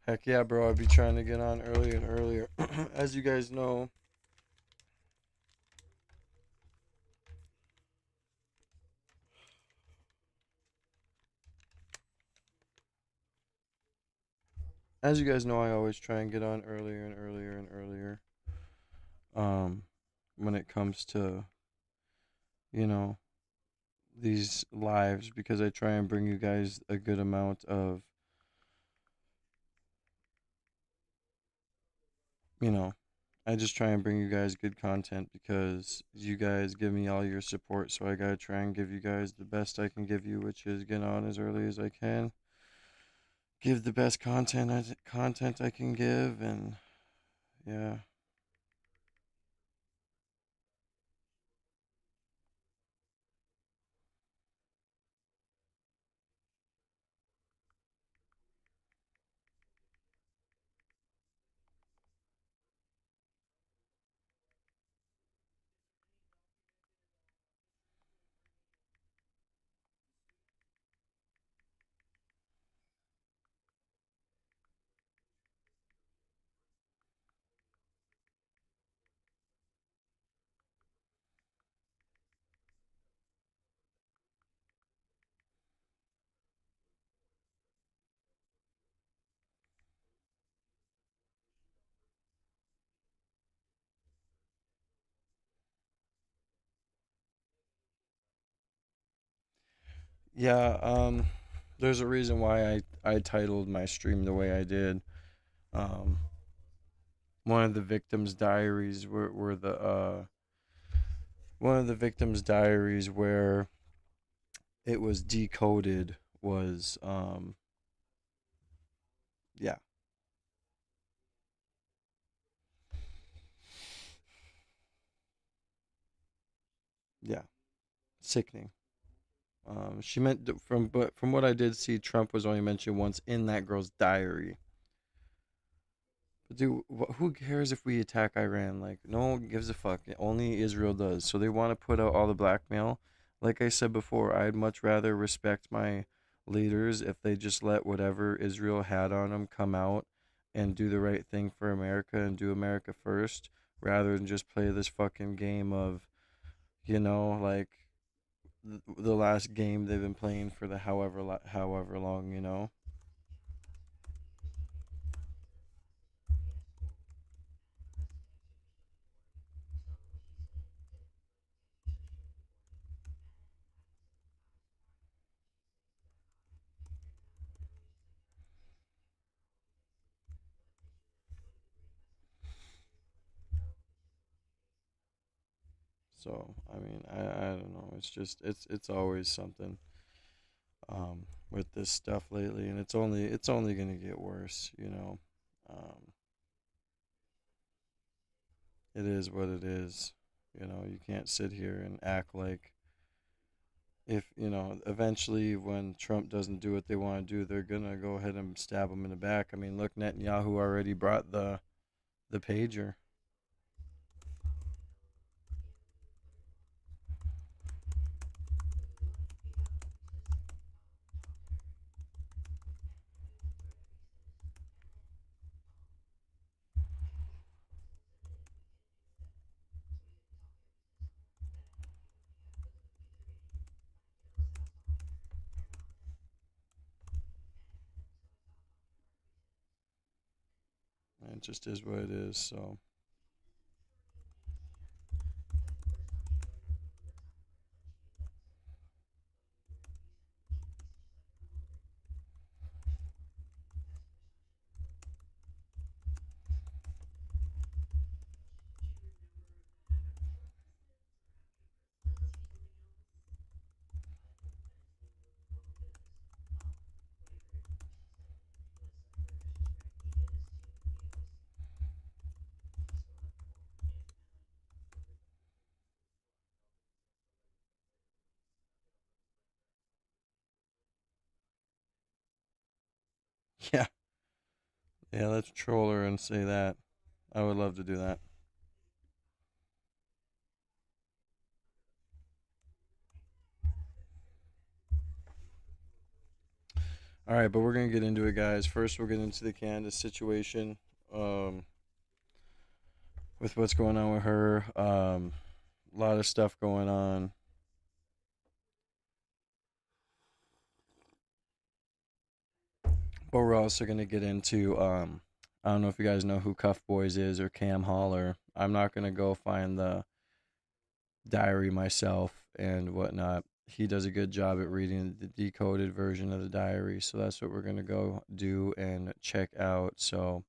Heck yeah, bro. I'd be trying to get on earlier and earlier. As you guys know, I always try and get on earlier and earlier and earlier. Um, when it comes to, you know, these lives because I try and bring you guys a good amount of, you know, I just try and bring you guys good content because you guys give me all your support. So I gotta try and give you guys the best I can give you, which is get on as early as I can, give the best content I can give, and yeah, yeah. There's a reason why I titled my stream the way I did. Um, one of the victims' diaries were the one of the victims' diaries where it was decoded was yeah, yeah, sickening. She meant from what I did see, Trump was only mentioned once in that girl's diary. But dude, who cares if we attack Iran? Like, no one gives a fuck. Only Israel does. So they want to put out all the blackmail. Like I said before, I'd much rather respect my leaders if they just let whatever Israel had on them come out and do the right thing for America and do America first, rather than just play this fucking game of, like the last game they've been playing for the however long, you know. So I mean, I don't know. It's just it's always something with this stuff lately, and it's only gonna get worse. It is what it is. You can't sit here and act like if eventually when Trump doesn't do what they want to do, they're gonna go ahead and stab him in the back. I mean, look, Netanyahu already brought the pager. It just is what it is. So yeah, yeah, let's troll her and say that. I would love to do that. All right, but we're gonna get into it, guys. First, we'll get into the Candace situation, um, with what's going on with her. A lot of stuff going on. But we're also gonna get into I don't know if you guys know who Cuff Boys is or Cam Holler. I'm not gonna go find the diary myself and whatnot. He does a good job at reading the decoded version of the diary, so that's what we're gonna go do and check out. So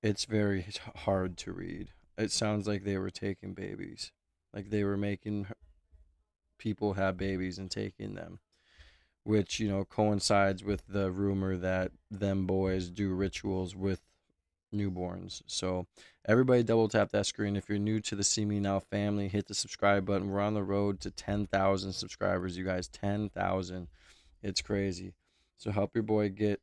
it's very hard to read. It sounds like they were taking babies, like they were making people have babies and taking them, which coincides with the rumor that them boys do rituals with newborns. So everybody double tap that screen. If you're new to the See Me Now family, hit the subscribe button. We're on the road to 10,000 subscribers, you guys. 10,000. It's crazy. So help your boy get.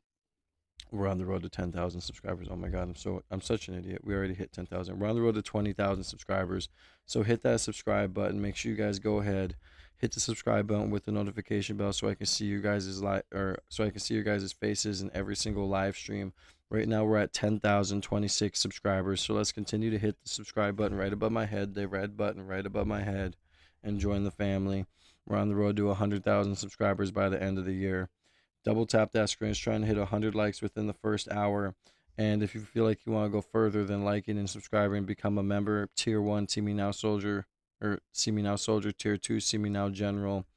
We're on the road to 10,000 subscribers. Oh my god, I'm such an idiot. We already hit 10,000. We're on the road to 20,000 subscribers. So hit that subscribe button. Make sure you guys go ahead, hit the subscribe button with the notification bell so I can see you guys' so I can see your guys' faces in every single live stream. Right now we're at 10,026 subscribers. So let's continue to hit the subscribe button right above my head, the red button right above my head, and join the family. We're on the road to 100,000 subscribers by the end of the year. Double tap that screen. It's trying to hit 100 likes within the first hour. And if you feel like you want to go further than liking and subscribing, become a member. Tier 1, See Me Now Soldier, or See Me Now Soldier. Tier 2, See Me Now General.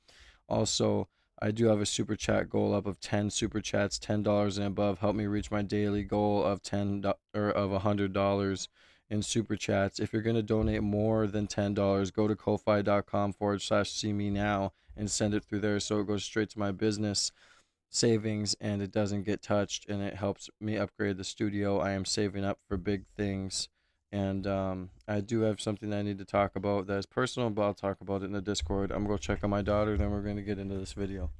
Also, I do have a super chat goal up of 10 super chats, $10 and above. Help me reach my daily goal of $100 in super chats. If you're going to donate more than $10, go to ko-fi.com/see me now and send it through there so it goes straight to my business savings and it doesn't get touched, and it helps me upgrade the studio. I am saving up for big things, and I do have something that I need to talk about that is personal, but I'll talk about it in the Discord. I'm going to go check on my daughter, then we're going to get into this video.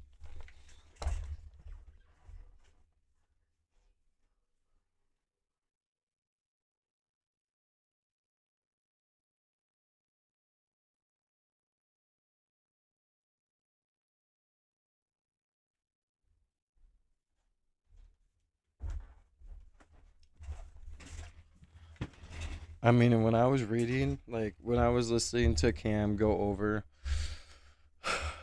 I mean, and when I was reading, like when I was listening to Cam go over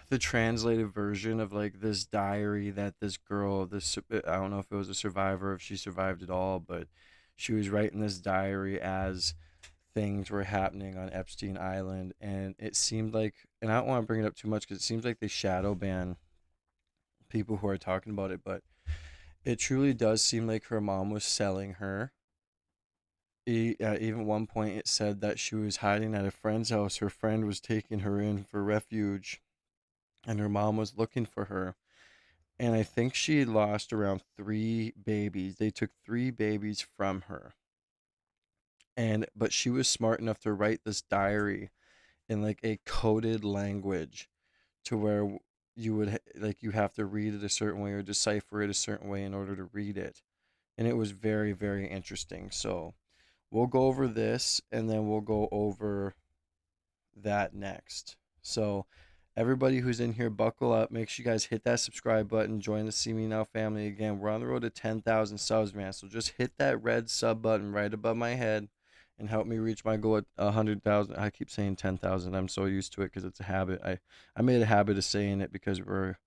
the translated version of like this diary that this girl, this I don't know if it was a survivor, if she survived at all, but she was writing this diary as things were happening on Epstein Island, and it seemed like, and I don't want to bring it up too much because it seems like they shadow ban people who are talking about it, but it truly does seem like her mom was selling her. Even one point it said that she was hiding at a friend's house. Her friend was taking her in for refuge, and her mom was looking for her. And I think she had lost around three babies. They took three babies from her, and but she was smart enough to write this diary in like a coded language to where you would like you have to read it a certain way or decipher it a certain way in order to read it. And it was very, very interesting. So we'll go over this and then we'll go over that next. So everybody who's in here, buckle up. Make sure you guys hit that subscribe button. Join the See Me Now family. Again, we're on the road to 10,000 subs, man. So just hit that red sub button right above my head and help me reach my goal at 100,000. I keep saying 10,000. I'm so used to it because it's a habit. I made a habit of saying it because we're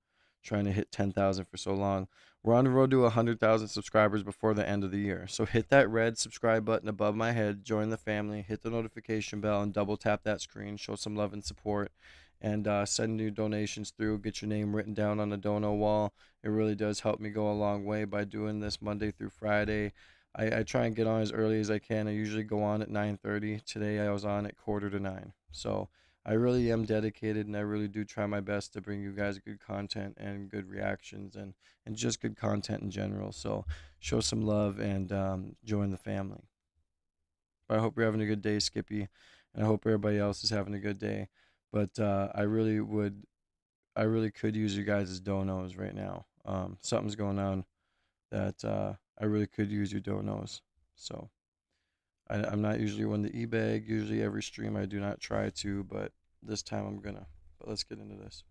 trying to hit 10,000 for so long. We're on the road to 100,000 subscribers before the end of the year. So hit that red subscribe button above my head, join the family, hit the notification bell, and double tap that screen. Show some love and support, and send your donations through. Get your name written down on the dono wall. It really does help me go a long way by doing this Monday through Friday. I try and get on as early as I can. I usually go on at 9:30. Today I was on at quarter to 9. So I really am dedicated, and I really do try my best to bring you guys good content and good reactions, and just good content in general. So show some love and join the family. But I hope you're having a good day, Skippy, and I hope everybody else is having a good day. But I really could use you guys as donos right now. Something's going on that I really could use your donos. So I'm not usually one to e-bag. Usually every stream I do not try to, but this time I'm gonna. But let's get into this.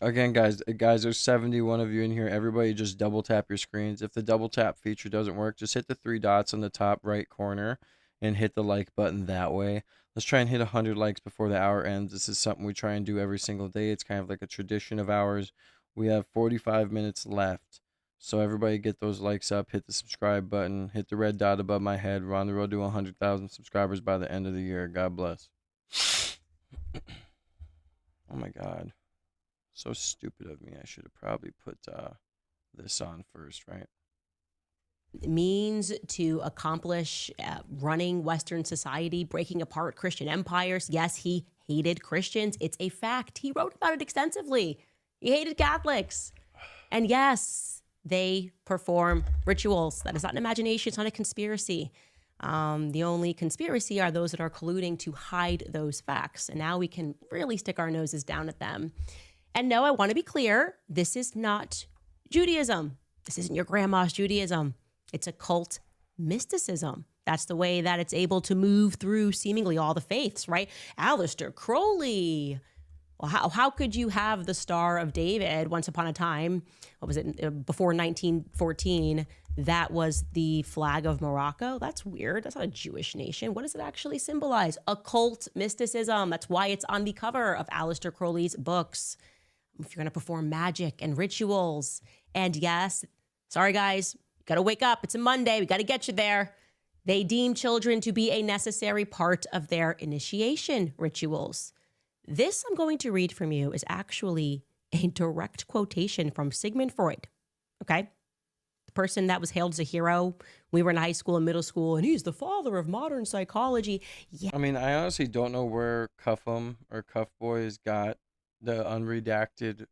Again, guys, there's 71 of you in here. Everybody just double tap your screens. If the double tap feature doesn't work, just hit the three dots on the top right corner and hit the like button that way. Let's try and hit 100 likes before the hour ends. This is something we try and do every single day. It's kind of like a tradition of ours. We have 45 minutes left. So everybody get those likes up, hit the subscribe button, hit the red dot above my head. We're on the road to 100,000 subscribers by the end of the year. God bless. Oh my God. So stupid of me. I should have probably put this on first, right? Means to accomplish running Western society, breaking apart Christian empires. Yes, he hated Christians. It's a fact. He wrote about it extensively. He hated Catholics. And yes, they perform rituals. That is not an imagination. It's not a conspiracy. The only conspiracy are those that are colluding to hide those facts. And now we can really stick our noses down at them. And no, I want to be clear. This is not Judaism. This isn't your grandma's Judaism. It's occult mysticism. That's the way that it's able to move through seemingly all the faiths, right? Aleister Crowley. Well, how could you have the Star of David once upon a time? What was it? Before 1914, that was the flag of Morocco. That's weird. That's not a Jewish nation. What does it actually symbolize? Occult mysticism. That's why it's on the cover of Aleister Crowley's books. If you're going to perform magic and rituals. And yes, sorry guys, got to wake up. It's a Monday. We got to get you there. They deem children to be a necessary part of their initiation rituals. This I'm going to read from you is actually a direct quotation from Sigmund Freud. Okay? The person that was hailed as a hero. We were in high school and middle school, and he's the father of modern psychology. Yeah. I mean, I honestly don't know where Cuff'em or Cuff Boys got the unredacted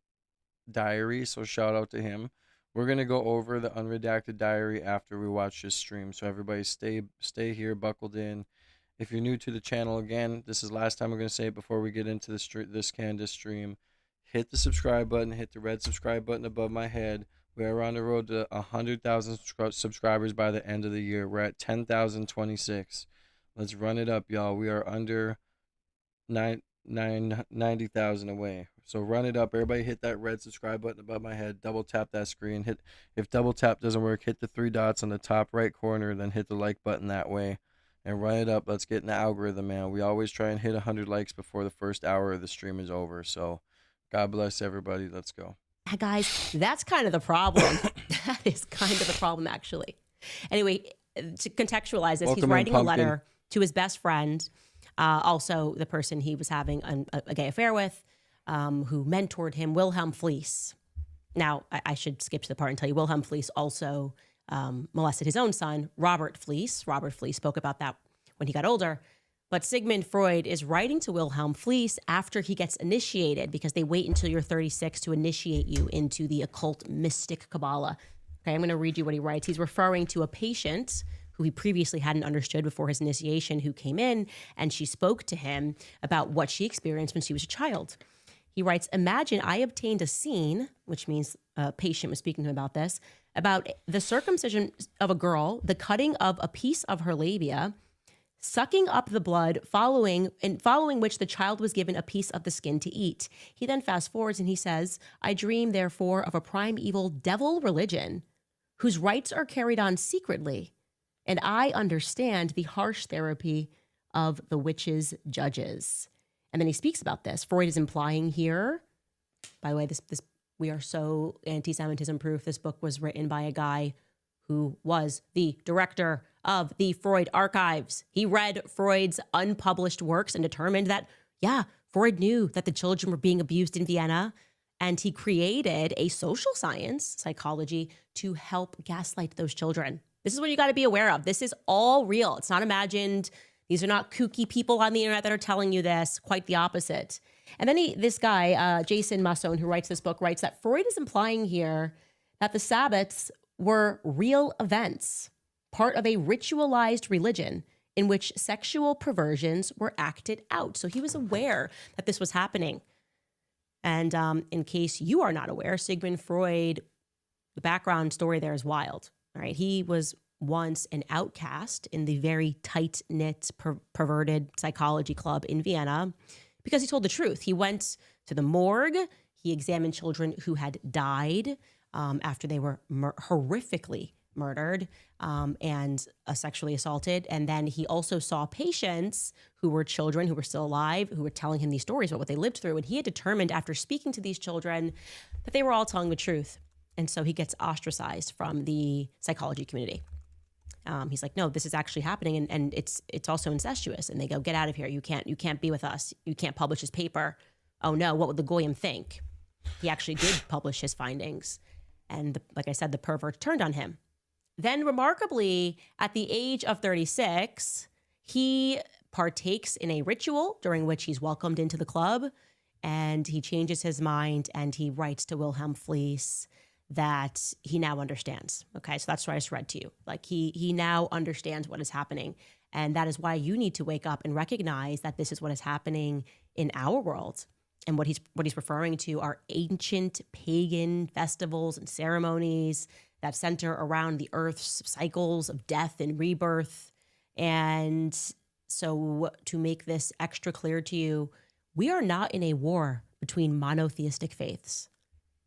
diary, so shout out to him. We're gonna go over the unredacted diary after we watch this stream, so everybody stay here, buckled in. If you're new to the channel, again, this is the last time we're gonna say it before we get into this Candace stream. Hit the subscribe button, hit the red subscribe button above my head. We're on the road to 100,000 subscribers by the end of the year. We're at 10,026. Let's run it up, y'all. We are under 90,000 away. So run it up. Everybody hit that red subscribe button above my head. Double tap that screen. If double tap doesn't work, hit the three dots on the top right corner, then hit the like button that way. And run it up. Let's get in the algorithm, man. We always try and hit 100 likes before the first hour of the stream is over. So God bless everybody. Let's go. Guys, that's kind of the problem. That is kind of the problem, actually. Anyway, to contextualize this, he's writing a letter to his best friend, also the person he was having a gay affair with, who mentored him, Wilhelm Fliess. Now, I should skip to the part and tell you, Wilhelm Fliess also molested his own son, Robert Fliess. Robert Fliess spoke about that when he got older. But Sigmund Freud is writing to Wilhelm Fliess after he gets initiated, because they wait until you're 36 to initiate you into the occult mystic Kabbalah. Okay, I'm going to read you what he writes. He's referring to a patient who he previously hadn't understood before his initiation, who came in, and she spoke to him about what she experienced when she was a child. He writes, imagine I obtained a scene, which means a patient was speaking to him about this, about the circumcision of a girl, the cutting of a piece of her labia, sucking up the blood, following which the child was given a piece of the skin to eat. He then fast forwards and he says, I dream, therefore, of a primeval devil religion whose rites are carried on secretly, and I understand the harsh therapy of the witches' judges. And then he speaks about this. Freud is implying here, by the way, this we are so anti-Semitism proof. This book was written by a guy who was the director of the Freud archives. He read Freud's unpublished works and determined that, yeah, Freud knew that the children were being abused in Vienna, and he created a social science, psychology, to help gaslight those children. This is what you got to be aware of. This is all real. It's not imagined. These are not kooky people on the internet that are telling you this. Quite the opposite. And then this guy, Jason Masson, who writes this book, writes that Freud is implying here that the Sabbats were real events, part of a ritualized religion in which sexual perversions were acted out. So he was aware that this was happening. And in case you are not aware, Sigmund Freud, the background story there is wild. All right, he was once an outcast in the very tight-knit, perverted psychology club in Vienna because he told the truth. He went to the morgue. He examined children who had died after they were horrifically murdered and sexually assaulted. And then he also saw patients who were children who were still alive, who were telling him these stories about what they lived through. And he had determined after speaking to these children that they were all telling the truth. And so he gets ostracized from the psychology community. He's like, no, this is actually happening, and it's also incestuous. And they go, get out of here. You can't be with us. You can't publish his paper. Oh no, what would the goyim think? He actually did publish his findings. And like I said, the pervert turned on him. Then remarkably, at the age of 36, he partakes in a ritual during which he's welcomed into the club, and he changes his mind and he writes to Wilhelm Fleece that he now understands. Okay, so that's what I just read to you. Like he now understands what is happening. And that is why you need to wake up and recognize that this is what is happening in our world. And what he's referring to are ancient pagan festivals and ceremonies that center around the earth's cycles of death and rebirth. And so to make this extra clear to you, we are not in a war between monotheistic faiths.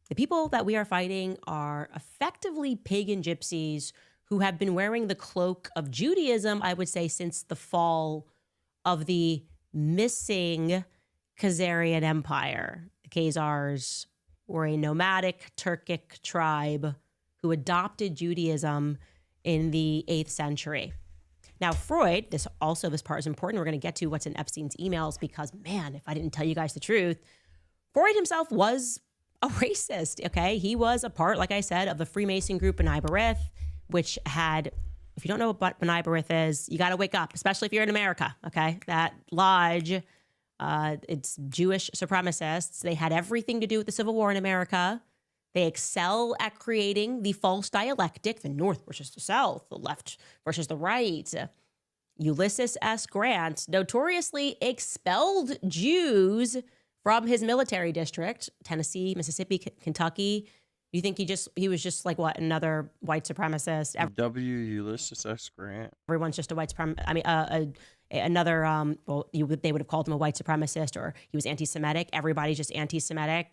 The people that we are fighting are effectively pagan gypsies who have been wearing the cloak of Judaism, I would say, since the fall of the missing Khazarian Empire. The Khazars were a nomadic Turkic tribe who adopted Judaism in the 8th century. Now, Freud, this part is important. We're going to get to what's in Epstein's emails because, man, if I didn't tell you guys the truth, Freud himself was a racist, okay? He was a part, like I said, of the Freemason group B'nai B'rith, which had, if you don't know what B'nai B'rith is, you got to wake up, especially if you're in America, okay? That lodge, it's Jewish supremacists. They had everything to do with the Civil War in America. They excel at creating the false dialectic, the North versus the South, the left versus the right. Ulysses S. Grant notoriously expelled Jews from his military district, Tennessee, Mississippi, Kentucky. You think he was just like what, another white supremacist? Ulysses S. Grant. Everyone's just a white supremacist. I mean, they would have called him a white supremacist, or he was anti-Semitic. Everybody's just anti-Semitic.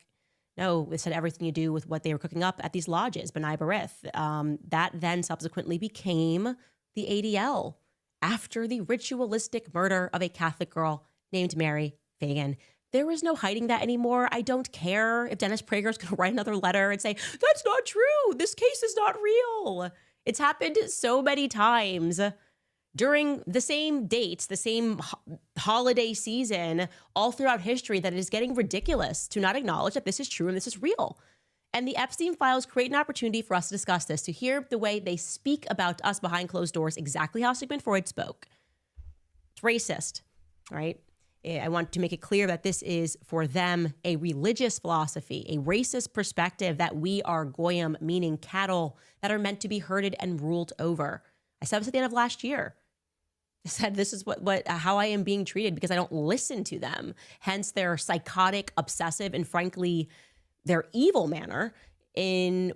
No, it had everything to do with what they were cooking up at these lodges, B'nai B'rith. That then subsequently became the ADL after the ritualistic murder of a Catholic girl named Mary Fagan. There is no hiding that anymore. I don't care if Dennis Prager's going to write another letter and say, that's not true. This case is not real. It's happened so many times during the same dates, the same holiday season, all throughout history, that it is getting ridiculous to not acknowledge that this is true and this is real. And the Epstein files create an opportunity for us to discuss this, to hear the way they speak about us behind closed doors, exactly how Sigmund Freud spoke. It's racist, right? I want to make it clear that this is, for them, a religious philosophy, a racist perspective that we are goyim, meaning cattle that are meant to be herded and ruled over. I said this at the end of last year. I said this is how I am being treated because I don't listen to them. Hence their psychotic, obsessive, and frankly, their evil manner in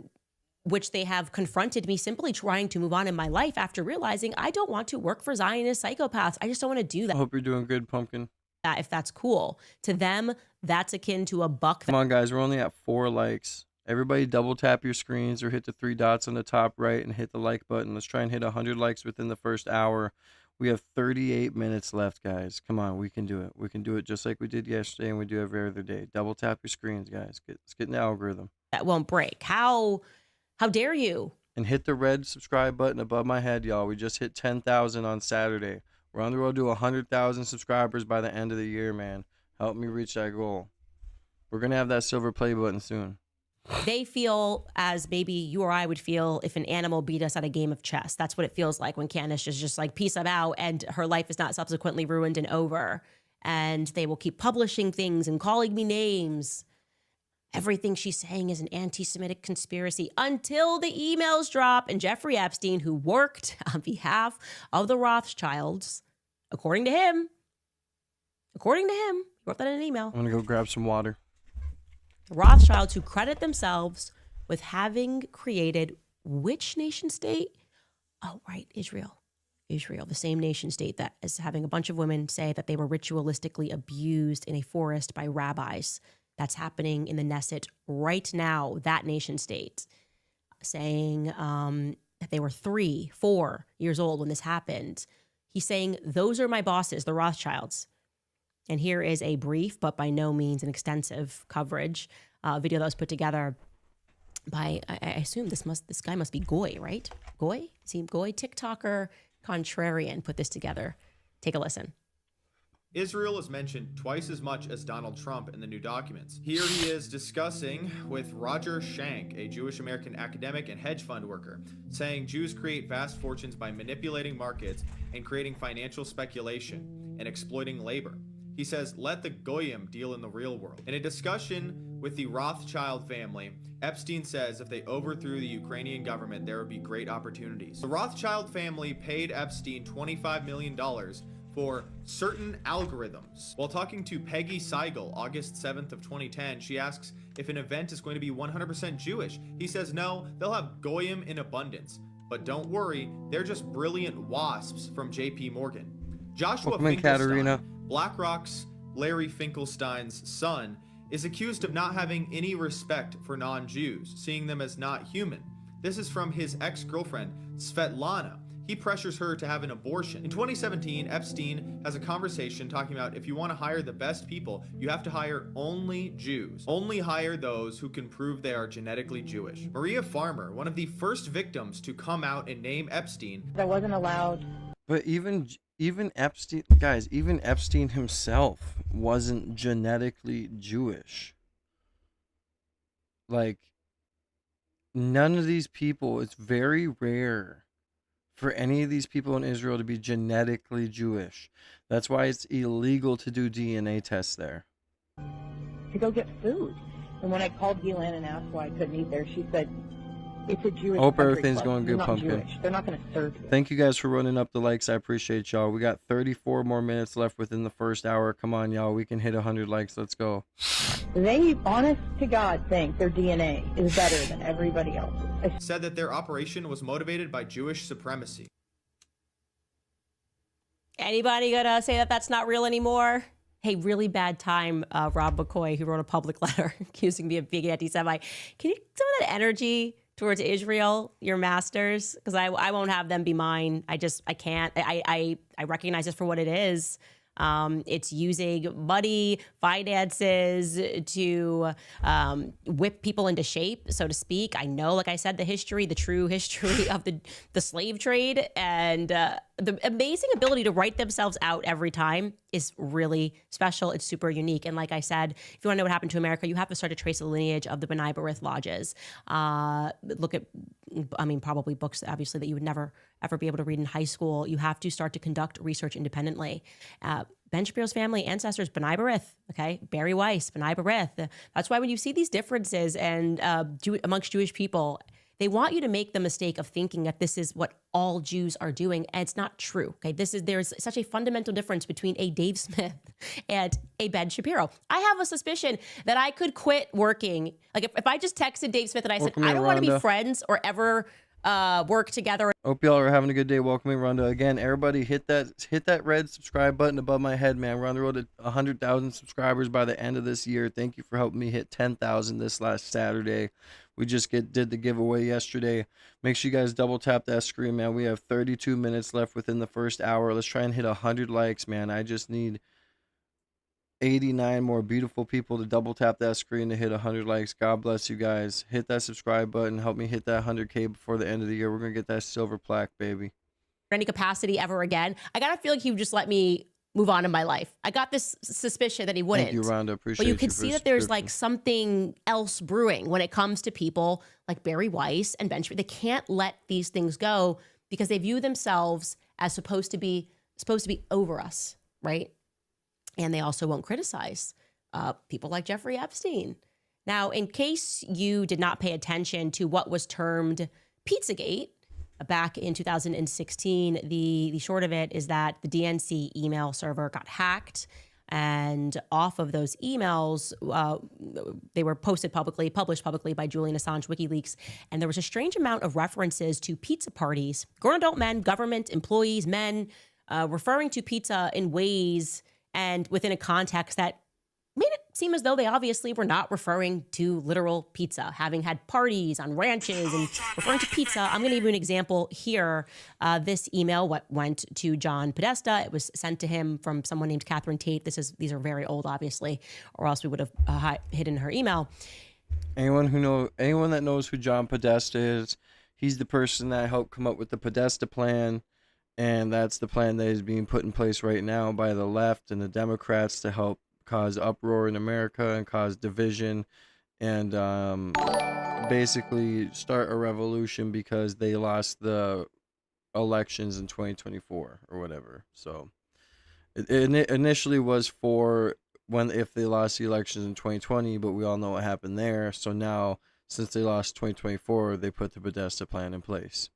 which they have confronted me simply trying to move on in my life after realizing I don't want to work for Zionist psychopaths. I just don't want to do that. I hope you're doing good, Pumpkin. If that's cool. To them, that's akin to a buck. Come on, guys. We're only at 4 likes. Everybody double tap your screens or hit the 3 dots on the top right and hit the like button. Let's try and hit 100 likes within the first hour. We have 38 minutes left, guys. Come on, we can do it. We can do it just like we did yesterday and we do every other day. Double tap your screens, guys. Let's get in the algorithm. That won't break. How dare you? And hit the red subscribe button above my head, y'all. We just hit 10,000 on Saturday. We're on the road to 100,000 subscribers by the end of the year, man. Help me reach that goal. We're going to have that silver play button soon. They feel as maybe you or I would feel if an animal beat us at a game of chess. That's what it feels like when Candace is just like, peace, I'm out, and her life is not subsequently ruined and over. And they will keep publishing things and calling me names. Everything she's saying is an anti-Semitic conspiracy until the emails drop. And Jeffrey Epstein, who worked on behalf of the Rothschilds, according to him, he wrote that in an email. I'm going to go grab some water. The Rothschilds, who credit themselves with having created which nation state? Oh, right, Israel. Israel, the same nation state that is having a bunch of women say that they were ritualistically abused in a forest by rabbis. that's happening in the Knesset right now, that nation state, saying that they were 3, 4 years old when this happened. He's saying, those are my bosses, the Rothschilds. And here is a brief, but by no means an extensive coverage video that was put together by, I assume this guy must be Goy, right? Goy? Is he Goy? TikToker Contrarian put this together. Take a listen. Israel is mentioned twice as much as Donald Trump in the new documents. Here he is discussing with Roger Schank, a Jewish American academic and hedge fund worker, saying Jews create vast fortunes by manipulating markets and creating financial speculation and exploiting labor. He says, let the Goyim deal in the real world. In a discussion with the Rothschild family, Epstein says if they overthrew the Ukrainian government, there would be great opportunities. The Rothschild family paid Epstein $25 million for certain algorithms. While talking to Peggy Seigel, August 7th of 2010, she asks if an event is going to be 100% Jewish. He says no, they'll have Goyim in abundance. But don't worry, they're just brilliant wasps from JP Morgan. Joshua Finkelstein, BlackRock's Larry Finkelstein's son, is accused of not having any respect for non-Jews, seeing them as not human. This is from his ex-girlfriend, Svetlana. He pressures her to have an abortion. In 2017, Epstein has a conversation talking about if you want to hire the best people, you have to hire only Jews. Only hire those who can prove they are genetically Jewish. Maria Farmer, one of the first victims to come out and name Epstein. I wasn't allowed. But even Epstein, guys, even Epstein himself wasn't genetically Jewish. Like, none of these people, it's very rare for any of these people in Israel to be genetically Jewish. That's why it's illegal to do DNA tests there. To go get food. And when I called Gillian and asked why I couldn't eat there, she said, it's a Jewish Hope country everything's club. going good, You're not Pumpkin. Jewish. They're not going to serve you. Thank you guys for running up the likes. I appreciate y'all. We got 34 more minutes left within the first hour. Come on, y'all. We can hit 100 likes. Let's go. They, honest to God, think their DNA is better than everybody else's. Said that their operation was motivated by Jewish supremacy. Anybody gonna say that that's not real anymore? Hey, really bad time, Rob McCoy, who wrote a public letter accusing me of being anti-Semite. Can you some of that energy towards Israel, your masters? Because I won't have them be mine. I can't. I recognize it for what it is. It's using money, finances to whip people into shape, so to speak. I know, like I said, the true history of the slave trade, and the amazing ability to write themselves out every time is really special. It's super unique. And like I said, if you want to know what happened to America, you have to start to trace the lineage of the B'nai B'rith lodges. Look at, probably books, obviously, that you would never, ever be able to read in high school. You have to start to conduct research independently. Ben Shapiro's family ancestors, B'nai B'rith, okay? Barry Weiss, B'nai B'rith. That's why when you see these differences and amongst Jewish people, they want you to make the mistake of thinking that this is what all Jews are doing, and it's not true. Okay, there's such a fundamental difference between a Dave Smith and a Ben Shapiro. I have a suspicion that I could quit working. Like if I just texted Dave Smith and I said, I don't want to be friends or ever work together. Hope y'all are having a good day. Welcoming Rhonda again. Everybody hit that red subscribe button above my head, man. We're on the road to 100,000 subscribers by the end of this year. Thank you for helping me hit 10,000 this last Saturday. We just did the giveaway yesterday. Make sure you guys double tap that screen, man. We have 32 minutes left within the first hour. Let's try and hit 100 likes, man. I just need 89 more beautiful people to double tap that screen to hit 100 likes. God bless you guys. Hit that subscribe button. Help me hit that 100K before the end of the year. We're going to get that silver plaque, baby. Any capacity ever again. I got to feel like he would just let me move on in my life. I got this suspicion that he wouldn't. Thank you, Rhonda. Appreciate But you can for see the that there's subscription. like something else brewing when it comes to people like Barry Weiss and Ben Shapiro. They can't let these things go because they view themselves as supposed to be over us, right? And they also won't criticize people like Jeffrey Epstein. Now, in case you did not pay attention to what was termed Pizzagate back in 2016, the short of it is that the DNC email server got hacked, and off of those emails, they were published publicly by Julian Assange, WikiLeaks, and there was a strange amount of references to pizza parties, grown adult men, government employees, men, referring to pizza in ways and within a context that made it seem as though they obviously were not referring to literal pizza, having had parties on ranches and referring to pizza. I'm going to give you an example here. This email went to John Podesta. It was sent to him from someone named Catherine Tate. These are very old, obviously, or else we would have hidden her email. Anyone that knows who John Podesta is, he's the person that helped come up with the Podesta plan. And that's the plan that is being put in place right now by the left and the Democrats to help cause uproar in America and cause division and basically start a revolution because they lost the elections in 2024 or whatever. So it initially was for if they lost the elections in 2020, but we all know what happened there. So now, since they lost 2024, they put the Podesta plan in place.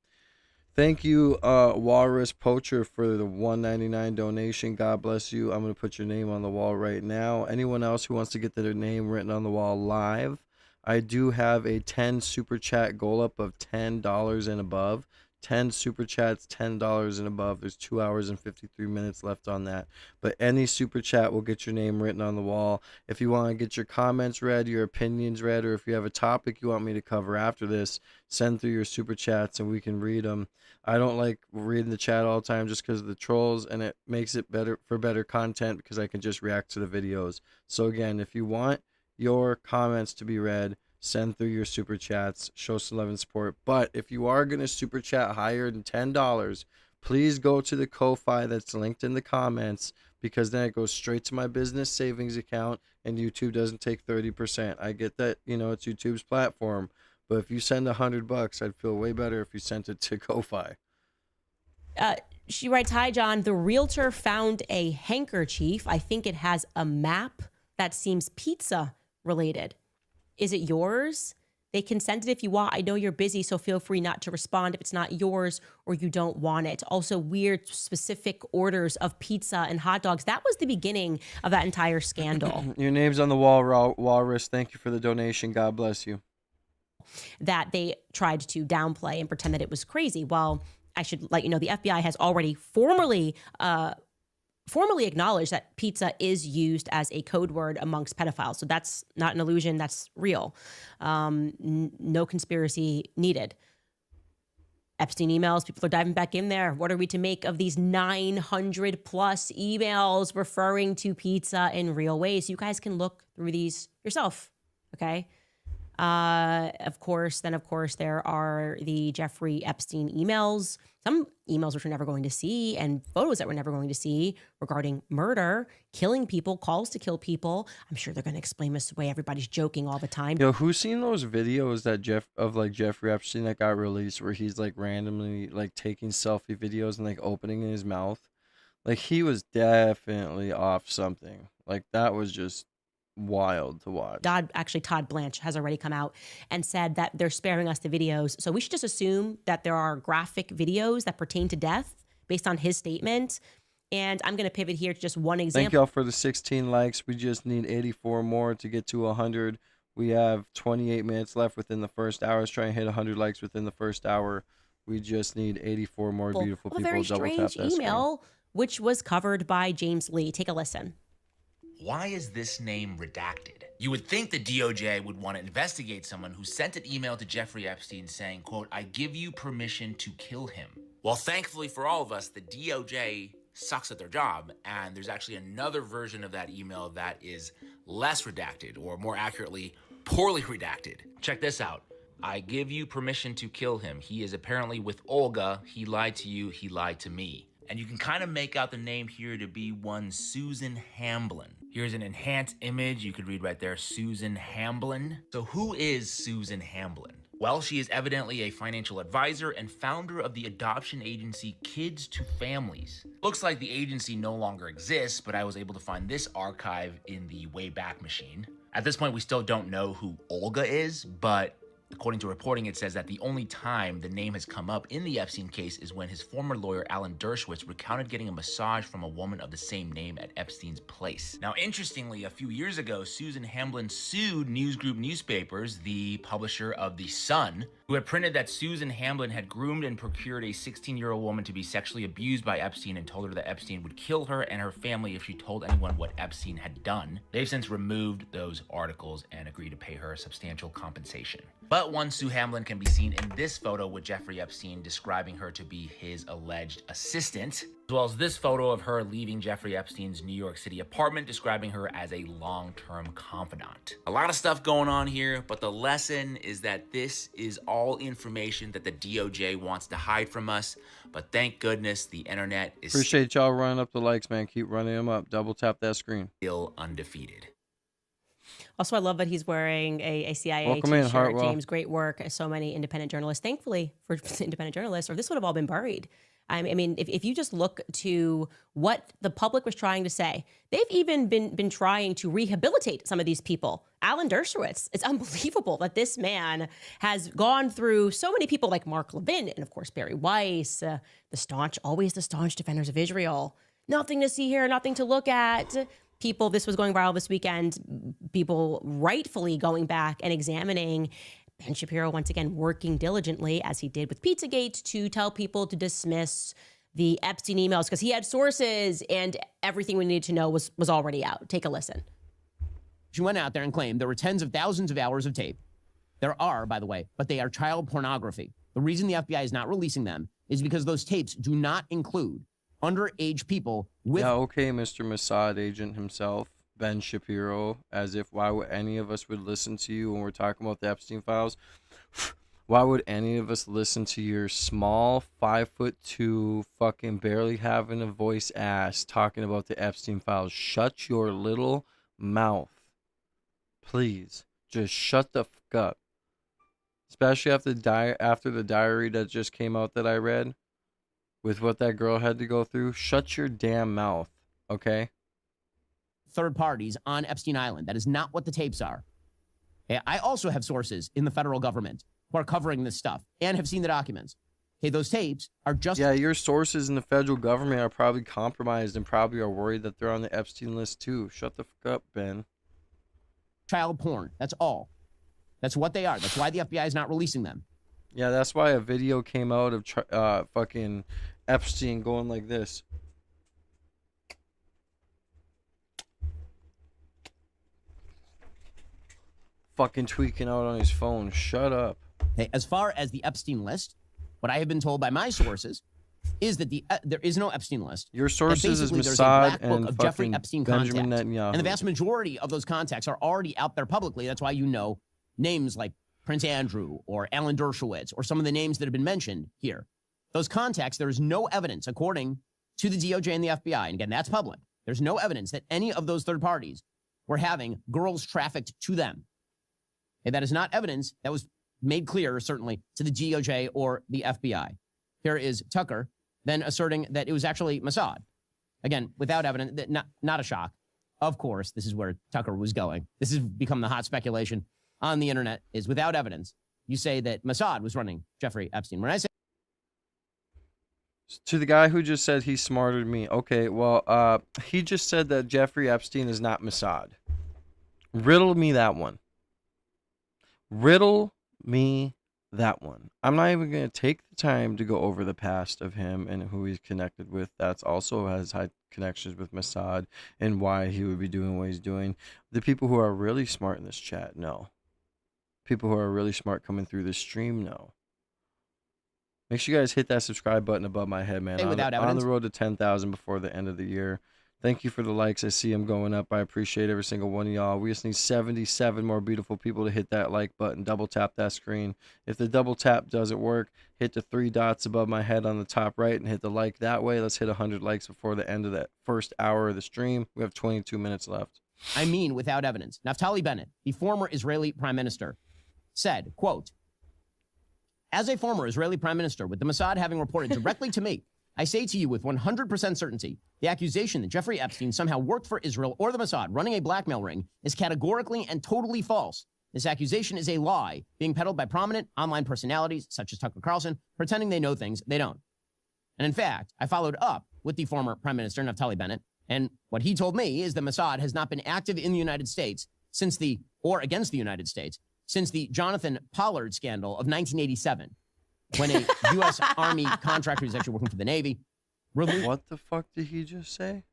Thank you, Walrus Poacher, for the $1.99 donation. God bless you. I'm going to put your name on the wall right now. Anyone else who wants to get their name written on the wall live, I do have a 10 super chat goal up of $10 and above. 10 super chats, $10 and above. There's 2 hours and 53 minutes left on that. But any super chat will get your name written on the wall. If you want to get your comments read, your opinions read, or if you have a topic you want me to cover after this, send through your super chats and we can read them. I don't like reading the chat all the time just because of the trolls, and it makes it better for better content because I can just react to the videos. So again, if you want your comments to be read, send through your super chats, show some love and support. But if you are going to super chat higher than $10, please go to the Ko-Fi that's linked in the comments, because then it goes straight to my business savings account and YouTube doesn't take 30%. I get that, it's YouTube's platform, but if you send $100, I'd feel way better if you sent it to Ko-Fi. She writes, "Hi, John. The realtor found a handkerchief. I think it has a map that seems pizza related. Is it yours? They can send it if you want. I know you're busy, so feel free not to respond if it's not yours or you don't want it. Also, weird specific orders of pizza and hot dogs." That was the beginning of that entire scandal. Your name's on the wall, Walrus. Thank you for the donation. God bless you. That they tried to downplay and pretend that it was crazy. Well, I should let you know the FBI has already formally acknowledged that pizza is used as a code word amongst pedophiles. So that's not an illusion. That's real. No conspiracy needed. Epstein emails, people are diving back in there. What are we to make of these 900 plus emails referring to pizza in real ways? You guys can look through these yourself. Okay. Of course, there are the Jeffrey Epstein emails, some emails which we're never going to see, and photos that we're never going to see regarding murder, killing people, calls to kill people. I'm sure they're going to explain this away. Everybody's joking all the time. Who's seen those videos that Jeffrey Epstein that got released where he's like randomly like taking selfie videos and like opening his mouth? Like he was definitely off something. Like that was just wild to watch. Todd Blanche has already come out and said that they're sparing us the videos. So we should just assume that there are graphic videos that pertain to death based on his statement. And I'm going to pivot here to just one example. Thank y'all for the 16 likes. We just need 84 more to get to 100. We have 28 minutes left within the first hour. Let's try and hit 100 likes within the first hour. We just need 84 more beautiful people. A very double strange tap that email, screen. which was covered by James Lee. Take a listen. Why is this name redacted? You would think the DOJ would want to investigate someone who sent an email to Jeffrey Epstein saying, quote, "I give you permission to kill him." Well, thankfully for all of us, the DOJ sucks at their job, and there's actually another version of that email that is less redacted, or more accurately, poorly redacted. Check this out. "I give you permission to kill him. He is apparently with Olga. He lied to you. He lied to me." And you can kind of make out the name here to be one Susan Hamblin. Here's an enhanced image. You could read right there, Susan Hamblin. So who is Susan Hamblin? Well, she is evidently a financial advisor and founder of the adoption agency Kids to Families. Looks like the agency no longer exists, but I was able to find this archive in the Wayback Machine. At this point, we still don't know who Olga is, but according to reporting, it says that the only time the name has come up in the Epstein case is when his former lawyer, Alan Dershowitz, recounted getting a massage from a woman of the same name at Epstein's place. Now, interestingly, a few years ago, Susan Hamblin sued News Group Newspapers, the publisher of The Sun, who had printed that Susan Hamblin had groomed and procured a 16-year-old woman to be sexually abused by Epstein and told her that Epstein would kill her and her family if she told anyone what Epstein had done. They've since removed those articles and agreed to pay her a substantial compensation. But one Sue Hamblin can be seen in this photo with Jeffrey Epstein describing her to be his alleged assistant, as well as this photo of her leaving Jeffrey Epstein's New York City apartment describing her as a long-term confidant. A lot of stuff going on here, but the lesson is that this is all information that the DOJ wants to hide from us, but thank goodness the internet is Appreciate y'all running up the likes, man. Keep running them up. Double tap that screen. still undefeated. Also, I love that he's wearing a CIA Welcome in, t-shirt. Hartwell. James, great work. So many independent journalists. Thankfully for independent journalists, or this would have all been buried. I mean, if you just look to what the public was trying to say, they've even been trying to rehabilitate some of these people. Alan Dershowitz, it's unbelievable that this man has gone through so many people like Mark Levin and, of course, Barry Weiss, always the staunch defenders of Israel. Nothing to see here, nothing to look at. People, this was going viral this weekend, people rightfully going back and examining Ben Shapiro, once again, working diligently, as he did with Pizzagate, to tell people to dismiss the Epstein emails because he had sources and everything we needed to know was already out. Take a listen. She went out there and claimed there were tens of thousands of hours of tape. There are, by the way, but they are child pornography. The reason the FBI is not releasing them is because those tapes do not include underage people with... Yeah, okay, Mr. Mossad agent himself, Ben Shapiro, as if why would any of us would listen to you when we're talking about the Epstein files? Why would any of us listen to your small 5'2", fucking barely having a voice ass talking about the Epstein files? Shut your little mouth. Please. Just shut the fuck up. Especially after the diary that just came out that I read, with what that girl had to go through. Shut your damn mouth, okay? Third parties on Epstein Island. That is not what the tapes are. Okay, I also have sources in the federal government who are covering this stuff and have seen the documents. Okay, those tapes are just... Yeah, your sources in the federal government are probably compromised and probably are worried that they're on the Epstein list too. Shut the fuck up, Ben. child porn. That's all. That's what they are. That's why the FBI is not releasing them. Yeah, that's why a video came out of fucking Epstein going like this. Fucking tweaking out on his phone. Shut up. Okay, as far as the Epstein list, what I have been told by my sources is that there is no Epstein list. Your sources is there's a Mossad black book and of Jeffrey fucking Epstein Benjamin contacts. Netanyahu. And the vast majority of those contacts are already out there publicly. That's why you know names like Prince Andrew or Alan Dershowitz or some of the names that have been mentioned here. Those contacts, there is no evidence, according to the DOJ and the FBI, and again, that's public. There's no evidence that any of those third parties were having girls trafficked to them. And that is not evidence that was made clear, certainly, to the DOJ or the FBI. Here is Tucker then asserting that it was actually Mossad. Again, without evidence, not a shock. Of course, this is where Tucker was going. This has become the hot speculation on the internet, is without evidence, you say that Mossad was running Jeffrey Epstein. When I say... To the guy who just said he's smarter than me. Okay, well, he just said that Jeffrey Epstein is not Mossad. Riddle me that one. Riddle me that one. I'm not even going to take the time to go over the past of him and who he's connected with. That's also has high connections with Mossad and why he would be doing what he's doing. The people who are really smart in this chat, no. People who are really smart coming through this stream, no. Make sure you guys hit that subscribe button above my head, man. On the road to 10,000 before the end of the year. Thank you for the likes. I see them going up. I appreciate every single one of y'all. We just need 77 more beautiful people to hit that like button. Double tap that screen. If the double tap doesn't work, hit the 3 dots above my head on the top right and hit the like that way. Let's hit 100 likes before the end of that first hour of the stream. We have 22 minutes left. I mean, without evidence. Naftali Bennett, the former Israeli prime minister, said, quote, "As a former Israeli prime minister, with the Mossad having reported directly to me, I say to you with 100% certainty, the accusation that Jeffrey Epstein somehow worked for Israel or the Mossad running a blackmail ring is categorically and totally false. This accusation is a lie being peddled by prominent online personalities such as Tucker Carlson, pretending they know things they don't." And in fact, I followed up with the former prime minister, Naftali Bennett, and what he told me is that Mossad has not been active in the United States against the United States since the Jonathan Pollard scandal of 1987, when a U.S. Army contractor who's actually working for the Navy What the fuck did he just say?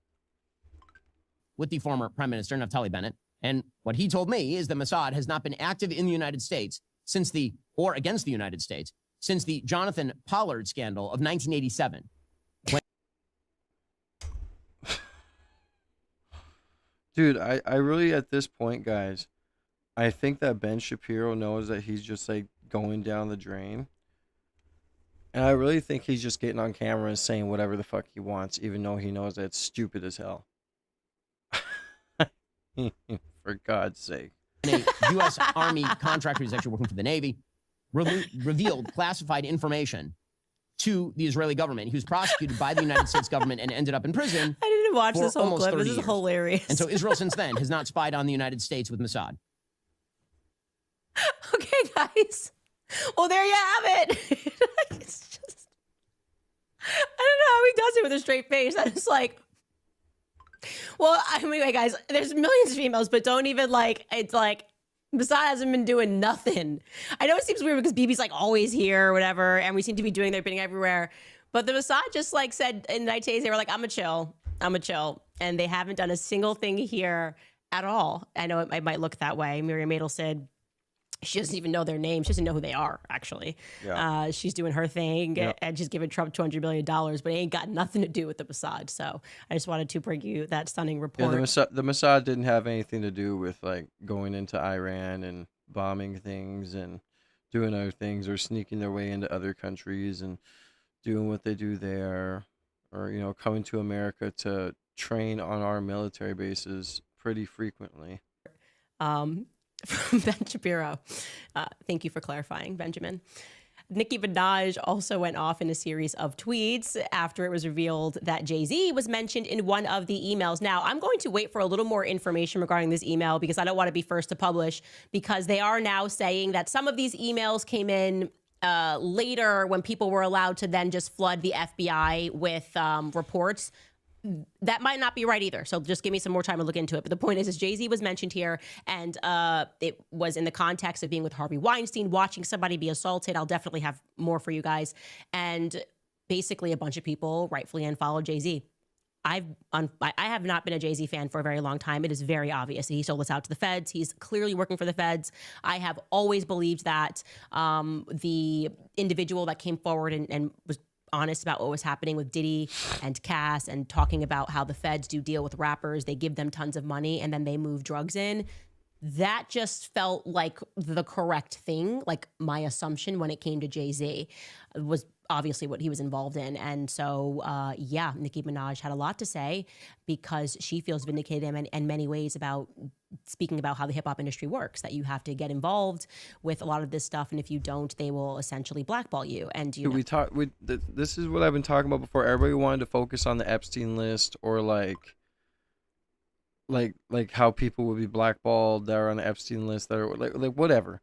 with the former Prime Minister Naftali Bennett. And what he told me is that Mossad has not been active in the United States or against the United States since the Jonathan Pollard scandal of 1987. Dude, I really, at this point, guys, I think that Ben Shapiro knows that he's just like going down the drain. And I really think he's just getting on camera and saying whatever the fuck he wants, even though he knows that it's stupid as hell. For God's sake. And a U.S. Army contractor who's actually working for the Navy revealed classified information to the Israeli government. He was prosecuted by the United States government and ended up in prison. I didn't watch this whole almost clip. 30 This is years. hilarious. And so Israel since then has not spied on the United States with Mossad. Okay, guys. Well, there you have it. It's just, I don't know how he does it with a straight face. I just like, well, anyway, guys, there's millions of emails, but don't even like, it's like, Mossad hasn't been doing nothing. I know it seems weird because BB's like always here or whatever, and we seem to be doing their bidding everywhere. But the Mossad just like said in the 90 days, they were like, I'm a chill. And they haven't done a single thing here at all. I know it might look that way. Miriam Adel said she doesn't even know their names. She doesn't know who they are, actually. Yeah. She's doing her thing, Yep. and she's giving Trump $200 million, but it ain't got nothing to do with the Mossad. So I just wanted to bring you that stunning Yeah, report. the Mossad didn't have anything to do with like going into Iran and bombing things and doing other things, or sneaking their way into other countries and doing what they do there, or coming to America to train on our military bases pretty frequently. From Ben Shapiro. Thank you for clarifying, Benjamin. Nicki Minaj also went off in a series of tweets after it was revealed that Jay-Z was mentioned in one of the emails. Now, I'm going to wait for a little more information regarding this email because I don't want to be first to publish, because they are now saying that some of these emails came in later when people were allowed to then just flood the FBI with reports. That might not be right either. So just give me some more time to look into it. But the point is Jay-Z was mentioned here, and it was in the context of being with Harvey Weinstein, watching somebody be assaulted. I'll definitely have more for you guys. And basically a bunch of people rightfully unfollowed Jay-Z. I have not been a Jay-Z fan for a very long time. It is very obvious. He sold us out to the feds. He's clearly working for the feds. I have always believed that the individual that came forward and was honest about what was happening with Diddy and Cass and talking about how the feds do deal with rappers. They give them tons of money and then they move drugs in. That just felt like the correct thing. Like my assumption when it came to Jay-Z was obviously what he was involved in. And so, yeah, Nicki Minaj had a lot to say because she feels vindicated in many ways about speaking about how the hip hop industry works, that you have to get involved with a lot of this stuff. And if you don't, they will essentially blackball you. And This is what I've been talking about before. Everybody wanted to focus on the Epstein list, or like how people would be blackballed that are on the Epstein list, that are like whatever.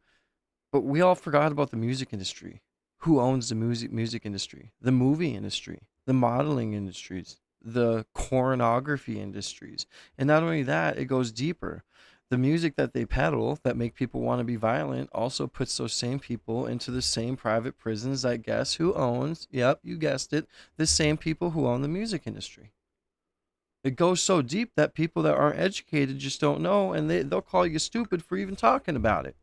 But we all forgot about the music industry. Who owns the music industry? The movie industry, the modeling industries, the pornography industries. And not only that, it goes deeper. The music that they peddle that make people want to be violent also puts those same people into the same private prisons that guess who owns, yep, you guessed it, the same people who own the music industry. It goes so deep that people that aren't educated just don't know, and they'll call you stupid for even talking about it.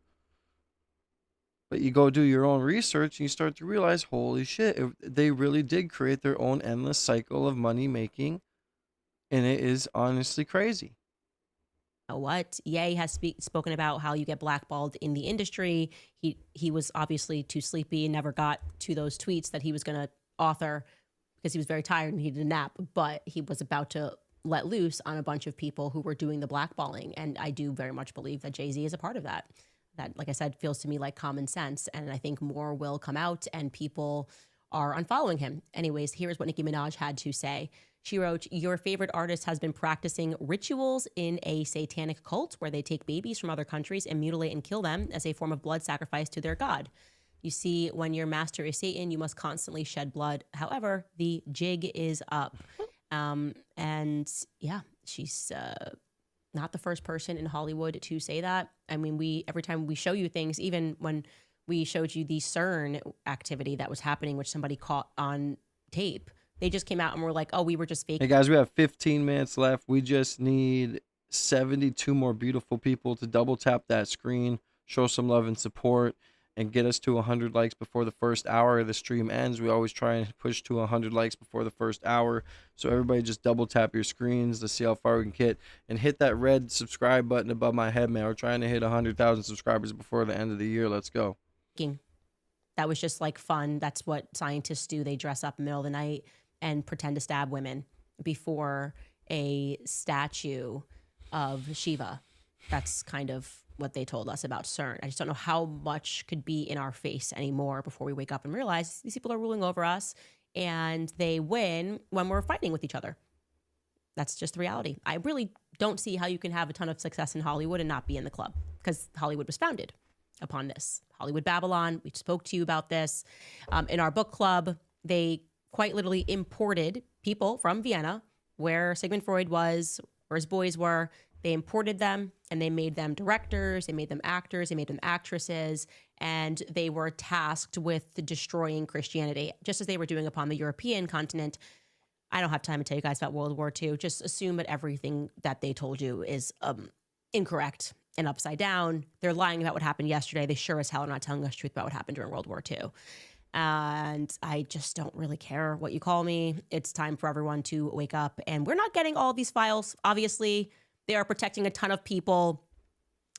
But you go do your own research and you start to realize, holy shit, they really did create their own endless cycle of money making, and it is honestly crazy. What Ye has spoken about how you get blackballed in the industry. He was obviously too sleepy and never got to those tweets that he was going to author because he was very tired and he needed a nap. But he was about to let loose on a bunch of people who were doing the blackballing, and I do very much believe that Jay-Z is a part of that. That, like I said, feels to me like common sense, and I think more will come out, and people are unfollowing him. Anyways, here's what Nicki Minaj had to say. She wrote, "Your favorite artist has been practicing rituals in a satanic cult where they take babies from other countries and mutilate and kill them as a form of blood sacrifice to their god. You see, when your master is Satan, you must constantly shed blood. However, the jig is up." And yeah, she's not the first person in Hollywood to say that. I mean, every time we show you things, even when we showed you the CERN activity that was happening, which somebody caught on tape, they just came out and were like, oh, we were just faking. Hey guys, we have 15 minutes left. We just need 72 more beautiful people to double tap that screen, show some love and support, and get us to 100 likes before the first hour of the stream ends. We always try and push to 100 likes before the first hour. So everybody just double tap your screens to see how far we can get, and hit that red subscribe button above my head, man. We're trying to hit 100,000 subscribers before the end of the year. Let's go. That was just like fun. That's what scientists do. They dress up in the middle of the night and pretend to stab women before a statue of Shiva. That's kind of what they told us about CERN. I just don't know how much could be in our face anymore before we wake up and realize these people are ruling over us, and they win when we're fighting with each other. That's just the reality. I really don't see how you can have a ton of success in Hollywood and not be in the club, because Hollywood was founded upon this. Hollywood Babylon, we spoke to you about this. In our book club, they quite literally imported people from Vienna, where Sigmund Freud was, where his boys were. They imported them and they made them directors, they made them actors, they made them actresses, and they were tasked with destroying Christianity, just as they were doing upon the European continent. I don't have time to tell you guys about World War II. Just assume that everything that they told you is incorrect and upside down. They're lying about what happened yesterday. They sure as hell are not telling us the truth about what happened during World War II. And I just don't really care what you call me. It's time for everyone to wake up. And we're not getting all these files. Obviously, they are protecting a ton of people.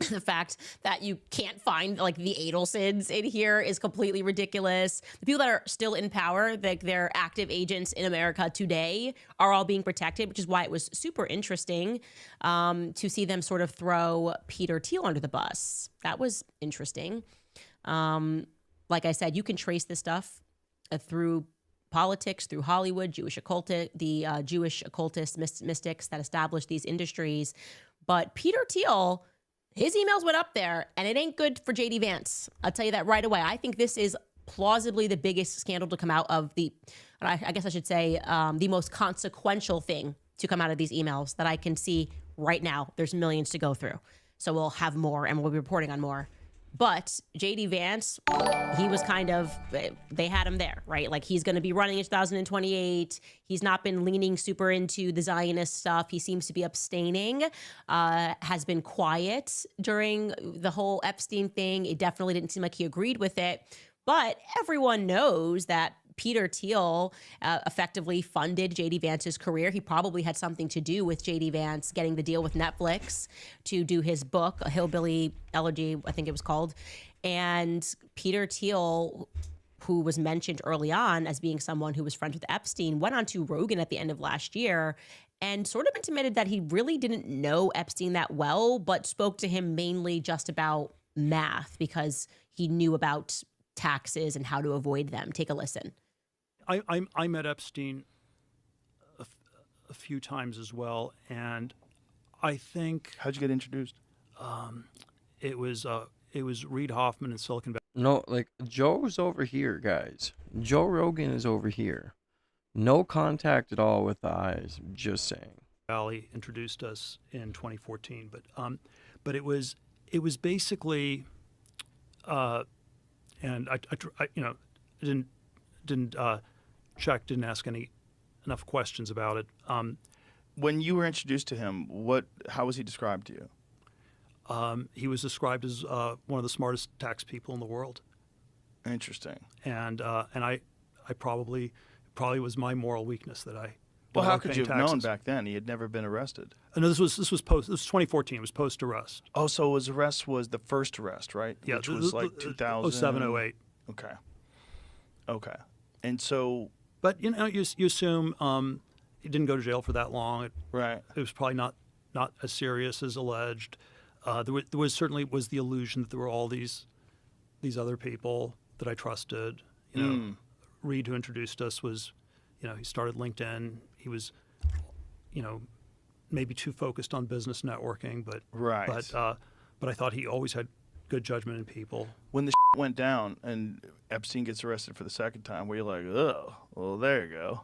The fact that you can't find like the Adelsons in here is completely ridiculous. The people that are still in power, like they're active agents in America today, are all being protected, which is why it was super interesting to see them sort of throw Peter Thiel under the bus. That was interesting. Like I said, you can trace this stuff through politics, through Hollywood, the Jewish occultist mystics that established these industries. But Peter Thiel, his emails went up there, and it ain't good for JD Vance. I'll tell you that right away. I think this is plausibly the biggest scandal to come out of I guess I should say, the most consequential thing to come out of these emails that I can see right now. There's millions to go through. So we'll have more, and we'll be reporting on more. But JD Vance, he was they had him there, right? Like, he's going to be running in 2028. He's not been leaning super into the Zionist stuff. He seems to be abstaining, has been quiet during the whole Epstein thing. It definitely didn't seem like he agreed with it. But everyone knows that Peter Thiel effectively funded JD Vance's career. He probably had something to do with JD Vance getting the deal with Netflix to do his book, A Hillbilly Elegy, I think it was called. And Peter Thiel, who was mentioned early on as being someone who was friends with Epstein, went on to Rogan at the end of last year and sort of intimated that he really didn't know Epstein that well, but spoke to him mainly just about math because he knew about taxes and how to avoid them. Take a listen. I met Epstein a few times as well, and I think how'd you get introduced? It was Reid Hoffman in Silicon Valley. No, like, Joe's over here, guys. Joe Rogan is over here. No contact at all with the eyes. Just saying. Valley introduced us in 2014, but it was basically, and I didn't check, didn't ask enough questions about it. When you were introduced to him, how was he described to you? He was described as one of the smartest tax people in the world. Interesting. And I probably was my moral weakness that I. Well, how could you have known back then? He had never been arrested. No, this was 2014. It was post arrest. Oh, so his arrest was the first arrest, right? Yeah, which was like 2007, 08. Okay. And so, but you assume he didn't go to jail for that long. Right. It was probably not as serious as alleged. There was certainly the illusion that there were all these other people that I trusted. Reid, who introduced us, was, he started LinkedIn. He was, maybe too focused on business networking, but right. But I thought he always had good judgment in people. When the went down and Epstein gets arrested for the second time, were you like, oh, well, there you go?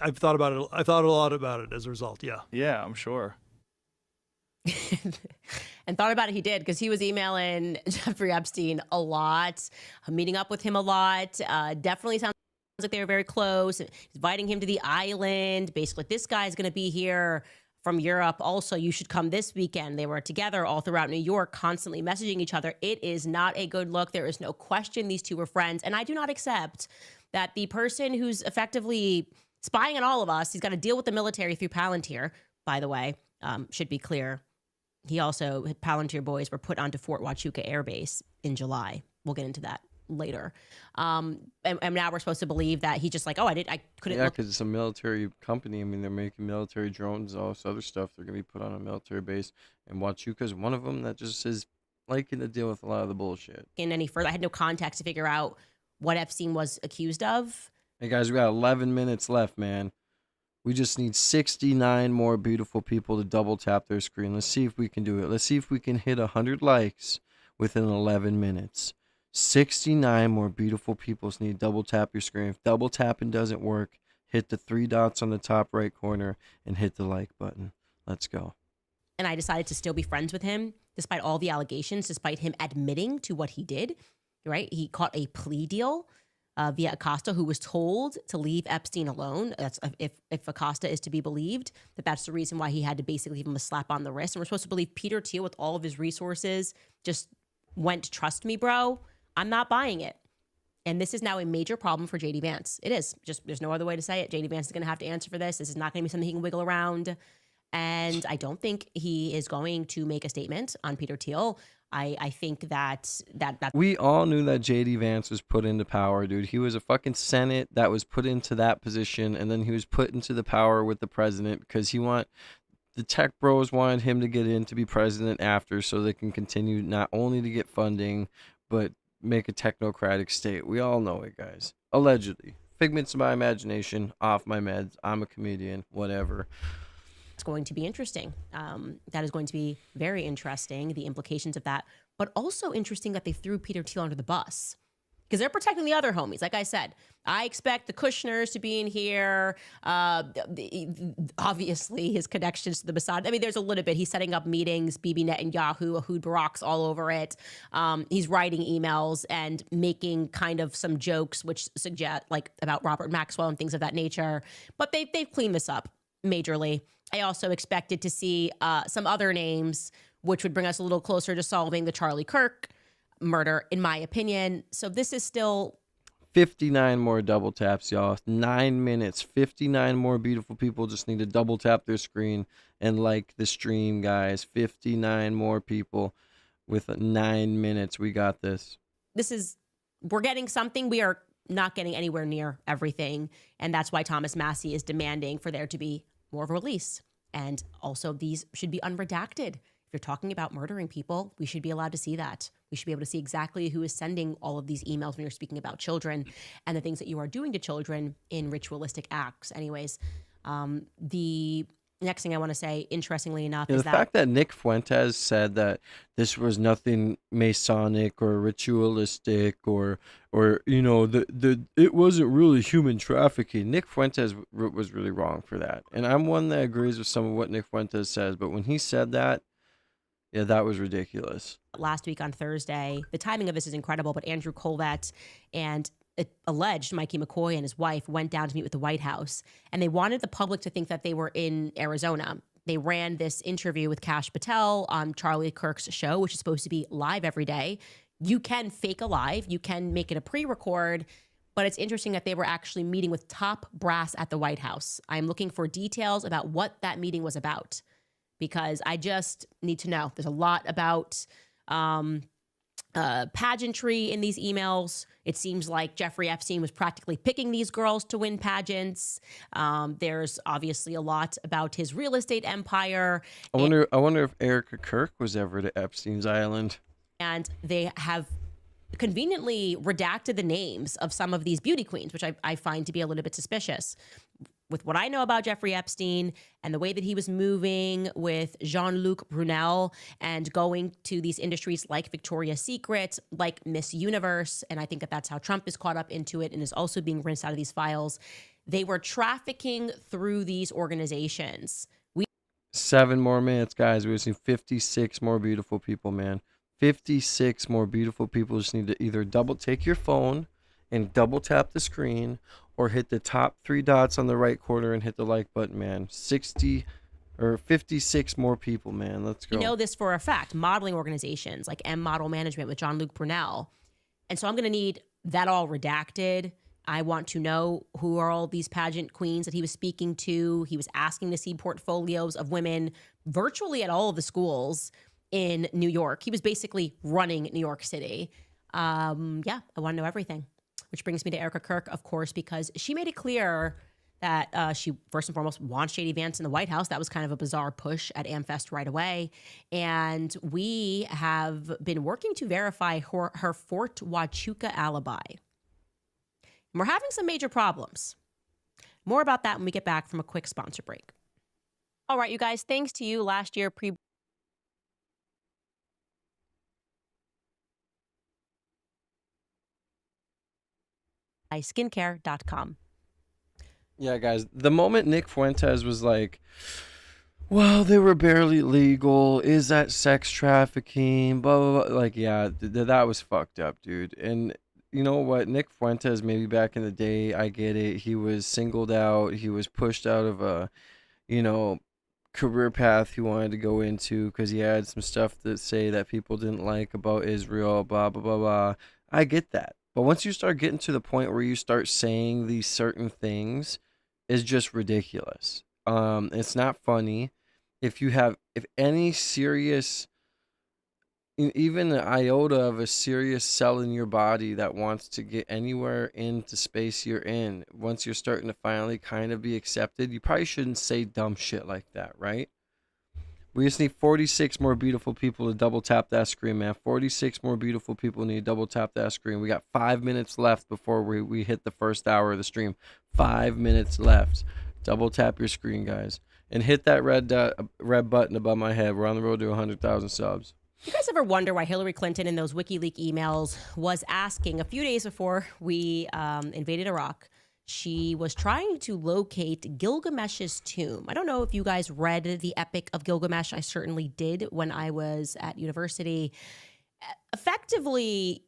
I've thought about it. I thought a lot about it as a result. Yeah. Yeah, I'm sure. And thought about it, he did, because he was emailing Jeffrey Epstein a lot, meeting up with him a lot. Definitely sounds like they were very close, inviting him to the island. Basically, this guy's going to be here from Europe. Also, you should come this weekend. They were together all throughout New York, constantly messaging each other. It is not a good look. There is no question these two were friends. And I do not accept that the person who's effectively spying on all of us, he's got to deal with the military through Palantir, by the way, should be clear. He also, Palantir boys were put onto Fort Huachuca Air Base in July. We'll get into that later. And now we're supposed to believe that he just like, I couldn't. Yeah, because it's a military company. I mean, they're making military drones, all this other stuff. They're going to be put on a military base. And Huachuca's one of them that just is liking to deal with a lot of the bullshit. In any further, I had no context to figure out what Epstein was accused of. Hey, guys, we got 11 minutes left, man. We just need 69 more beautiful people to double tap their screen. Let's see if we can do it. Let's see if we can hit 100 likes within 11 minutes. 69 more beautiful people need to double tap your screen. If double tapping doesn't work, hit the 3 dots on the top right corner and hit the like button. Let's go. And I decided to still be friends with him, despite all the allegations, despite him admitting to what he did, right? He caught a plea deal via Acosta, who was told to leave Epstein alone. That's if Acosta is to be believed, that's the reason why he had to basically give him a slap on the wrist. And we're supposed to believe Peter Thiel, with all of his resources, just went, trust me, bro, I'm not buying it. And this is now a major problem for JD Vance. It is. Just there's no other way to say it. JD Vance is going to have to answer for this. This is not going to be something he can wiggle around. And I don't think he is going to make a statement on Peter Thiel. I think that we all knew that JD Vance was put into power, dude. He was a fucking Senate that was put into that position, and then he was put into the power with the president because the tech bros wanted him to get in to be president after, so they can continue not only to get funding, but make a technocratic state. We all know it, guys. Allegedly. Figments of my imagination, off my meds. I'm a comedian, whatever. It's going to be interesting. That is going to be very interesting, the implications of that. But also interesting that they threw Peter Thiel under the bus, because they're protecting the other homies. Like I said, I expect the Kushners to be in here. Obviously, his connections to the Mossad. I mean, there's a little bit. He's setting up meetings, Bibi Netanyahu, Ehud Barak's all over it. He's writing emails and making kind of some jokes, which suggest like about Robert Maxwell and things of that nature. But they've cleaned this up majorly. I also expected to see some other names, which would bring us a little closer to solving the Charlie Kirk murder, in my opinion. So this is still 59 more double taps, y'all. 9 minutes. 59 more beautiful people just need to double tap their screen and like the stream, guys. 59 more people with 9 minutes. We got this. We're getting something. We are not getting anywhere near everything. And that's why Thomas Massie is demanding for there to be more of a release. And also, these should be unredacted. If you're talking about murdering people, we should be allowed to see that. We should be able to see exactly who is sending all of these emails when you're speaking about children and the things that you are doing to children in ritualistic acts. Anyways, the next thing I want to say, interestingly enough, is the fact that Nick Fuentes said that this was nothing Masonic or ritualistic or you know, it wasn't really human trafficking. Nick Fuentes was really wrong for that. And I'm one that agrees with some of what Nick Fuentes says, but when he said that, yeah, that was ridiculous. Last week on Thursday, the timing of this is incredible, but Andrew Colvett and alleged Mikey McCoy and his wife went down to meet with the White House, and they wanted the public to think that they were in Arizona. They ran this interview with Kash Patel on Charlie Kirk's show, which is supposed to be live every day. You can fake a live, you can make it a pre-record, but it's interesting that they were actually meeting with top brass at the White House. I'm looking for details about what that meeting was about, because I just need to know. There's a lot about pageantry in these emails. It seems like Jeffrey Epstein was practically picking these girls to win pageants. There's obviously a lot about his real estate empire. I wonder if Erica Kirk was ever to Epstein's island. And they have conveniently redacted the names of some of these beauty queens, which I find to be a little bit suspicious. With what I know about Jeffrey Epstein and the way that he was moving with Jean-Luc Brunel and going to these industries like Victoria's Secret, like Miss Universe, and I think that that's how Trump is caught up into it and is also being rinsed out of these files. They were trafficking through these organizations. 7 more minutes, guys. We've seen 56 more beautiful people, man. 56 more beautiful people. Just need to either take your phone and double tap the screen, or hit the top 3 dots on the right corner and hit the like button, man. 56 more people, man. Let's go. You know this for a fact. Modeling organizations like M Model Management with Jean-Luc Brunel. And so I'm going to need that all redacted. I want to know who are all these pageant queens that he was speaking to. He was asking to see portfolios of women virtually at all of the schools in New York. He was basically running New York City. I want to know everything. Which brings me to Erica Kirk, of course, because she made it clear that she, first and foremost, wants J.D. Vance in the White House. That was kind of a bizarre push at AmFest right away. And we have been working to verify her Fort Huachuca alibi. And we're having some major problems. More about that when we get back from a quick sponsor break. All right, you guys, thanks to you last year, skincare.com. Yeah, guys, the moment Nick Fuentes was like, well, they were barely legal. Is that sex trafficking? Blah, blah, blah. Like, yeah, that was fucked up, dude. And you know what? Nick Fuentes, maybe back in the day, I get it. He was singled out. He was pushed out of a, career path he wanted to go into because he had some stuff to say that people didn't like about Israel, blah, blah, blah, blah. I get that. But once you start getting to the point where you start saying these certain things, it's just ridiculous. It's not funny. If any serious, even an iota of a serious cell in your body that wants to get anywhere into space you're in, once you're starting to finally kind of be accepted, you probably shouldn't say dumb shit like that, right? We just need 46 more beautiful people to double tap that screen, man. 46 more beautiful people need to double tap that screen. We got 5 minutes left before we hit the first hour of the stream. 5 minutes left. Double tap your screen, guys. And hit that red button above my head. We're on the road to 100,000 subs. You guys ever wonder why Hillary Clinton in those WikiLeaks emails was asking a few days before we invaded Iraq? She was trying to locate Gilgamesh's tomb. I don't know if you guys read the Epic of Gilgamesh. I certainly did when I was at university. Effectively,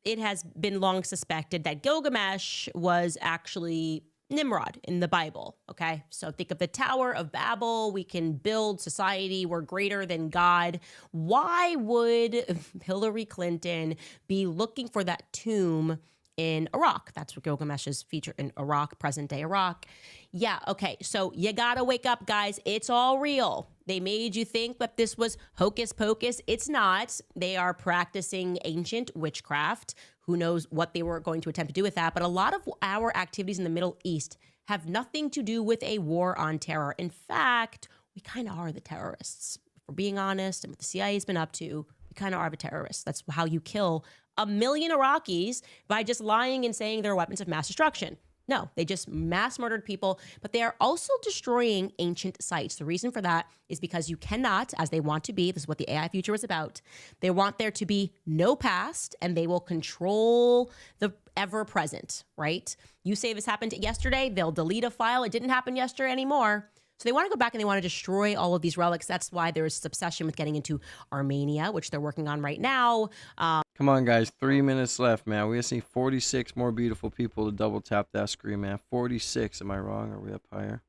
it has been long suspected that Gilgamesh was actually Nimrod in the Bible, okay? So think of the Tower of Babel. We can build society. We're greater than God. Why would Hillary Clinton be looking for that tomb in Iraq? That's what Gilgamesh is featured in Iraq, present-day Iraq. Yeah, okay, so you gotta wake up, guys. It's all real. They made you think that this was hocus pocus. It's not. They are practicing ancient witchcraft. Who knows what they were going to attempt to do with that. But a lot of our activities in the Middle East have nothing to do with a war on terror. In fact, we kind of are the terrorists. If we're being honest, and what the CIA has been up to, we kind of are the terrorists. That's how you kill 1 million Iraqis, by just lying and saying they're weapons of mass destruction. No, they just mass murdered people, but they are also destroying ancient sites. The reason for that is because you cannot, as they want to be, this is what the AI future is about, they want there to be no past, and they will control the ever present, right? You say this happened yesterday, they'll delete a file. It didn't happen yesterday anymore. So they want to go back and they want to destroy all of these relics. That's why there is this obsession with getting into Armenia, which they're working on right now. Come on, guys. 3 minutes left, man. We just need 46 more beautiful people to double tap that screen, man. 46. Am I wrong? Are we up higher?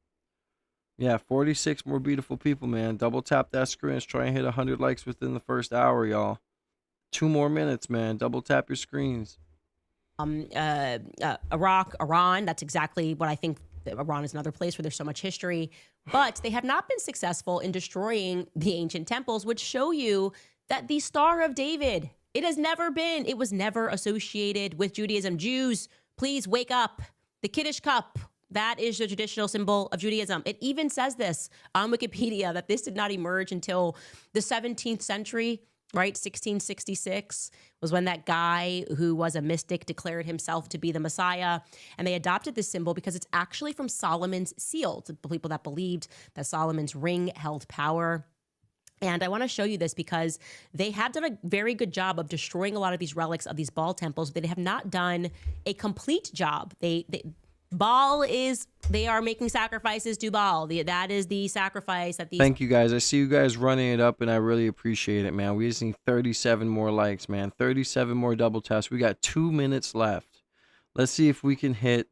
Yeah, 46 more beautiful people, man. Double tap that screen. Let's try and hit 100 likes within the first hour, y'all. 2 more minutes, man. Double tap your screens. Iraq, Iran. That's exactly what I think. Iran is another place where there's so much history, but they have not been successful in destroying the ancient temples, which show you that the Star of David, it was never associated with Judaism. Jews, please wake up. The Kiddush cup, that is the traditional symbol of Judaism. It even says this on Wikipedia, that this did not emerge until the 17th century, right? 1666 was when that guy who was a mystic declared himself to be the Messiah. And they adopted this symbol because it's actually from Solomon's seal, to people that believed that Solomon's ring held power. And I want to show you this because they have done a very good job of destroying a lot of these relics of these Baal temples, but they have not done a complete job. Baal is, they are making sacrifices to Baal. That is the sacrifice that these. Thank you guys. I see you guys running it up, and I really appreciate it, man. We just need 37 more likes, man. 37 more double taps. We got 2 minutes left. Let's see if we can hit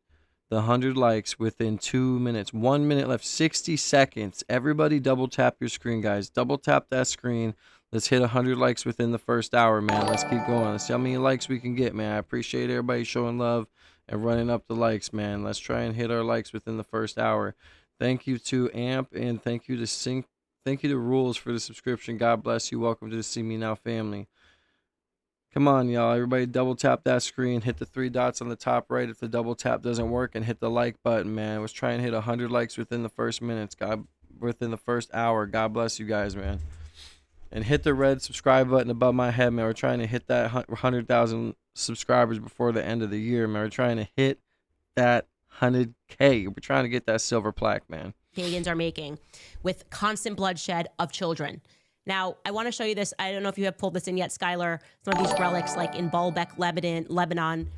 the 100 likes within 2 minutes. 1 minute left. 60 seconds. Everybody double tap your screen, guys. Double tap that screen. Let's hit 100 likes within the first hour, man. Let's keep going. Let's see how many likes we can get, man. I appreciate everybody showing love and running up the likes, man. Let's try and hit our likes within the first hour. Thank you to Amp, and thank you to Sync. Thank you to Rules for the subscription. God bless you. Welcome to the See Me Now family. Come on, y'all. Everybody double tap that screen. Hit the 3 dots on the top right if the double tap doesn't work, and hit the like button, man. Let's try and hit 100 likes within the first minutes. Within the first hour. God bless you guys, man. And hit the red subscribe button above my head, man. We're trying to hit that 100,000 subscribers before the end of the year, man. We're trying to hit that 100K. We're trying to get that silver plaque, man. Pagans are making with constant bloodshed of children. Now, I want to show you this. I don't know if you have pulled this in yet, Skylar. Some of these relics, like in Baalbek, Lebanon.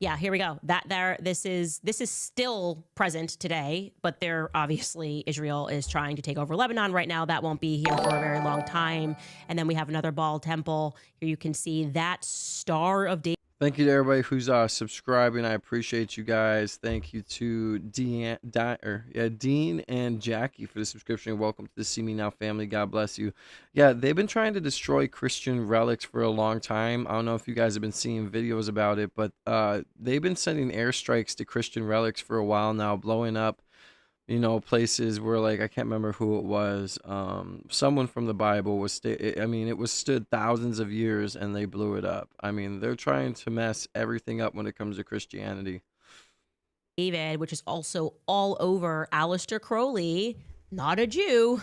Yeah, here we go. This is still present today, but they're obviously, Israel is trying to take over Lebanon right now. That won't be here for a very long time. And then we have another Baal temple. Here you can see that Star of David. Thank you to everybody who's subscribing. I appreciate you guys. Thank you to Dean and Jackie for the subscription. Welcome to the See Me Now family. God bless you. Yeah, they've been trying to destroy Christian relics for a long time. I don't know if you guys have been seeing videos about it, but they've been sending airstrikes to Christian relics for a while now, blowing up, places where, like, I can't remember who it was. Someone from the Bible was, it was stood thousands of years and they blew it up. I mean, they're trying to mess everything up when it comes to Christianity. David, which is also all over Aleister Crowley, not a Jew,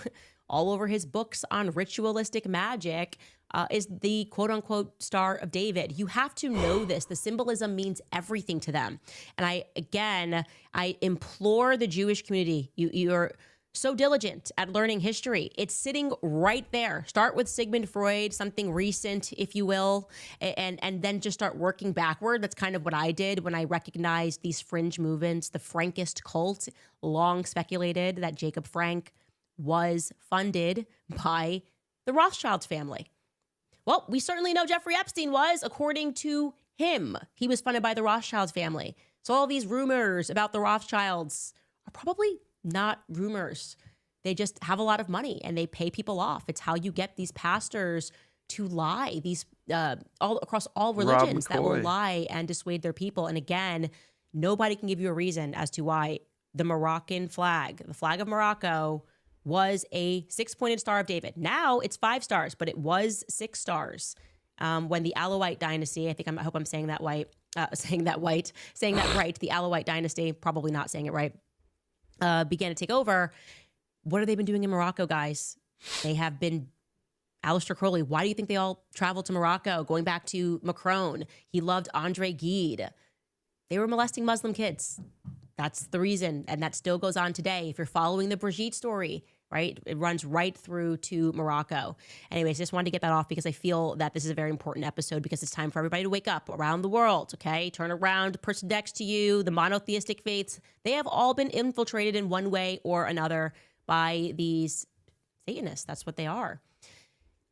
all over his books on ritualistic magic, is the quote-unquote Star of David. You have to know this. The symbolism means everything to them. And I implore the Jewish community, you're so diligent at learning history. It's sitting right there. Start with Sigmund Freud, something recent, if you will, and then just start working backward. That's kind of what I did when I recognized these fringe movements. The Frankist cult, long speculated that Jacob Frank was funded by the Rothschild family. Well, we certainly know Jeffrey Epstein was, according to him. He was funded by the Rothschild family. So all these rumors about the Rothschilds are probably not rumors. They just have a lot of money and they pay people off. It's how you get these pastors to lie, these all across all religions that will lie and dissuade their people. And again, nobody can give you a reason as to why the Moroccan flag, the flag of Morocco, was a 6-pointed Star of David. Now it's 5 stars, but it was 6 stars when the Alawite dynasty, I hope I'm saying that right. The Alawite dynasty, probably not saying it right, began to take over. What have they been doing in Morocco, guys? They have been, Aleister Crowley, why do you think they all traveled to Morocco? Going back to Macron, he loved Andre Gide. They were molesting Muslim kids. That's the reason, and that still goes on today. If you're following the Brigitte story, right, it runs right through to Morocco. Anyways, just wanted to get that off because I feel that this is a very important episode because it's time for everybody to wake up around the world, okay? Turn around, the person next to you, the monotheistic faiths, they have all been infiltrated in one way or another by these Satanists. That's what they are.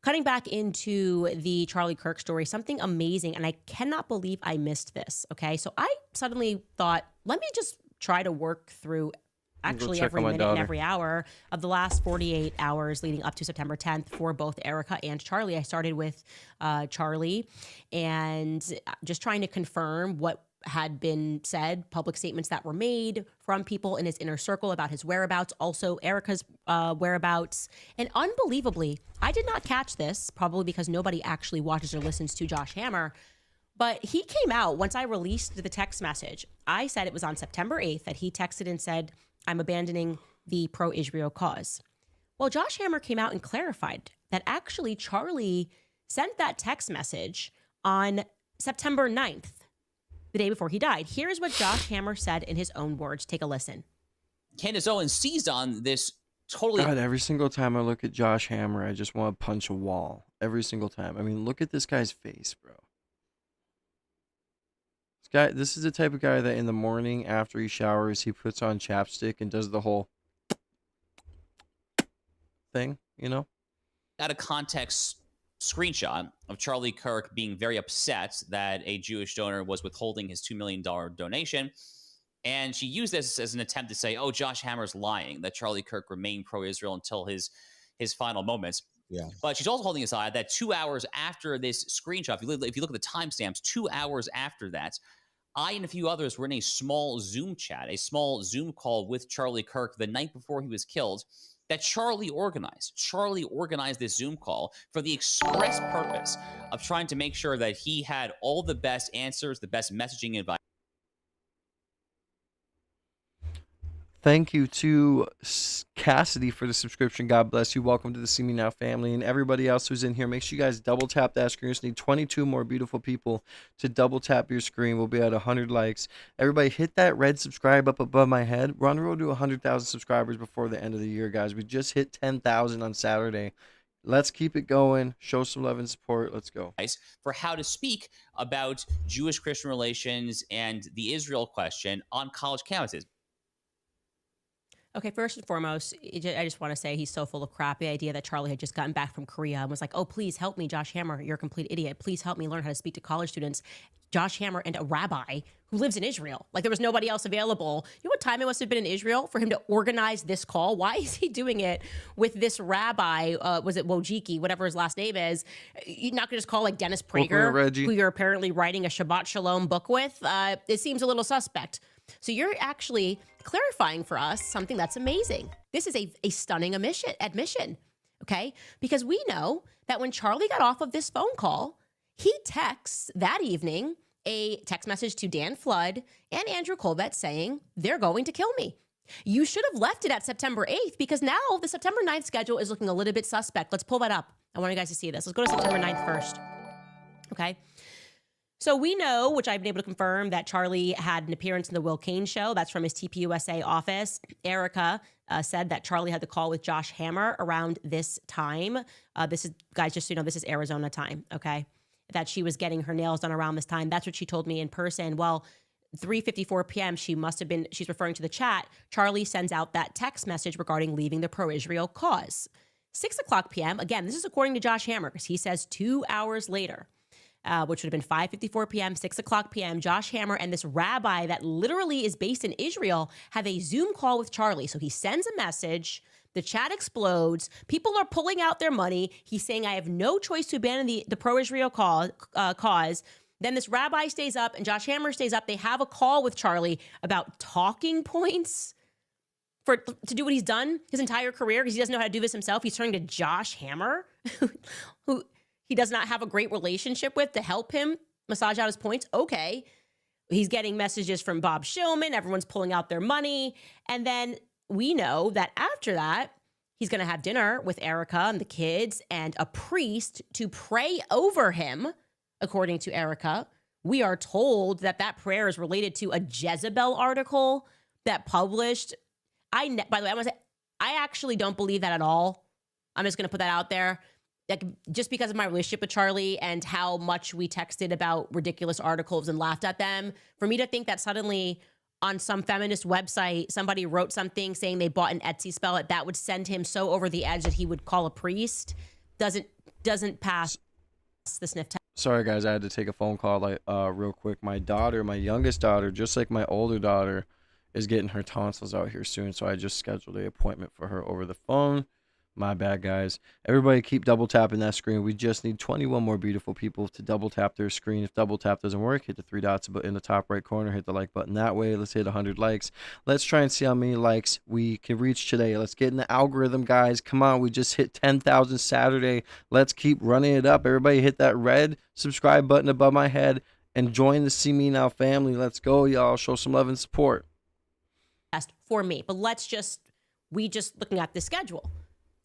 Cutting back into the Charlie Kirk story, something amazing, and I cannot believe I missed this, okay? So I suddenly thought, let me just try to work through actually every minute and every hour of the last 48 hours leading up to September 10th for both Erica and Charlie. I started with Charlie and just trying to confirm what had been said, public statements that were made from people in his inner circle about his whereabouts, also Erica's whereabouts. And unbelievably, I did not catch this, probably because nobody actually watches or listens to Josh Hammer, but he came out once I released the text message. I said it was on September 8th that he texted and said, I'm abandoning the pro-Israel cause. Well, Josh Hammer came out and clarified that actually Charlie sent that text message on September 9th, the day before he died. Here's what Josh Hammer said in his own words. Take a listen. Candace Owen seized on this totally... God, every single time I look at Josh Hammer, I just want to punch a wall. Every single time. I mean, look at this guy's face, bro. This Guy, this is the type of guy that in the morning after he showers, he puts on chapstick and does the whole thing, you know? Out of context screenshot of Charlie Kirk being very upset that a Jewish donor was withholding his $2 million donation. And she used this as an attempt to say, oh, Josh Hammer's lying, that Charlie Kirk remained pro-Israel until his final moments. Yeah. But she's also holding aside that 2 hours after this screenshot, if you look at the timestamps, 2 hours after that, I and a few others were in a small Zoom chat, a small Zoom call with Charlie Kirk the night before he was killed that Charlie organized. Charlie organized this Zoom call for the express purpose of trying to make sure that he had all the best answers, the best messaging advice. Thank you to Cassidy for the subscription. God bless you. Welcome to the See Me Now family. And everybody else who's in here, make sure you guys double tap that screen. We just need 22 more beautiful people to double tap your screen. We'll be at 100 likes. Everybody hit that red subscribe up above my head. We're on the road to 100,000 subscribers before the end of the year, guys. We just hit 10,000 on Saturday. Let's keep it going. Show some love and support. Let's go. For how to speak about Jewish-Christian relations and the Israel question on college campuses. Okay, first and foremost, I just want to say he's so full of crap. The idea that Charlie had just gotten back from Korea and was like, oh, please help me, Josh Hammer. You're a complete idiot. Please help me learn how to speak to college students. Josh Hammer and a rabbi who lives in Israel. Like, there was nobody else available. You know what time it must have been in Israel for him to organize this call? Why is he doing it with this rabbi? Was it Wojcicki, whatever his last name is? You're not going to just call like Dennis Prager, who you're apparently writing a Shabbat Shalom book with? It seems a little suspect. So you're actually clarifying for us something that's amazing. This is a stunning admission, okay? Because we know that when Charlie got off of this phone call, he texts that evening a text message to Dan Flood and Andrew Colbert saying, they're going to kill me. You should have left it at September 8th because now the September 9th schedule is looking a little bit suspect. Let's pull that up. I want you guys to see this. Let's go to September 9th first, okay? So we know, which I've been able to confirm, that Charlie had an appearance in the Will Kane show. That's from his TPUSA office. Erica said that Charlie had the call with Josh Hammer around this time. This is, guys, just so you know, this is Arizona time, okay? That she was getting her nails done around this time. That's what she told me in person. Well, 3:54 p.m., she's referring to the chat. Charlie sends out that text message regarding leaving the pro-Israel cause. 6 o'clock p.m., again, this is according to Josh Hammer, because he says 2 hours later, which would have been 5:54 p.m., 6 o'clock p.m., Josh Hammer and this rabbi that literally is based in Israel have a Zoom call with Charlie. So he sends a message. The chat explodes. People are pulling out their money. He's saying, I have no choice to abandon the pro-Israel cause. Then this rabbi stays up and Josh Hammer stays up. They have a call with Charlie about talking points to do what he's done his entire career because he doesn't know how to do this himself. He's turning to Josh Hammer, who he does not have a great relationship with, to help him massage out his points. Okay. He's getting messages from Bob Shillman. Everyone's pulling out their money. And then we know that after that, he's going to have dinner with Erica and the kids and a priest to pray over him, according to Erica. We are told that that prayer is related to a Jezebel article that published. By the way, I want to say, I actually don't believe that at all. I'm just going to put that out there. Like, just because of my relationship with Charlie and how much we texted about ridiculous articles and laughed at them, for me to think that suddenly on some feminist website, somebody wrote something saying they bought an Etsy spell that would send him so over the edge that he would call a priest doesn't pass the sniff test. Sorry, guys, I had to take a phone call real quick. My youngest daughter, just like my older daughter, is getting her tonsils out here soon, so I just scheduled an appointment for her over the phone. My bad, guys. Everybody keep double tapping that screen. We just need 21 more beautiful people to double tap their screen. If double tap doesn't work, hit the three dots in the top right corner. Hit the like button that way. Let's hit 100 likes. Let's try and see how many likes we can reach today. Let's get in the algorithm, guys. Come on, we just hit 10,000 Saturday. Let's keep running it up. Everybody hit that red subscribe button above my head and join the See Me Now family. Let's go, y'all. Show some love and support. For me, but we just looking at the schedule.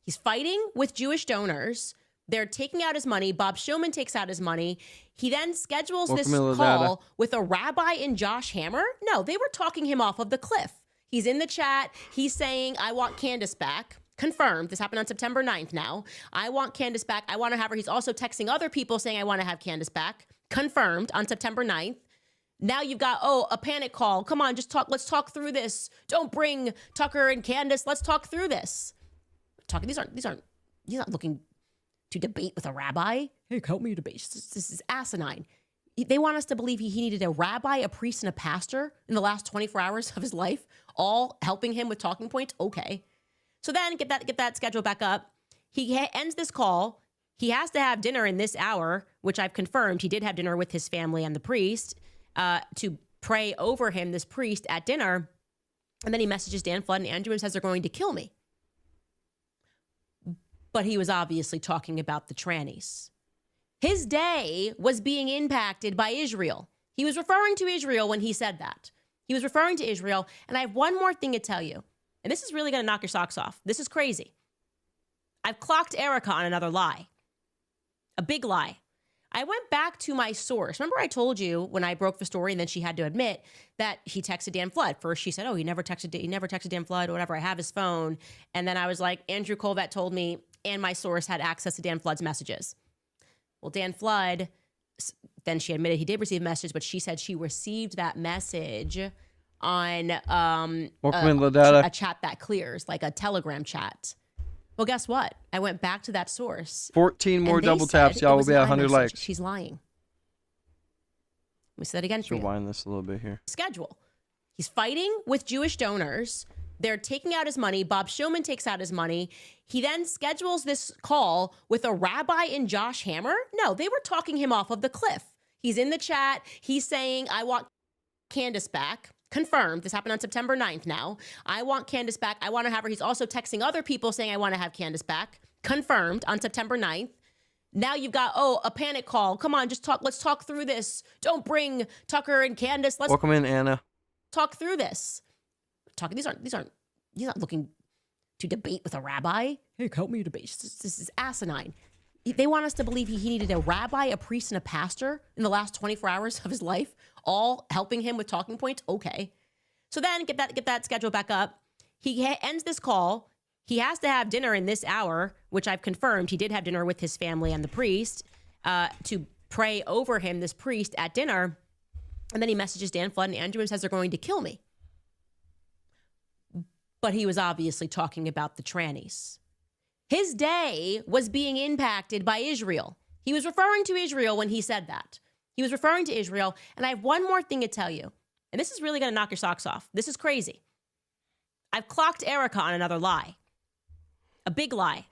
He's fighting with Jewish donors. They're taking out his money. Bob Shillman takes out his money. He then schedules this call with a rabbi and Josh Hammer. No, they were talking him off of the cliff. He's in the chat. He's saying, I want Candace back. Confirmed. This happened on September 9th now. I want Candace back. I want to have her. He's also texting other people saying, I want to have Candace back. Confirmed on September 9th. Now you've got, a panic call. Come on, just talk. Let's talk through this. Don't bring Tucker and Candace. Let's talk through this. These aren't, you're not looking to debate with a rabbi. Hey, help me debate. This is asinine. They want us to believe he needed a rabbi, a priest, and a pastor in the last 24 hours of his life, all helping him with talking points. Okay. So then get that schedule back up. He ends this call. He has to have dinner in this hour, which I've confirmed. He did have dinner with his family and the priest to pray over him, this priest, at dinner. And then he messages Dan Flood and Andrew and says they're going to kill me. But he was obviously talking about the trannies. His day was being impacted by Israel. He was referring to Israel when he said that. He was referring to Israel. And I have one more thing to tell you. And this is really going to knock your socks off. This is crazy. I've clocked Erica on another lie. A big lie. I went back to my source. Remember I told you when I broke the story and then she had to admit that he texted Dan Flood. First she said, he never texted Dan Flood, whatever. I have his phone. And then I was like, Andrew Colvett told me, and my source had access to Dan Flood's messages. Well, Dan Flood, then she admitted he did receive a message, but she said she received that message on a chat that clears, like a Telegram chat. Well, guess what? I went back to that source. 14 more double taps, y'all will be at 100 likes. She's lying. Let me say that again for you. Rewind this a little bit here. Schedule. He's fighting with Jewish donors. They're taking out his money. Bob Shillman takes out his money. He then schedules this call with a rabbi and Josh Hammer. No, they were talking him off of the cliff. He's in the chat. He's saying, I want Candace back. Confirmed. This happened on September 9th now. I want Candace back. I want to have her. He's also texting other people saying, I want to have Candace back. Confirmed on September 9th. Now you've got, a panic call. Come on, just talk. Let's talk through this. Don't bring Tucker and Candace. Let's welcome in, Anna. Talk through this. These aren't, you're not looking to debate with a rabbi. Hey, help me debate. This is asinine. They want us to believe he needed a rabbi, a priest, and a pastor in the last 24 hours of his life, all helping him with talking points. Okay. So then get that schedule back up. He ends this call. He has to have dinner in this hour, which I've confirmed. He did have dinner with his family and the priest to pray over him, this priest, at dinner. And then he messages Dan Flood and Andrew and says they're going to kill me. But he was obviously talking about the trannies. His day was being impacted by Israel. He was referring to Israel when he said that. He was referring to Israel. And I have one more thing to tell you. And this is really going to knock your socks off. This is crazy. I've clocked Erica on another lie. A big lie.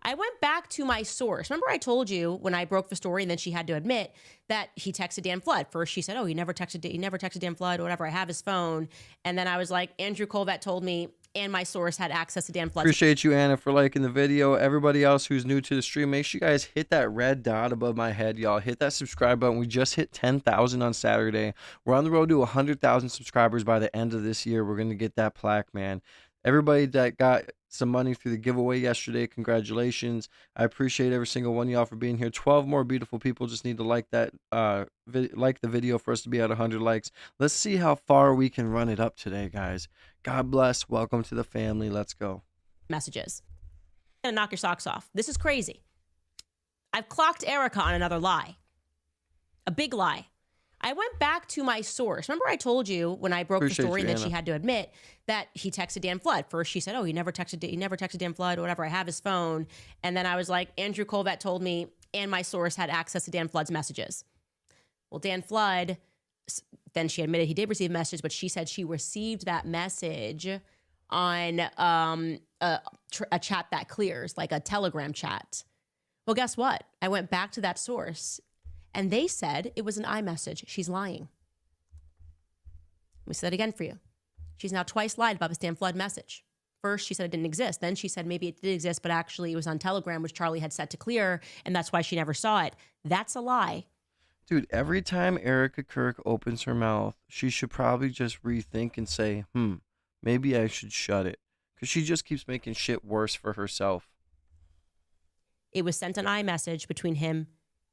I went back to my source. Remember I told you when I broke the story and then she had to admit that he texted Dan Flood. First she said, he never texted Dan Flood, whatever. I have his phone. And then I was like, Andrew Colvett told me, and my source had access to Dan Flood. Appreciate you, Anna, for liking the video. Everybody else who's new to the stream, make sure you guys hit that red dot above my head, y'all. Hit that subscribe button. We just hit 10,000 on Saturday. We're on the road to 100,000 subscribers by the end of this year. We're going to get that plaque, man. Everybody that got some money through the giveaway yesterday, congratulations. I appreciate every single one of y'all for being here. 12 more beautiful people just need to like that, like the video for us to be at 100 likes. Let's see how far we can run it up today, guys. God bless. Welcome to the family. Let's go. Messages. I'm gonna knock your socks off. This is crazy. I've clocked Erica on another lie. A big lie. I went back to my source. Remember I told you when I broke the story and then she had to admit that he texted Dan Flood. First she said, he never texted Dan Flood, whatever. I have his phone. And then I was like, Andrew Colvett told me, and my source had access to Dan Flood's messages. Well, Dan Flood, then she admitted he did receive a message, but she said she received that message on a chat that clears, like a Telegram chat. Well, guess what? I went back to that source. And they said it was an iMessage. She's lying. Let me say that again for you. She's now twice lied about the Dan Flood message. First, she said it didn't exist. Then she said maybe it did exist, but actually it was on Telegram, which Charlie had set to clear, and that's why she never saw it. That's a lie. Dude, every time Erica Kirk opens her mouth, she should probably just rethink and say, maybe I should shut it. Because she just keeps making shit worse for herself. It was sent an iMessage between him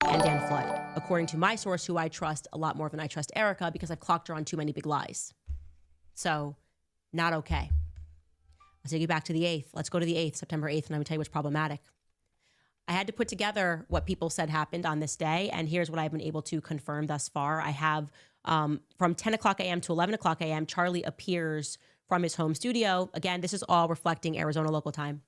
and Dan Flood, according to my source, who I trust a lot more than I trust Erica because I've clocked her on too many big lies. So, not okay. I'll take you back to the 8th. Let's go to the 8th, September 8th, and I'm going to tell you what's problematic. I had to put together what people said happened on this day, and here's what I've been able to confirm thus far. I have From 10 o'clock a.m. to 11 o'clock a.m., Charlie appears from his home studio. Again, this is all reflecting Arizona local time.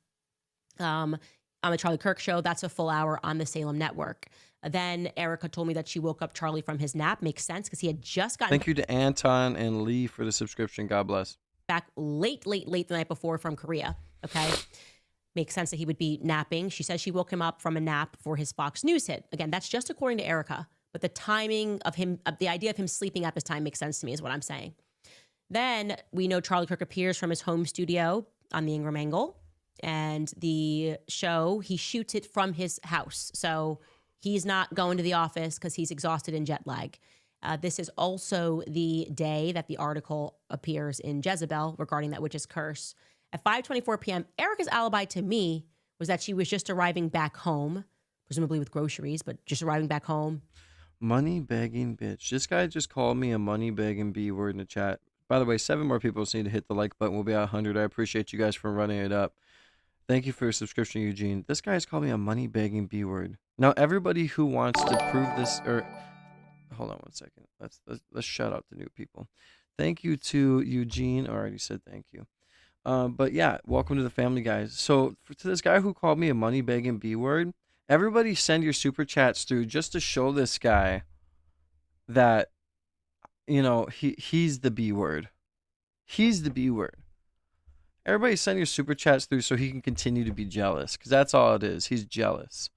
On the Charlie Kirk show, that's a full hour on the Salem network. Then Erica told me that she woke up Charlie from his nap. Makes sense because he had just gotten Thank you to Anton and Lee for the subscription. God bless. back late the night before from Korea. Okay. Makes sense that he would be napping. She says she woke him up from a nap for his Fox News hit. Again, that's just according to Erica. But the timing of him, the idea of him sleeping at this time makes sense to me is what I'm saying. Then we know Charlie Kirk appears from his home studio on the Ingram Angle. And the show, he shoots it from his house. So he's not going to the office because he's exhausted and jet lag. This is also the day that the article appears in Jezebel regarding that witch's curse. At 5:24 p.m., Erica's alibi to me was that she was just arriving back home, presumably with groceries, but just arriving back home. Money begging bitch. This guy just called me a money begging B word in the chat. By the way, 7 more people just need to hit the like button. We'll be at 100. I appreciate you guys for running it up. Thank you for your subscription, Eugene. This guy's called me a money begging B word. Now, everybody who wants to prove this, or hold on one second. Let's shout out the new people. Thank you to Eugene. I already said thank you. But yeah, welcome to the family, guys. So to this guy who called me a money begging B word, everybody send your super chats through just to show this guy that, you know, he's the B word. He's the B word. Everybody send your super chats through so he can continue to be jealous, because that's all it is. He's jealous.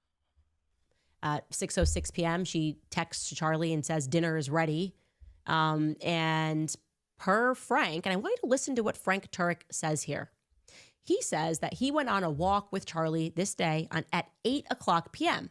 At 6:06 p.m., she texts Charlie and says dinner is ready. And per Frank, and I want you to listen to what Frank Turek says here. He says that he went on a walk with Charlie this day at 8 o'clock p.m.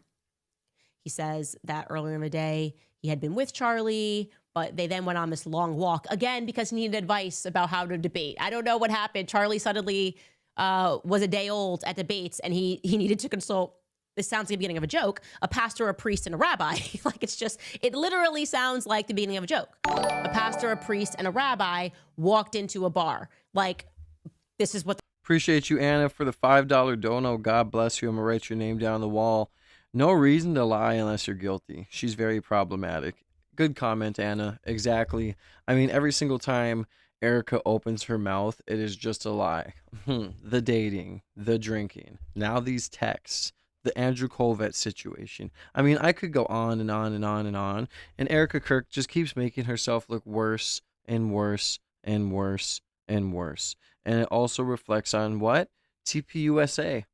He says that earlier in the day, he had been with Charlie, but they then went on this long walk, again, because he needed advice about how to debate. I don't know what happened. Charlie suddenly was a day old at debates, and he needed to consult, this sounds like the beginning of a joke, a pastor, a priest, and a rabbi. Like, it literally sounds like the beginning of a joke. A pastor, a priest, and a rabbi walked into a bar. Like, this is what... Appreciate you, Anna, for the $5 dono. God bless you. I'm going to write your name down on the wall. No reason to lie unless you're guilty. She's very problematic. Good comment, Anna. Exactly. I mean, every single time Erica opens her mouth, it is just a lie. The dating, the drinking, now these texts, the Andrew Colvett situation. I mean, I could go on and on and on and on. And Erica Kirk just keeps making herself look worse and worse and worse and worse. And it also reflects on what? TPUSA.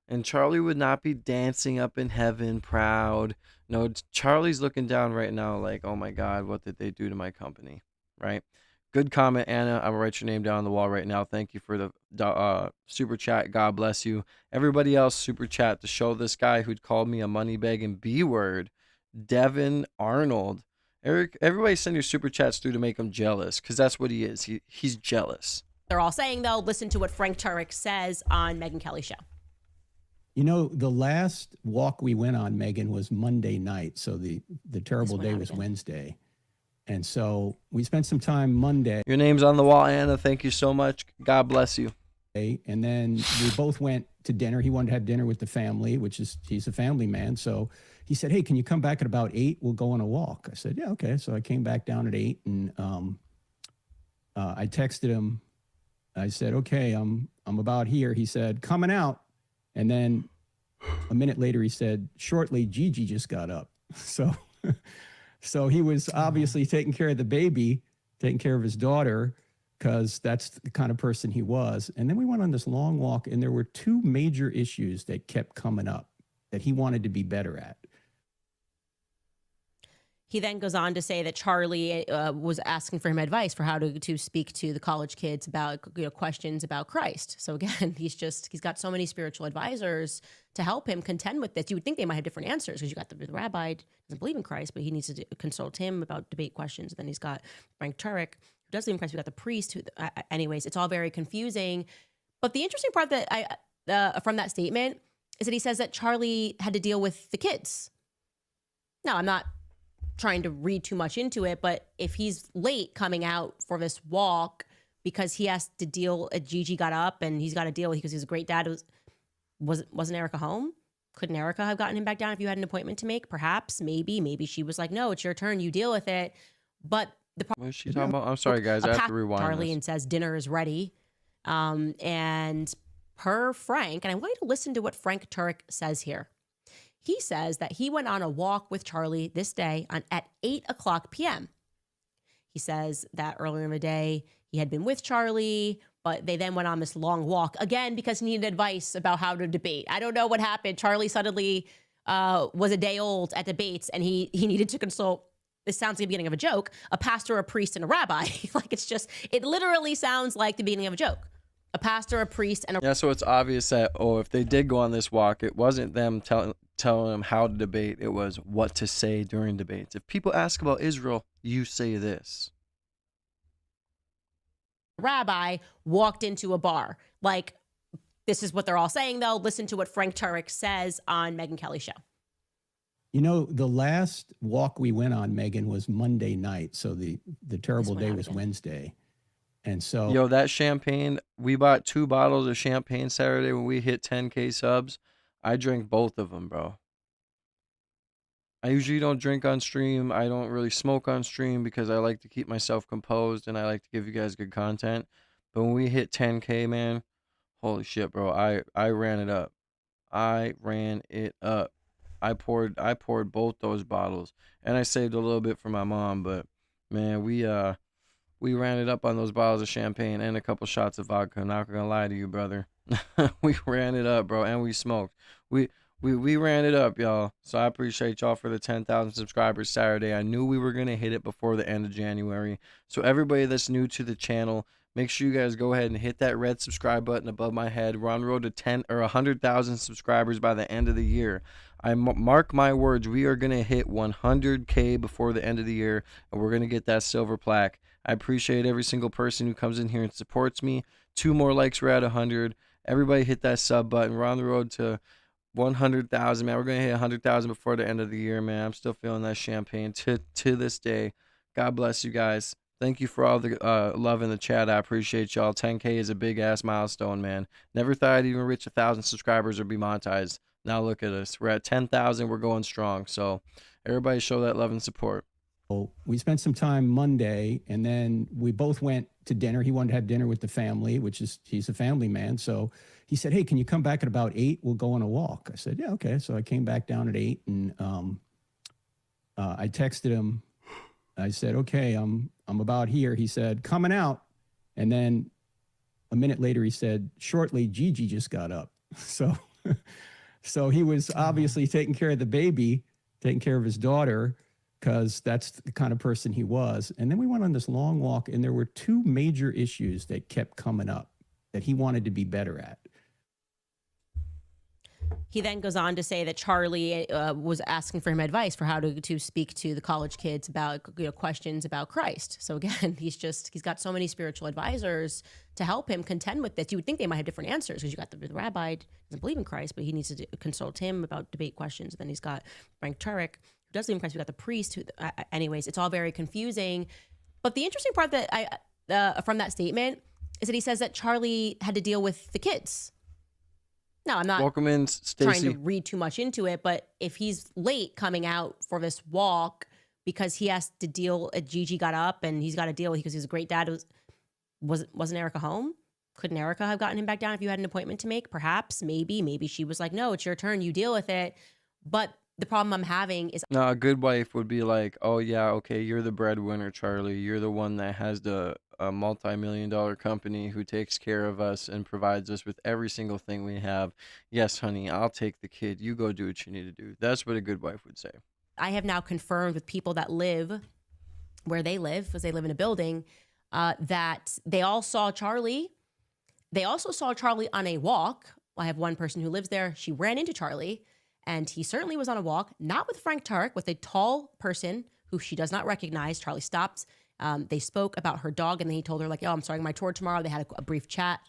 And Charlie would not be dancing up in heaven proud. No, Charlie's looking down right now like, oh my God, what did they do to my company? Right? Good comment, Anna. I'm going to write your name down on the wall right now. Thank you for the super chat. God bless you. Everybody else, super chat to show this guy who'd called me a money begging B word, Devin Arnold. Eric, everybody send your super chats through to make him jealous, because that's what he is. He's jealous. They're all saying, though, listen to what Frank Turek says on Megyn Kelly's show. You know, the last walk we went on, Megan, was Monday night. So the terrible day was Wednesday. And so we spent some time Monday. Your name's on the wall, Anna. Thank you so much. God bless you. And then we both went to dinner. He wanted to have dinner with the family, he's a family man. So he said, hey, can you come back at about 8? We'll go on a walk. I said, yeah, okay. So I came back down at 8 and I texted him. I said, okay, I'm about here. He said, coming out. And then a minute later, he said, shortly, Gigi just got up. So he was obviously taking care of the baby, taking care of his daughter, because that's the kind of person he was. And then we went on this long walk, and there were 2 major issues that kept coming up that he wanted to be better at. He then goes on to say that Charlie was asking for him advice for how to speak to the college kids about questions about Christ. So again, he's got so many spiritual advisors to help him contend with this. You would think they might have different answers, because you got the rabbi doesn't believe in Christ, but he needs to consult him about debate questions. And then he's got Frank Turek, who does believe in Christ. We got the priest. Anyways, it's all very confusing. But the interesting part that from that statement is that he says that Charlie had to deal with the kids. Now, I'm not trying to read too much into it, but if he's late coming out for this walk because he has to deal, Gigi got up and he's got to deal with, because he's a great dad. Wasn't Erica home? Couldn't Erica have gotten him back down if you had an appointment to make? Perhaps, maybe she was like, no, it's your turn, you deal with it. But What is she talking about? I'm sorry, guys. I have to rewind Charlie this. and says dinner is ready. And per Frank, and I want you to listen to what Frank Turek says here. He says that he went on a walk with Charlie this day at 8 o'clock p.m. He says that earlier in the day, he had been with Charlie, but they then went on this long walk again because he needed advice about how to debate. I don't know what happened. Charlie suddenly was a day old at debates, and he needed to consult. This sounds like the beginning of a joke, a pastor, a priest, and a rabbi. Like it literally sounds like the beginning of a joke. A pastor, a priest, and a... Yeah, so it's obvious that, if they did go on this walk, it wasn't them telling them how to debate. It was what to say during debates. If people ask about Israel, you say this. Rabbi walked into a bar. Like, this is what they're all saying, though. Listen to what Frank Turek says on Megyn Kelly's show. You know, the last walk we went on, Megan, was Monday night. So the terrible day was Wednesday. And so... Yo, that champagne, we bought 2 bottles of champagne Saturday when we hit 10K subs. I drank both of them, bro. I usually don't drink on stream. I don't really smoke on stream because I like to keep myself composed and I like to give you guys good content. But when we hit 10K, man, holy shit, bro. I ran it up. I ran it up. I poured both those bottles. And I saved a little bit for my mom, but man, we ran it up on those bottles of champagne and a couple shots of vodka. I'm not gonna lie to you, brother. We ran it up, bro, and we smoked. We ran it up, y'all. So I appreciate y'all for the 10,000 subscribers Saturday. I knew we were going to hit it before the end of January. So everybody that's new to the channel, make sure you guys go ahead and hit that red subscribe button above my head. We're on the road to 10 or 100,000 subscribers by the end of the year. I mark my words, we are going to hit 100K before the end of the year, and we're going to get that silver plaque. I appreciate every single person who comes in here and supports me. 2 more likes, we're at 100. Everybody hit that sub button. We're on the road to 100,000, man. We're gonna hit 100,000 before the end of the year, man. I'm still feeling that champagne to this day. God bless you guys. Thank you for all the love in the chat. I appreciate y'all. 10K is a big ass milestone, man. Never thought I'd even reach 1,000 subscribers or be monetized. Now look at us. We're at 10,000. We're going strong. So everybody show that love and support. We spent some time Monday, and then we both went to dinner. He wanted to have dinner with the family, he's a family man. So he said, hey, can you come back at about 8? We'll go on a walk. I said, yeah, okay. So I came back down at 8, and I texted him. I said, okay, I'm about here. He said, coming out. And then a minute later, he said, shortly, Gigi just got up. So he was obviously taking care of the baby, taking care of his daughter, because that's the kind of person he was. And then we went on this long walk, and there were 2 major issues that kept coming up that he wanted to be better at. He then goes on to say that Charlie was asking for him advice for how to speak to the college kids about questions about Christ. So again, he's got so many spiritual advisors to help him contend with this. You would think they might have different answers because you got the rabbi doesn't believe in Christ, but he needs to consult him about debate questions. And then he's got Frank Turek, who does believe in Christ. We got the priest. Anyways, it's all very confusing. But the interesting part that from that statement is that he says that Charlie had to deal with the kids. No, I'm not Welcome in, trying to read too much into it, but if he's late coming out for this walk because he has to deal, Gigi got up and he's got to deal because he's a great dad. Wasn't Erica home? Couldn't Erica have gotten him back down if you had an appointment to make? Perhaps, maybe she was like, no, it's your turn. You deal with it. But the problem I'm having is... No, a good wife would be like, oh, yeah, okay, you're the breadwinner, Charlie. You're the one that has the multi-million-dollar company who takes care of us and provides us with every single thing we have. Yes, honey, I'll take the kid. You go do what you need to do. That's what a good wife would say. I have now confirmed with people that live where they live, because they live in a building, that they all saw Charlie. They also saw Charlie on a walk. I have one person who lives there. She ran into Charlie, and he certainly was on a walk, not with Frank Turek, with a tall person who she does not recognize. Charlie stopped. They spoke about her dog, and then he told her, like, oh, I'm starting my tour tomorrow. They had a brief chat.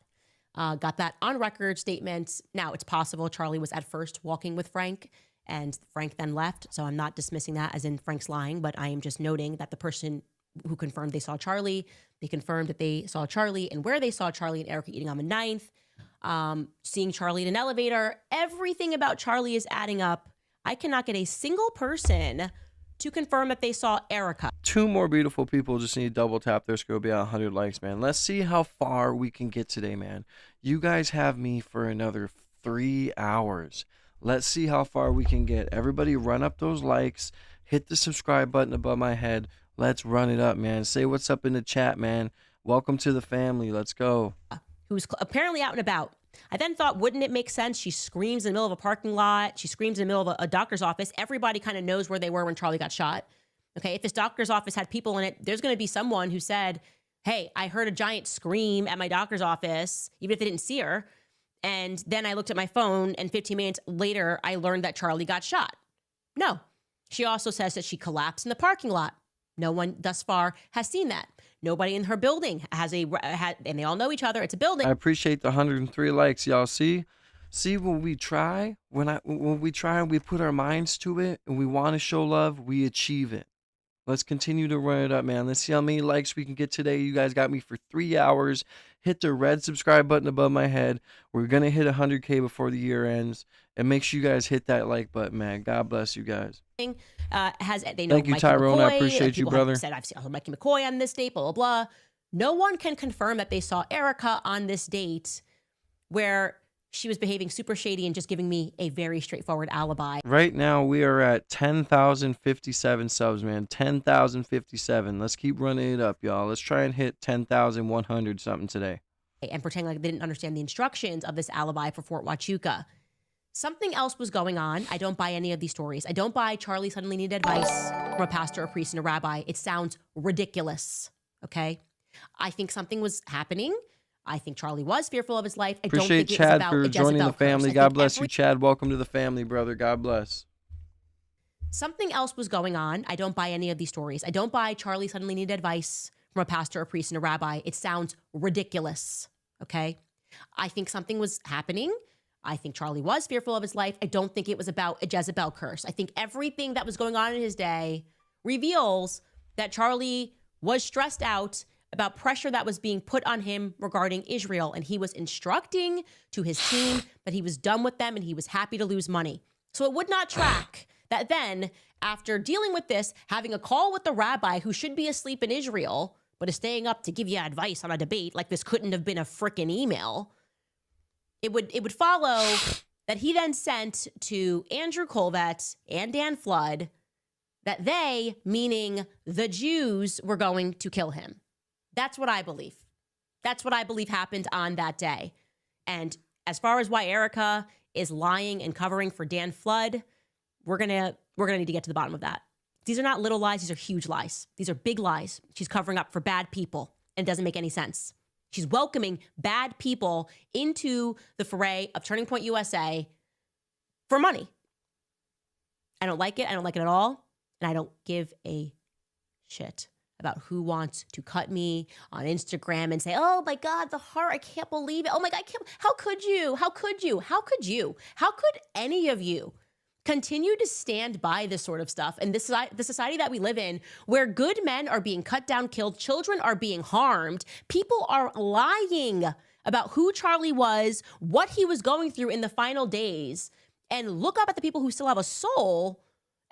Got that on record statement. Now, it's possible Charlie was at first walking with Frank, and Frank then left. So I'm not dismissing that as in Frank's lying, but I am just noting that the person who confirmed they saw Charlie, they confirmed that they saw Charlie and where they saw Charlie and Erica eating on the 9th, seeing Charlie in an elevator. Everything about Charlie is adding up. I cannot get a single person to confirm that they saw Erica. 2 more beautiful people just need to double tap their screen. Be at 100 likes, man. Let's see how far we can get today, man. You guys have me for another 3 hours. Let's see how far we can get. Everybody run up those likes. Hit the subscribe button above my head. Let's run it up, man. Say what's up in the chat, man. Welcome to the family. Let's go. Who's apparently out and about. I then thought, wouldn't it make sense? She screams in the middle of a parking lot. She screams in the middle of a doctor's office. Everybody kind of knows where they were when Charlie got shot. Okay, if this doctor's office had people in it, there's going to be someone who said, hey, I heard a giant scream at my doctor's office, even if they didn't see her. And then I looked at my phone, and 15 minutes later, I learned that Charlie got shot. No. She also says that she collapsed in the parking lot. No one thus far has seen that. Nobody in her building has and they all know each other. It's a building. I appreciate the 103 likes, y'all. See when we try, when we try and we put our minds to it and we want to show love, we achieve it. Let's continue to run it up, man. Let's see how many likes we can get today. You guys got me for 3 hours. Hit the red subscribe button above my head. We're going to hit 100K before the year ends. And make sure you guys hit that like button, man. God bless you guys. They know Thank you, Mikey Tyrone. McCoy. I appreciate you, People brother. have said, I've seen Mikey McCoy on this date, blah, blah, blah. No one can confirm that they saw Erica on this date where she was behaving super shady and just giving me a very straightforward alibi. Right now, we are at 10,057 subs, man. 10,057. Let's keep running it up, y'all. Let's try and hit 10,100 something today. And pretend like they didn't understand the instructions of this alibi for Fort Huachuca. Something else was going on. I don't buy any of these stories. I don't buy Charlie suddenly needed advice from a pastor, a priest, and a rabbi. It sounds ridiculous, okay? I think something was happening. I think Charlie was fearful of his life. I Appreciate don't think Chad it was about for a joining Jezebel the family. curse. God bless you, Chad. Welcome to the family, brother. God bless. Something else was going on. I don't buy any of these stories. I don't buy Charlie suddenly needed advice from a pastor, a priest, and a rabbi. It sounds ridiculous, okay? I think something was happening. I think Charlie was fearful of his life. I don't think it was about a Jezebel curse. I think everything that was going on in his day reveals that Charlie was stressed out about pressure that was being put on him regarding Israel. And he was instructing to his team that he was done with them and he was happy to lose money. So it would not track that then, after dealing with this, having a call with the rabbi who should be asleep in Israel, but is staying up to give you advice on a debate, like this couldn't have been a frickin' email. It would follow that he then sent to Andrew Colvett and Dan Flood that they, meaning the Jews, were going to kill him. That's what I believe. That's what I believe happened on that day. And as far as why Erica is lying and covering for Dan Flood, we're gonna need to get to the bottom of that. These are not little lies. These are huge lies. These are big lies. She's covering up for bad people, and it doesn't make any sense. She's welcoming bad people into the foray of Turning Point USA for money. I don't like it. I don't like it at all. And I don't give a shit about who wants to cut me on Instagram and say, oh my God, the heart, I can't believe it. Oh my God, how could you? How could you? How could you? How could any of you continue to stand by this sort of stuff? And this the society that we live in, where good men are being cut down, killed, children are being harmed, people are lying about who Charlie was, what he was going through in the final days, and look up at the people who still have a soul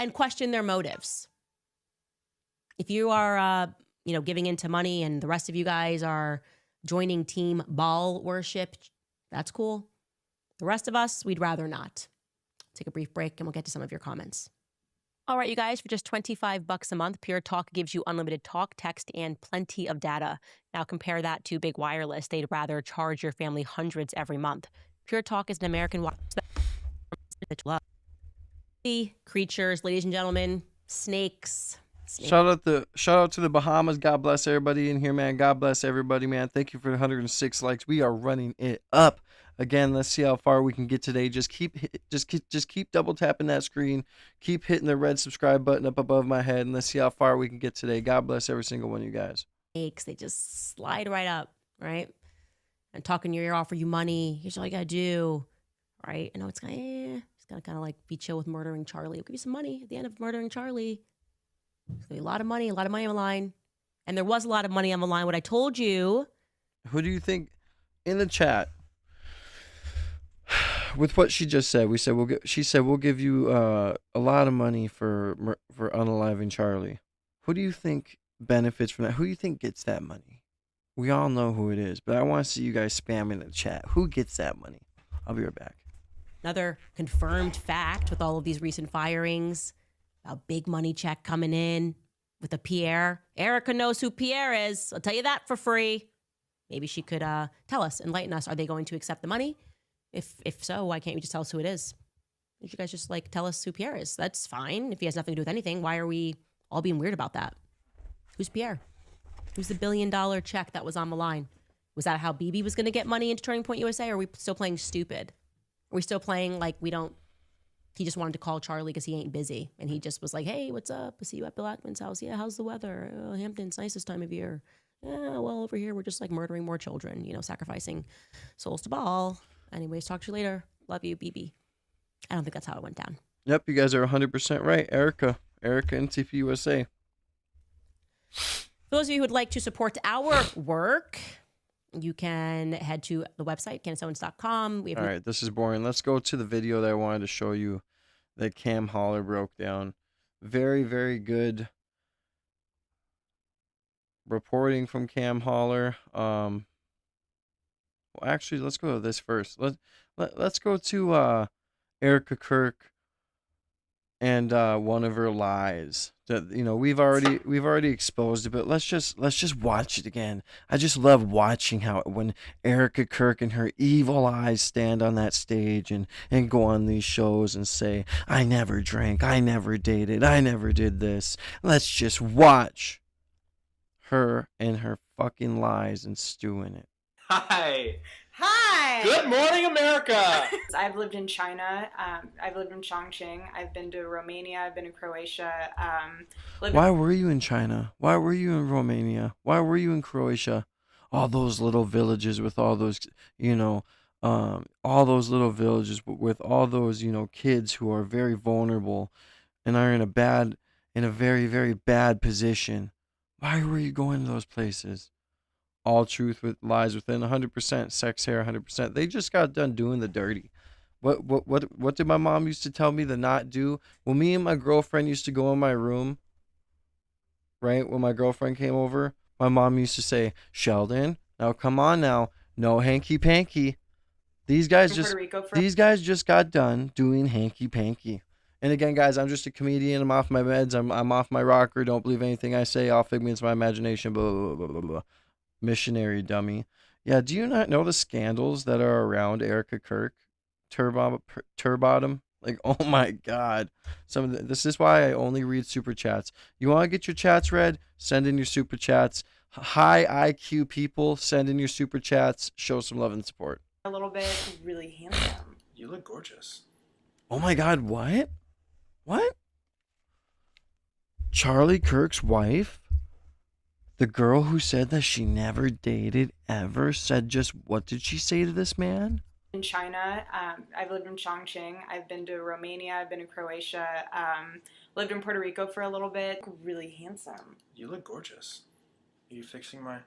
and question their motives. If you are, giving into money and the rest of you guys are joining team Baal worship, that's cool. The rest of us, we'd rather not. Take a brief break and we'll get to some of your comments. All right, you guys, for just $25 a month, Pure Talk gives you unlimited talk, text, and plenty of data. Now compare that to Big Wireless. They'd rather charge your family hundreds every month. Pure Talk is an American wireless creatures, ladies and gentlemen, snakes. Shout out to the Bahamas. God bless everybody in here, man. God bless everybody, man. Thank you for the 106 likes. We are running it up. Again, let's see how far we can get today. Just keep double tapping that screen. Keep hitting the red subscribe button up above my head, and let's see how far we can get today. God bless every single one of you guys. They just slide right up, right? And talking your ear off for you money. Here's all you gotta do, right? I know it's gonna kind of like be chill with murdering Charlie. We'll give you some money at the end of murdering Charlie. There's gonna be a lot of money on the line, and there was a lot of money on the line. What I told you. Who do you think in the chat? With what she just said, she said we'll give you a lot of money for unaliving Charlie. Who do you think benefits from that? Who do you think gets that money? We all know who it is, but I want to see you guys spam in the chat. Who gets that money? I'll be right back. Another confirmed fact with all of these recent firings, a big money check coming in with a Pierre. Erica knows who Pierre is. I'll tell you that for free. Maybe she could tell us, enlighten us. Are they going to accept the money? If so, why can't you just tell us who it is? Did you guys just like tell us who Pierre is? That's fine. If he has nothing to do with anything, why are we all being weird about that? Who's Pierre? Who's the $1 billion check that was on the line? Was that how BB was going to get money into Turning Point USA? Or are we still playing stupid? Are we still playing like we don't? He just wanted to call Charlie because he ain't busy. And he just was like, hey, what's up? I see you at Bill Ackman's house. Yeah, how's the weather? Oh, Hampton's nice this time of year. Yeah, well, over here, we're just like murdering more children, you know, sacrificing souls to Baal. Anyways, talk to you later. Love you, BB. I don't think that's how it went down. Yep, you guys are 100% right. Erica NTP USA. For those of you who would like to support our work, you can head to the website, CandaceOwens.com. All right, this is boring. Let's go to the video that I wanted to show you that Cam Holler broke down. Very, very good reporting from Cam Holler. Well, actually, let's go to this first. Let's go to Erica Kirk and one of her lies that we've already exposed it, but let's just watch it again. I just love watching how when Erica Kirk and her evil eyes stand on that stage and go on these shows and say, I never drank, I never dated, I never did this. Let's just watch her and her fucking lies and stew in it. Hi. Hi. Good morning, America. I've lived in China. I've lived in Chongqing. I've been to Romania. I've been to Croatia. Why were you in China? Why were you in Romania? Why were you in Croatia? All those little villages with all those, all those little villages with all those, kids who are very vulnerable and are in a very, very bad position. Why were you going to those places? All truth with lies within 100%, sex hair 100%. They just got done doing the dirty. What did my mom used to tell me to not do? When me and my girlfriend used to go in my room, right? When my girlfriend came over, my mom used to say, Sheldon, now come on now. No hanky panky. These guys just got done doing hanky panky. And again, guys, I'm just a comedian. I'm off my meds. I'm off my rocker. Don't believe anything I say. All figments of my imagination. Blah, blah, blah, blah, blah. Missionary dummy. Yeah, do you not know the scandals that are around Erica Kirk? Turbottom? Like, oh my God. This is why I only read super chats. You want to get your chats read? Send in your super chats. High IQ people, send in your super chats. Show some love and support. A little bit. Really handsome. You look gorgeous. Oh my God, what? What? Charlie Kirk's wife? The girl who said that she never dated ever said just what did she say to this man? In China, I've lived in Chongqing. I've been to Romania. I've been to Croatia. Lived in Puerto Rico for a little bit. Really handsome. You look gorgeous. Are you fixing my? I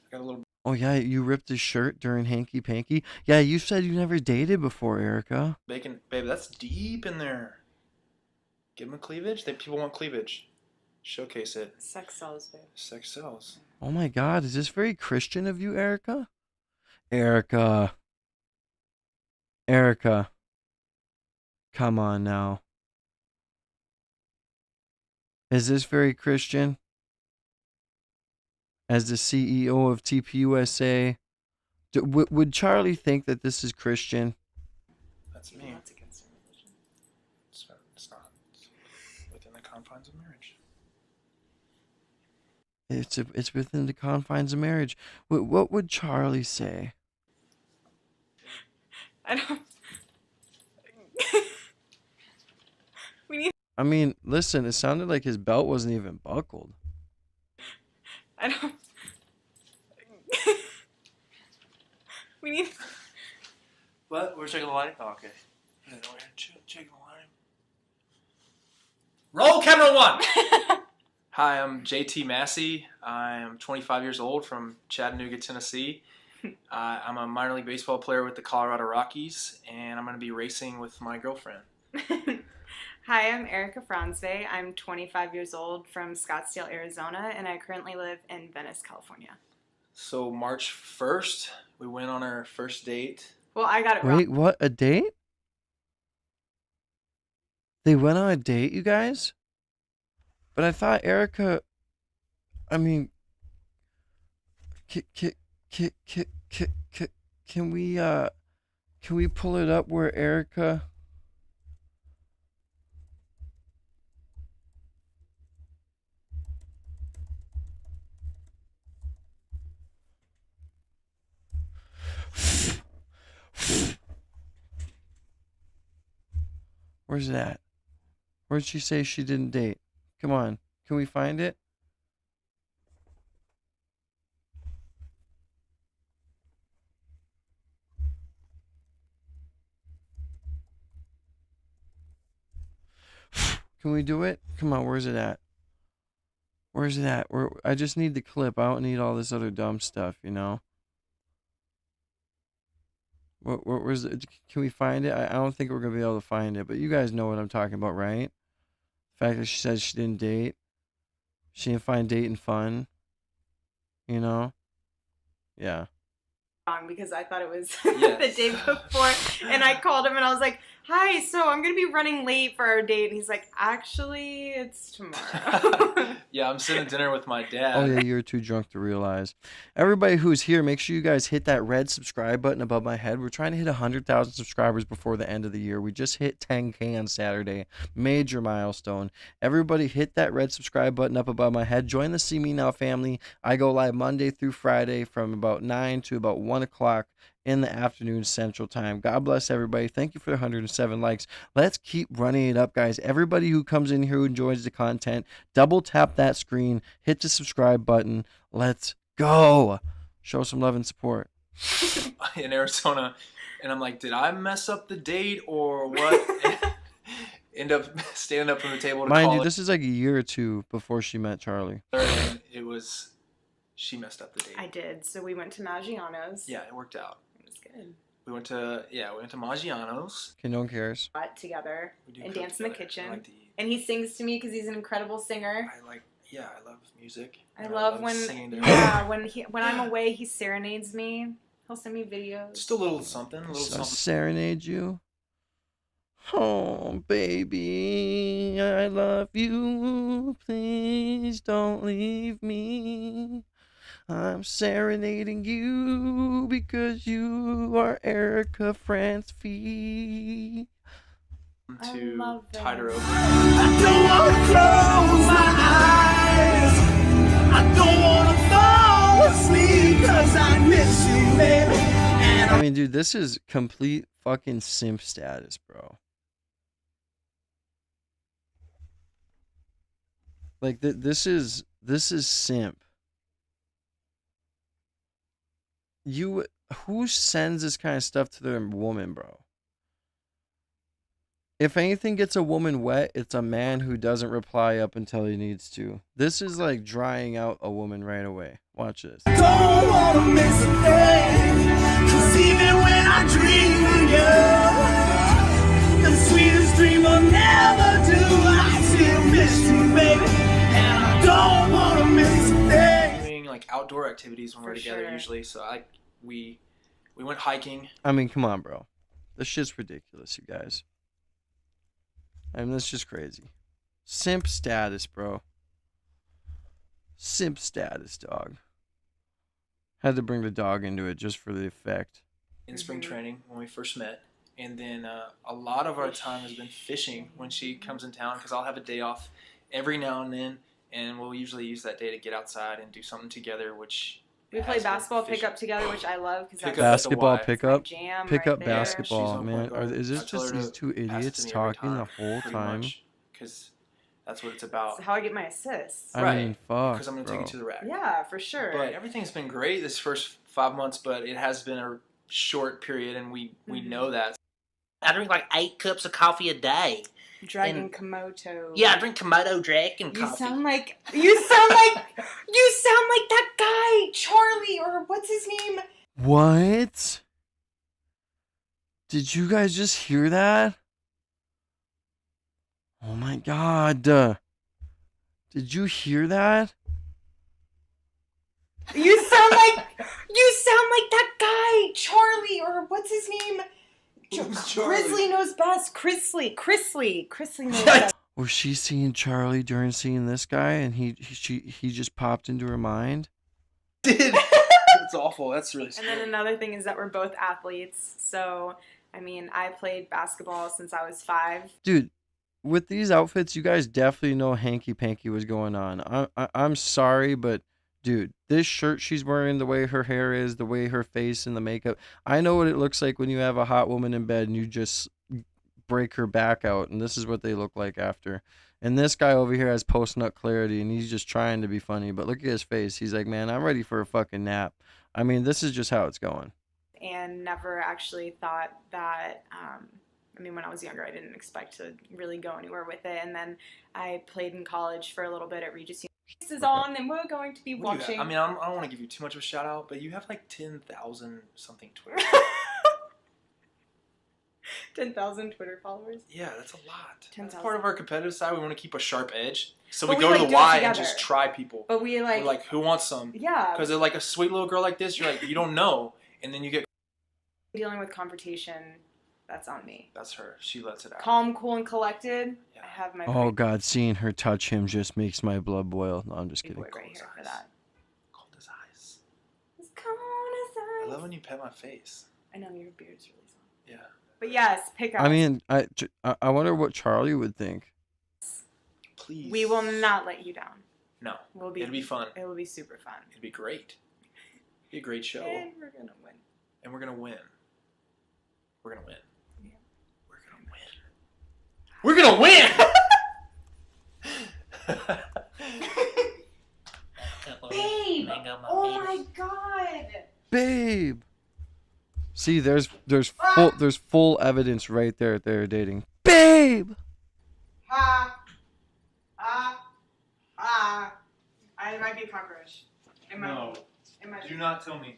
got a little. Oh yeah, you ripped his shirt during hanky panky. Yeah, you said you never dated before, Erica. Bacon, baby, that's deep in there. Give him a cleavage. People want cleavage. Showcase it. Sex sells, babe. Sex sells. Oh my God, is this very Christian of you, Erica? Erica. Come on now. Is this very Christian? As the CEO of TPUSA, would Charlie think that this is Christian? That's me. That's against religion. It's not. It's within the confines of marriage. It's within the confines of marriage. What would Charlie say? I don't. I mean, listen, it sounded like his belt wasn't even buckled. I don't. We need. What? We're checking the lighting? Oh, okay. Yeah, no, we're checking the lighting. Roll camera one! Hi, I'm JT Massey. I am 25 years old from Chattanooga, Tennessee. I'm a minor league baseball player with the Colorado Rockies, and I'm going to be racing with my girlfriend. Hi, I'm Erica Franzwe. I'm 25 years old from Scottsdale, Arizona, and I currently live in Venice, California. So March 1st, we went on our first date. Well, I got it wrong. Wait, what? A date? They went on a date, you guys? But I thought Erica. I mean, can, can, can, can we pull it up where Erica? Where's it at? Where'd she say she didn't date? Come on. Can we find it? Can we do it? Come on, where's it at? Where's it at? I just need the clip. I don't need all this other dumb stuff, you know? Where's it? Can we find it? I don't think we're going to be able to find it, but you guys know what I'm talking about, right? The fact that she says she didn't date. She didn't find dating fun. You know? Yeah. Wrong because I thought it was the day before, and I called him and I was like, "Hi, so I'm gonna be running late for our date," and he's like, "Actually, it's tomorrow." Yeah, I'm sitting at dinner with my dad. Oh yeah, you're too drunk to realize. Everybody who's here, make sure you guys hit that red subscribe button above my head. We're trying to hit 100,000 subscribers before the end of the year. We just hit 10K on Saturday. Major milestone. Everybody hit that red subscribe button up above my head. Join the See Me Now family. I go live Monday through Friday from about 9 to about 1 o'clock in the afternoon Central Time. God bless everybody. Thank you for the 107 likes. Let's keep running it up, guys. Everybody who comes in here who enjoys the content, double tap that screen, hit the subscribe button. Let's go. Show some love and support. In Arizona, and I'm like, did I mess up the date or what? End up standing up from the table to Mind call you, it. this is like a year or two before she met Charlie. And it was, she messed up the date. I did. So we went to Maggiano's. Yeah, it worked out. It was good. We went to Maggiano's. Okay, no one cares. Together and cook dance in the together. kitchen. I like to eat. And he sings to me because he's an incredible singer. I love music. I and love when singing to him. when I'm away, he serenades me. He'll send me videos. Just a little something, Serenade you. Oh, baby, I love you. Please don't leave me. I'm serenading you because you are Erica Franzwe. To tide her over. I don't want to close my eyes. I don't want to fall asleep because I miss you, baby. And I mean, dude, this is complete fucking simp status, bro. Like, this is simp. Who sends this kind of stuff to their woman, bro? If anything gets a woman wet, it's a man who doesn't reply up until he needs to. This is like drying out a woman right away. Watch this. don't want to miss a thing. 'Cause even when I dream of you, the sweetest dream will never do. I still miss you, baby. And I don't want to miss a thing. Doing like outdoor activities when we're together usually. So we went hiking. I mean, come on, bro. This shit's ridiculous, you guys. I mean, that's just crazy. Simp status, bro. Simp status, dog. Had to bring the dog into it just for the effect. In spring training when we first met. And then a lot of our time has been fishing when she comes in town because I'll have a day off every now and then. And we'll usually use that day to get outside and do something together, which... We play basketball pickup together, which I love because that's Basketball pickup? jam Pick right up there. basketball, She's man. on Is this I tell just her these to two pass it to idiots me every talking the time, whole pretty time? Because that's what it's about. That's how I get my assists. I mean, fuck, Because I'm going to take bro. it to the rack. Yeah, for sure. But everything's been great this first 5 months, but it has been a short period, and we know that. I drink like 8 cups of coffee a day. Dragon Komodo. Yeah, I drink Komodo Dragon You coffee. sound like that guy, Charlie, or what's his name? What? Did you guys just hear that? Oh my God. Did you hear that? You sound like that guy, Charlie, or what's his name? Grizzly knows best. Chrisley knows best. Was she seeing Charlie during seeing this guy, and he just popped into her mind? That's awful. That's really scary. And then another thing is that we're both athletes. So, I mean, I played basketball since I was 5. Dude, with these outfits, you guys definitely know hanky panky was going on. I'm sorry, but dude, this shirt she's wearing, the way her hair is, the way her face and the makeup, I know what it looks like when you have a hot woman in bed and you just break her back out, and this is what they look like after. And this guy over here has post-nut clarity, and he's just trying to be funny, but look at his face. He's like, man, I'm ready for a fucking nap. I mean, this is just how it's going. And never actually thought that, I mean, when I was younger, I didn't expect to really go anywhere with it. And then I played in college for a little bit at Regis. This is on, and we're going to be watching. I mean, I don't want to give you too much of a shout out, but you have like 10,000 something Twitter. 10,000 Twitter followers? Yeah, that's a lot. 10,000. That's part of our competitive side. We want to keep a sharp edge. So But we we, go to like, the do it Y and together. just try people. But we We're like, who wants some? Yeah. Because they're like a sweet little girl like this, you're like, you don't know. And then you get... Dealing with confrontation, that's on me. That's her. She lets it out. Calm, cool, and collected. Yeah. I have my Oh God, seeing her touch him just makes my blood boil. No, I'm just kidding. boy right here for that. Cold as ice. It's cold as ice. I love when you pet my face. I know, your beard's really soft. Yeah. But yes, pick up. I mean, I wonder what Charlie would think. Please. We will not let you down. No. It'll be fun. It will be super fun. It'll be great. It'll be a great show. And we're going to win. And we're going to win. We're going to win. Yeah. We're going to win! Babe! Oh my God! Babe. See, there's full evidence right there that they're dating. Babe. It might be a cockroach. It might No. be. It might Do be. not tell me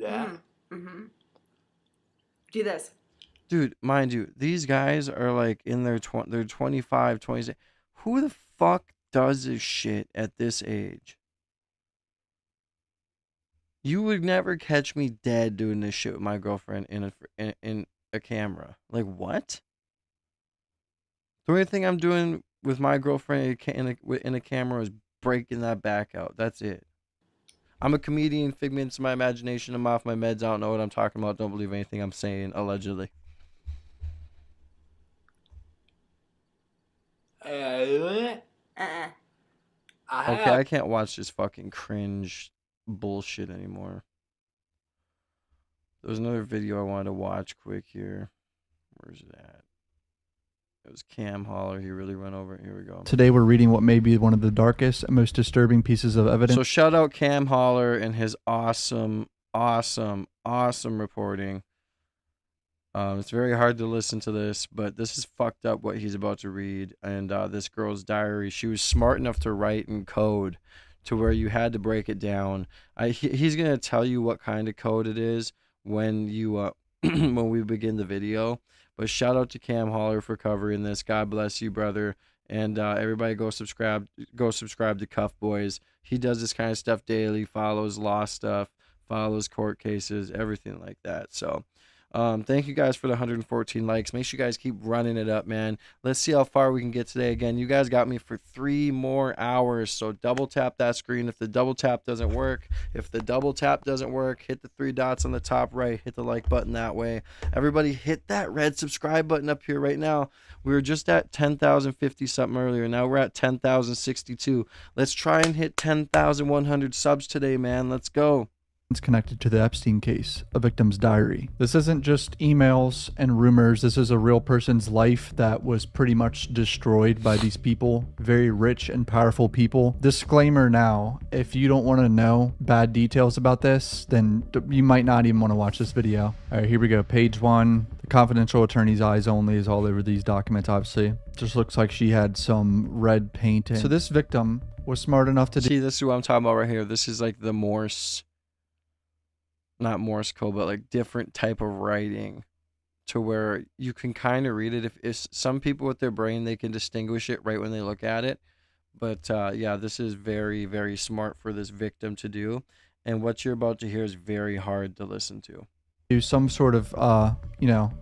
that. Mm-hmm. Do this. Dude, mind you, these guys are like in their they're 25, 26. Who the fuck does this shit at this age? You would never catch me dead doing this shit with my girlfriend in a camera. Like, what? The only thing I'm doing with my girlfriend in a camera is breaking that back out. That's it. I'm a comedian, figments of my imagination. I'm off my meds. I don't know what I'm talking about. Don't believe anything I'm saying, allegedly. Okay, I can't watch this fucking cringe bullshit anymore. There was another video I wanted to watch quick here. Where's it at? It was Cam Holler. He really went over it. Here we go. Today we're reading what may be one of the darkest and most disturbing pieces of evidence. So shout out Cam Holler and his awesome reporting. It's very hard to listen to this, but this is fucked up what he's about to read. And this girl's diary, she was smart enough to write in code to where you had to break it down. He's going to tell you what kind of code it is when you when we begin the video. But shout out to Cam Holler for covering this. God bless you, brother. And everybody go subscribe to Cuff Boys. He does this kind of stuff daily, follows law stuff, follows court cases, everything like that. So thank you guys for the 114 likes. Make sure you guys keep running it up, man. Let's see how far we can get today. Again, you guys got me for 3 more hours. So double tap that screen. If the double tap doesn't work, hit the 3 dots on the top right, hit the like button that way. Everybody hit that red subscribe button up here right now. We were just at 10,050 something earlier. Now we're at 10,062. Let's try and hit 10,100 subs today, man. Let's go. Connected to the Epstein case, a victim's diary. This isn't just emails and rumors. This is a real person's life that was pretty much destroyed by these people, very rich and powerful people. Disclaimer now, if you don't want to know bad details about this, then you might not even want to watch this video. All right, here we go. Page 1. The confidential attorney's eyes only is all over these documents, obviously. Just looks like she had some red paint in. So this victim was smart enough to see, this is what I'm talking about right here. This is like the not Morse code, but like different type of writing to where you can kind of read it. If some people with their brain, they can distinguish it right when they look at it. But yeah, this is very, very smart for this victim to do. And what you're about to hear is very hard to listen to. Do some sort of,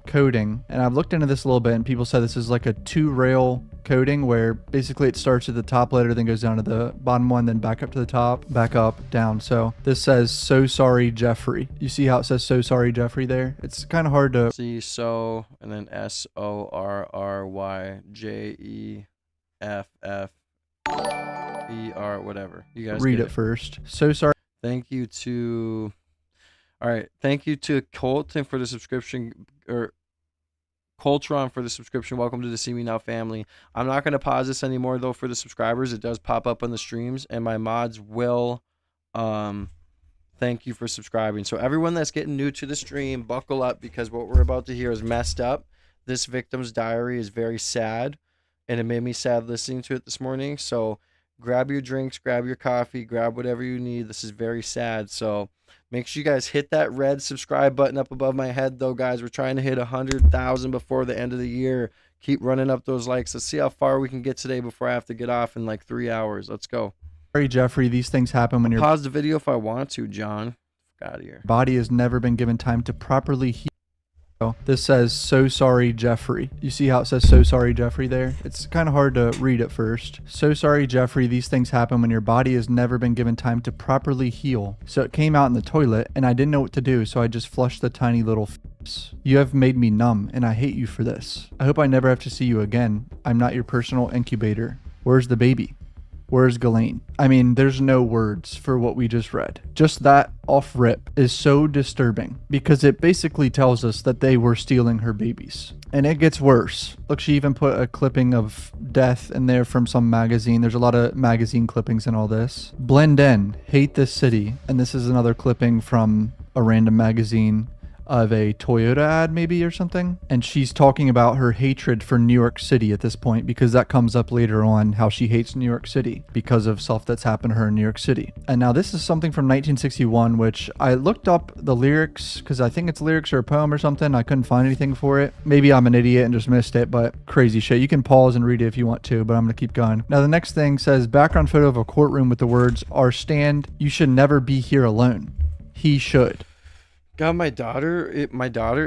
coding. And I've looked into this a little bit, and people said this is like a 2-rail coding where basically it starts at the top letter, then goes down to the bottom one, then back up to the top, back up, down. So this says, "So sorry, Jeffrey." You see how it says "So sorry, Jeffrey" there? It's kind of hard to see. So, and then SORRYJEFFER, whatever. You guys read get it first. So sorry. Thank you to Colton for the subscription, or Coltron for the subscription. Welcome to the See Me Now family. I'm not going to pause this anymore though for the subscribers. It does pop up on the streams, and my mods will thank you for subscribing. So everyone that's getting new to the stream, buckle up, because what we're about to hear is messed up. This victim's diary is very sad, and it made me sad listening to it this morning. So grab your drinks, grab your coffee, grab whatever you need. This is very sad. So make sure you guys hit that red subscribe button up above my head, though, guys. We're trying to hit 100,000 before the end of the year. Keep running up those likes. Let's see how far we can get today before I have to get off in like 3 hours. Let's go. Sorry, Jeffrey. These things happen when you're... Pause the video if I want to, John. Get out of here. Body has never been given time to properly heal. This says, "So sorry, Jeffrey." You see how it says "So sorry, Jeffrey" there? It's kind of hard to read at first. "So sorry, Jeffrey. These things happen when your body has never been given time to properly heal. So it came out in the toilet, and I didn't know what to do, so I just flushed the tiny little f***s. You have made me numb, and I hate you for this. I hope I never have to see you again. I'm not your personal incubator. Where's the baby? Where's Ghislaine?" I mean, there's no words for what we just read. Just that off rip is so disturbing because it basically tells us that they were stealing her babies. And it gets worse. Look, she even put a clipping of death in there from some magazine. There's a lot of magazine clippings in all this. "Blend in, hate this city." And this is another clipping from a random magazine of a Toyota ad maybe or something. And she's talking about her hatred for New York City at this point, because that comes up later on, how she hates New York City because of stuff that's happened to her in New York City. And now this is something from 1961, which I looked up the lyrics because I think it's lyrics or a poem or something. I couldn't find anything for it. Maybe I'm an idiot and just missed it, but crazy shit. You can pause and read it if you want to, but I'm gonna keep going. Now the next thing says, background photo of a courtroom with the words, "Our stand, you should never be here alone. He should." God, my daughter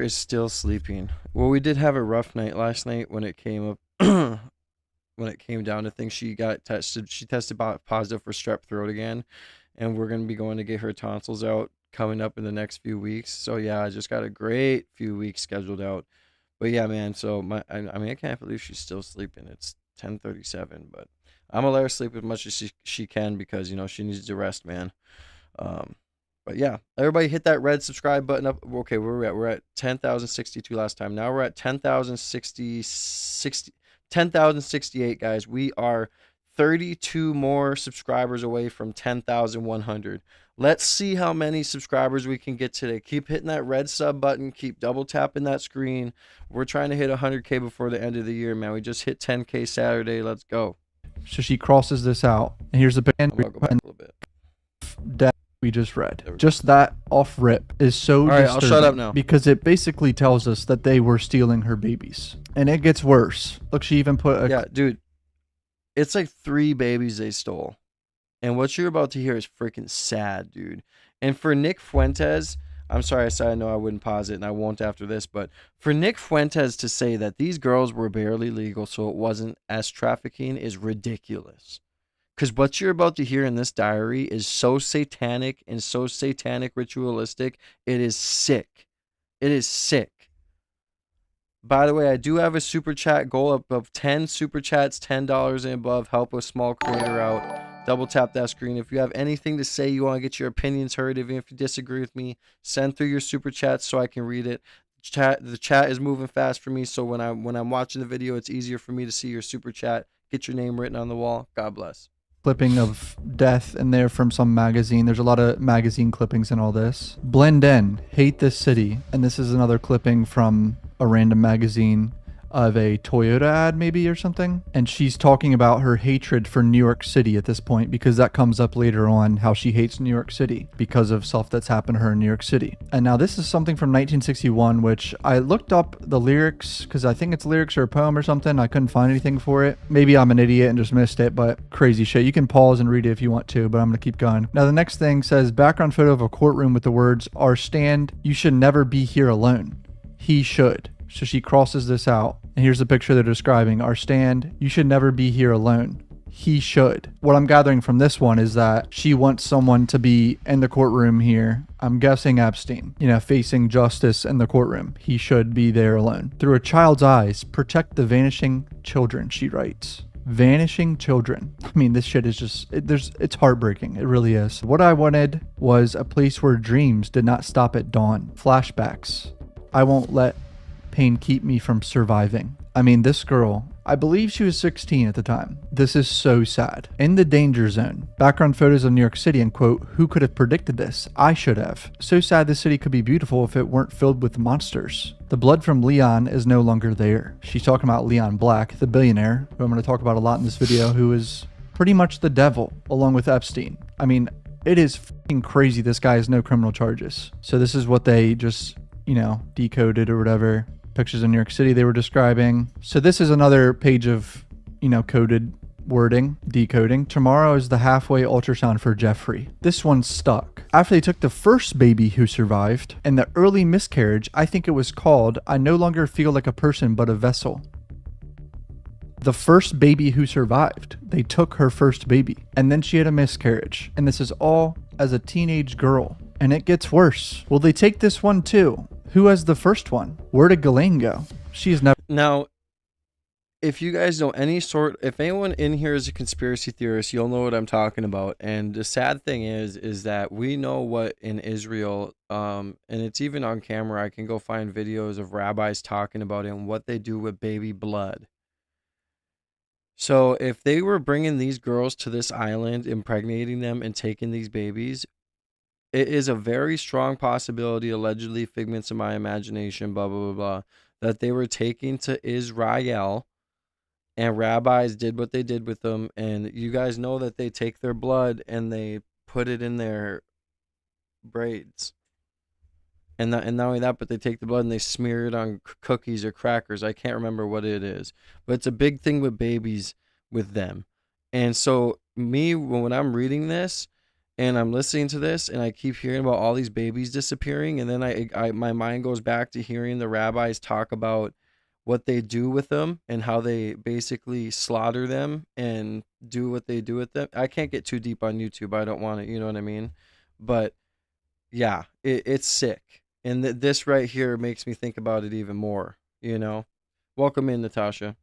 is still sleeping. Well, we did have a rough night last night when it came up, when it came down to things. She got tested. She tested positive for strep throat again, and we're going to be going to get her tonsils out coming up in the next few weeks. So yeah, I just got a great few weeks scheduled out. But yeah, man. So I can't believe she's still sleeping. It's 10:37, but I'm gonna let her sleep as much as she can, because she needs to rest, man. But yeah, everybody hit that red subscribe button up. Okay, where we're at? We're at 10,062 last time. Now we're at 10,068, guys. We are 32 more subscribers away from 10,100. Let's see how many subscribers we can get today. Keep hitting that red sub button. Keep double tapping that screen. We're trying to hit 100K before the end of the year, man. We just hit 10K Saturday. Let's go. So she crosses this out, and here's the band. I'm gonna go back a little bit. Death we just read. Just that off rip is so disturbing. I'll shut up now. Because it basically tells us that they were stealing her babies. And it gets worse. Look, she even put a... Yeah, dude. It's like 3 babies they stole. And what you're about to hear is freaking sad, dude. And for Nick Fuentes, I'm sorry I said I know I wouldn't pause it, and I won't after this, but for Nick Fuentes to say that these girls were barely legal so it wasn't S trafficking is ridiculous. Because what you're about to hear in this diary is so satanic and so satanic ritualistic. It is sick. It is sick. By the way, I do have a super chat goal up of 10 super chats, $10 and above. Help a small creator out. Double tap that screen. If you have anything to say, you want to get your opinions heard, even if you disagree with me, send through your super chats so I can read it. The chat is moving fast for me, so when I'm watching the video, it's easier for me to see your super chat. Get your name written on the wall. God bless. Clipping of death in there from some magazine. There's a lot of magazine clippings in all this. Blend in, hate this city. And this is another clipping from a random magazine of a Toyota ad maybe or something. And she's talking about her hatred for New York City at this point, because that comes up later on, how she hates New York City because of stuff that's happened to her in New York City. And now this is something from 1961, which I looked up the lyrics because I think it's lyrics or a poem or something. I couldn't find anything for it. Maybe I'm an idiot and just missed it, but crazy shit. You can pause and read it if you want to, but I'm going to keep going. Now the next thing says background photo of a courtroom with the words, "Our stand, you should never be here alone. He should." So she crosses this out. And here's the picture they're describing. "Our stand, you should never be here alone. He should." What I'm gathering from this one is that she wants someone to be in the courtroom here. I'm guessing Epstein, facing justice in the courtroom. He should be there alone. "Through a child's eyes, protect the vanishing children," she writes. Vanishing children. I mean, this shit is just, it's heartbreaking. It really is. "What I wanted was a place where dreams did not stop at dawn. Flashbacks. I won't let pain keep me from surviving." I mean, this girl, I believe she was 16 at the time. This is so sad. "In the danger zone. Background photos of New York City," and quote, "Who could have predicted this? I should have. So sad the city could be beautiful if it weren't filled with monsters. The blood from Leon is no longer there." She's talking about Leon Black, the billionaire, who I'm going to talk about a lot in this video, who is pretty much the devil along with Epstein. I mean, it is fucking crazy this guy has no criminal charges. So this is what they just, decoded or whatever. Pictures of New York City they were describing. So this is another page of, coded wording, decoding. "Tomorrow is the halfway ultrasound for Jeffrey. This one's stuck. After they took the first baby who survived and the early miscarriage, I think it was called, I no longer feel like a person but a vessel." The first baby who survived, they took her first baby and then she had a miscarriage. And this is all as a teenage girl. And it gets worse. Will they take this one too? Who has the first one? Where did Ghislaine go? She's never. Now, if you guys know if anyone in here is a conspiracy theorist, you'll know what I'm talking about. And the sad thing is that we know what in Israel, and it's even on camera. I can go find videos of rabbis talking about it and what they do with baby blood. So if they were bringing these girls to this island, impregnating them and taking these babies, it is a very strong possibility, allegedly figments of my imagination, blah, blah, blah, blah, that they were taken to Israel and rabbis did what they did with them. And you guys know that they take their blood and they put it in their braids. And not only that, but they take the blood and they smear it on cookies or crackers. I can't remember what it is. But it's a big thing with babies with them. And so when I'm reading this, and I'm listening to this and I keep hearing about all these babies disappearing. And then my mind goes back to hearing the rabbis talk about what they do with them and how they basically slaughter them and do what they do with them. I can't get too deep on YouTube. I don't want to, you know what I mean? But yeah, it's sick. And this right here makes me think about it even more, Welcome in, Natasha.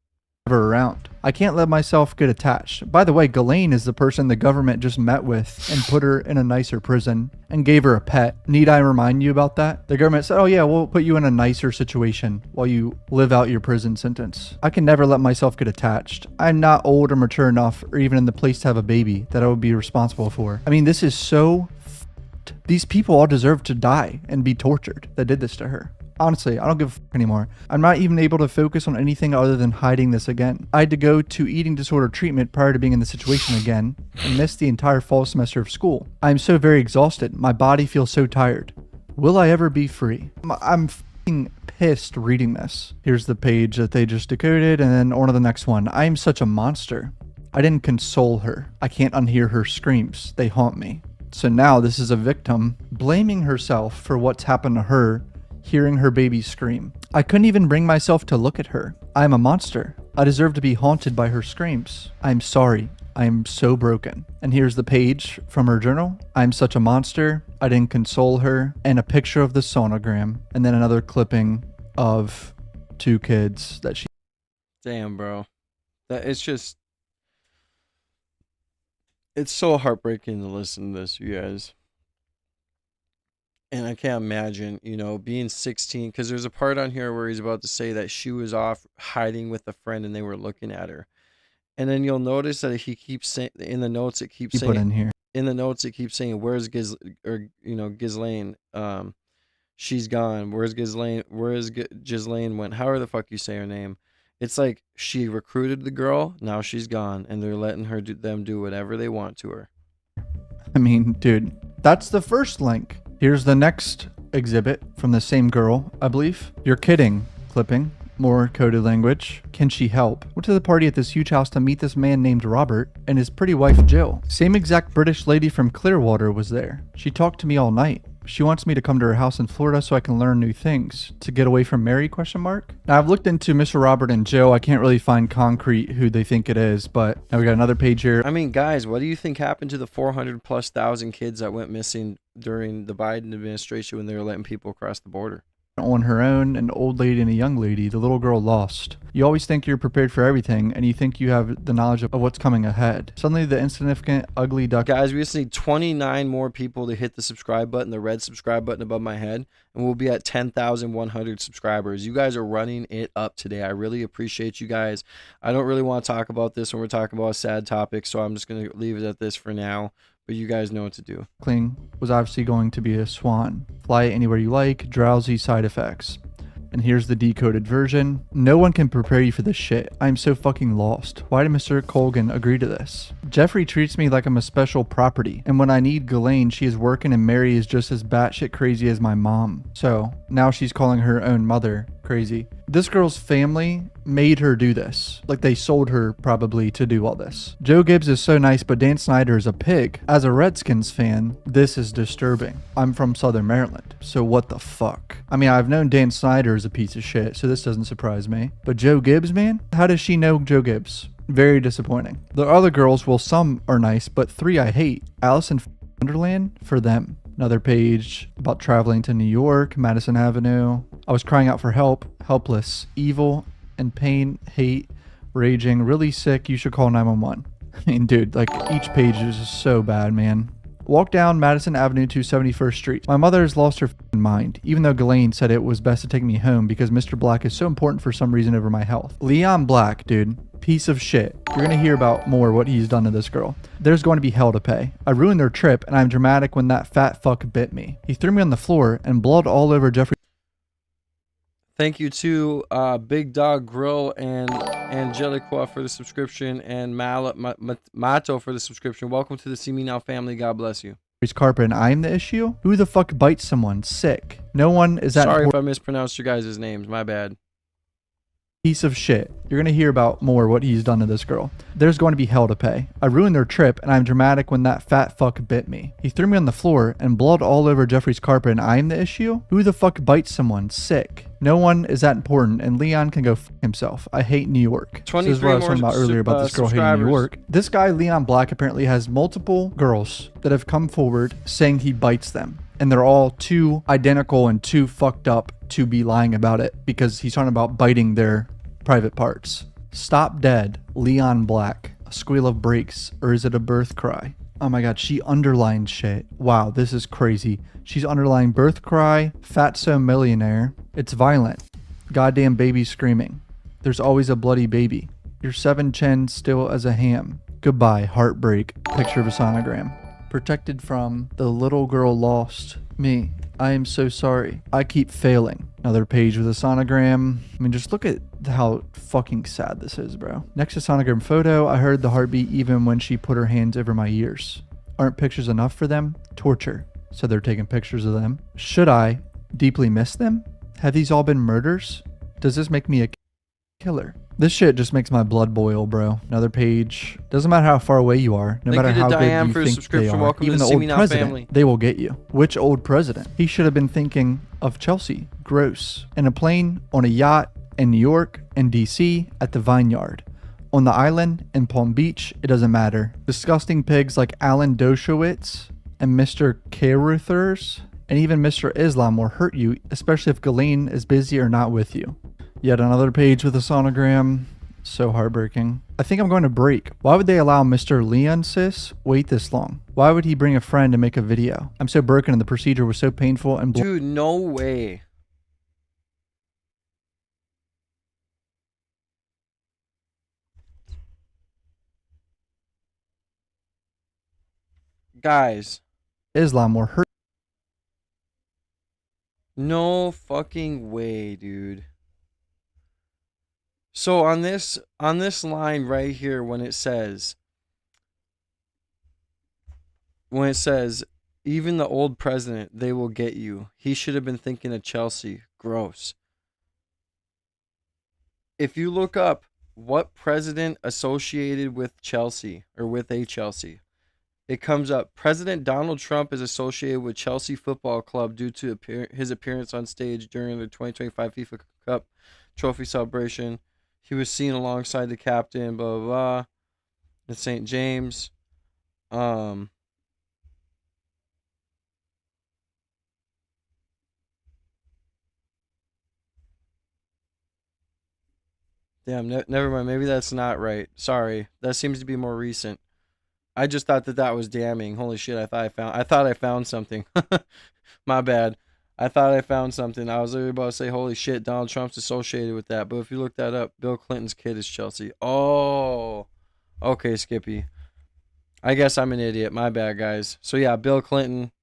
Around. I can't let myself get attached. By the way, Ghislaine is the person the government just met with and put her in a nicer prison and gave her a pet. Need I remind you about that? The government said, "Oh yeah, we'll put you in a nicer situation while you live out your prison sentence." I can never let myself get attached. I'm not old or mature enough or even in the place to have a baby that I would be responsible for. I mean, this is so f***ed. These people all deserve to die and be tortured that did this to her. Honestly, I don't give a fuck anymore. I'm not even able to focus on anything other than hiding this again. I had to go to eating disorder treatment prior to being in the situation again and missed the entire fall semester of school. I'm so very exhausted. My body feels so tired. Will I ever be free? I'm fucking pissed reading this. Here's the page that they just decoded and then on to the next one. I am such a monster. I didn't console her. I can't unhear her screams. They haunt me. So now this is a victim blaming herself for what's happened to her, hearing her baby scream. I couldn't even bring myself to look at her. I am a monster. I deserve to be haunted by her screams. I'm sorry. I am so broken. And here's the page from her journal. I'm such a monster. I didn't console her. And a picture of the sonogram. And then another clipping of 2 kids that she... Damn, bro. It's so heartbreaking to listen to this, you guys. And I can't imagine, being 16, because there's a part on here where he's about to say that she was off hiding with a friend and they were looking at her. And then you'll notice that he keeps saying, in the notes, it keeps saying, put in here. In the notes, it keeps saying, where's Ghislaine? She's gone. Where's Ghislaine? Where's Ghislaine went? However the fuck you say her name. It's like she recruited the girl, now she's gone, and they're letting them do whatever they want to her. I mean, dude, that's the first link. Here's the next exhibit from the same girl, I believe. You're kidding. Clipping. More coded language. Can she help? Went to the party at this huge house to meet this man named Robert and his pretty wife Jill. Same exact British lady from Clearwater was there. She talked to me all night. She wants me to come to her house in Florida so I can learn new things. To get away from Mary, question mark? Now I've looked into Mr. Robert and Jill. I can't really find concrete who they think it is, but now we got another page here. I mean, guys, what do you think happened to the 400,000+ kids that went missing during the Biden administration when they were letting people cross the border? On her own, an old lady and a young lady, the little girl lost. You always think you're prepared for everything, and you think you have the knowledge of what's coming ahead. Suddenly, the insignificant, ugly duck. Guys, we just need 29 more people to hit the subscribe button, the red subscribe button above my head, and we'll be at 10,100 subscribers. You guys are running it up today. I really appreciate you guys. I don't really want to talk about this when we're talking about a sad topic, so I'm just going to leave it at this for now. But you guys know what to do. Kling was obviously going to be a swan. Fly anywhere you like, drowsy side effects. And here's the decoded version. No one can prepare you for this shit. I'm so fucking lost. Why did Mr. Colgan agree to this? Jeffrey treats me like I'm a special property. And when I need Ghislaine, she is working and Mary is just as batshit crazy as my mom. So now she's calling her own mother crazy. This girl's family made her do this. Like they sold her probably to do all this. Joe Gibbs is so nice, but Dan Snyder is a pig. As a Redskins fan, this is disturbing. I'm from Southern Maryland, so what the fuck? I mean, I've known Dan Snyder is a piece of shit, so this doesn't surprise me. But Joe Gibbs, man? How does she know Joe Gibbs? Very disappointing. The other girls, well, some are nice, but 3 I hate. Alice in Wonderland for them. Another page about traveling to New York, Madison Avenue. I was crying out for help, helpless, evil, and pain, hate, raging, really sick. You should call 911. I mean, dude, like each page is just so bad, man. Walk down Madison Avenue to 71st Street. My mother has lost her mind, even though Ghislaine said it was best to take me home because Mr. Black is so important for some reason over my health. Leon Black, dude. Piece of shit. You're gonna hear about more what he's done to this girl. There's going to be hell to pay. I ruined their trip and I'm dramatic when that fat fuck bit me. He threw me on the floor and blood all over Jeffrey. Thank you to Big Dog Grill and Angeliqua for the subscription and Mato for the subscription. Welcome to the See Me Now family. God bless you. Carpet and I'm the issue? Who the fuck bites someone? Sick. No one is that. Sorry if I mispronounced your guys' names. My bad. Piece of shit. You're gonna hear about more what he's done to this girl. There's going to be hell to pay. I ruined their trip and I'm dramatic when that fat fuck bit me. He threw me on the floor and blood all over Jeffrey's carpet and I'm the issue? Who the fuck bites someone? Sick. No one is that important and Leon can go f himself. I hate New York. This is what I was talking about earlier about this girl hating New York. This guy, Leon Black, apparently has multiple girls that have come forward saying he bites them. And they're all too identical and too fucked up to be lying about it because he's talking about biting their private parts. Stop dead, Leon Black. A squeal of brakes, or is it a birth cry? Oh my god, she underlined shit. Wow, this is crazy. She's underlining birth cry, fatso millionaire. It's violent. Goddamn baby screaming. There's always a bloody baby. Your 7 chin still as a ham. Goodbye, heartbreak. Picture of a sonogram. Protected from the little girl lost. Me. I am so sorry. I keep failing. Another page with a sonogram. I mean, just look at how fucking sad this is, bro. Next to sonogram photo, I heard the heartbeat even when she put her hands over my ears. Aren't pictures enough for them? Torture. So they're taking pictures of them. Should I deeply miss them? Have these all been murders? Does this make me a killer? This shit just makes my blood boil, bro. Another page. Doesn't matter how far away you are, no matter how good you think they are. Even the old president, they will get you. Which old president? He should have been thinking of Chelsea. Gross. In a plane, on a yacht, in New York, in DC, at the Vineyard. On the island, in Palm Beach, it doesn't matter. Disgusting pigs like Alan Dershowitz and Mr. Caruthers and even Mr. Islam will hurt you, especially if Ghislaine is busy or not with you. Yet another page with a sonogram. So heartbreaking. I think I'm going to break. Why would they allow Mr. Leon Sis wait this long? Why would he bring a friend to make a video? I'm so broken and the procedure was so painful and dude, no way. Guys. Islam will hurt. No fucking way, dude. So on this line right here, when it says, even the old president, they will get you. He should have been thinking of Chelsea. Gross. If you look up what president associated with Chelsea or with a Chelsea, it comes up. President Donald Trump is associated with Chelsea Football Club due to his appearance on stage during the 2025 FIFA Cup trophy celebration. He was seen alongside the captain, blah, blah, blah, in St. James. Damn, never mind. Maybe that's not right. Sorry. That seems to be more recent. I just thought that was damning. Holy shit, I thought I found something. My bad. I thought I found something. I was literally about to say, holy shit, Donald Trump's associated with that. But if you look that up, Bill Clinton's kid is Chelsea. Oh, okay, Skippy. I guess I'm an idiot. My bad, guys. So yeah, Bill Clinton.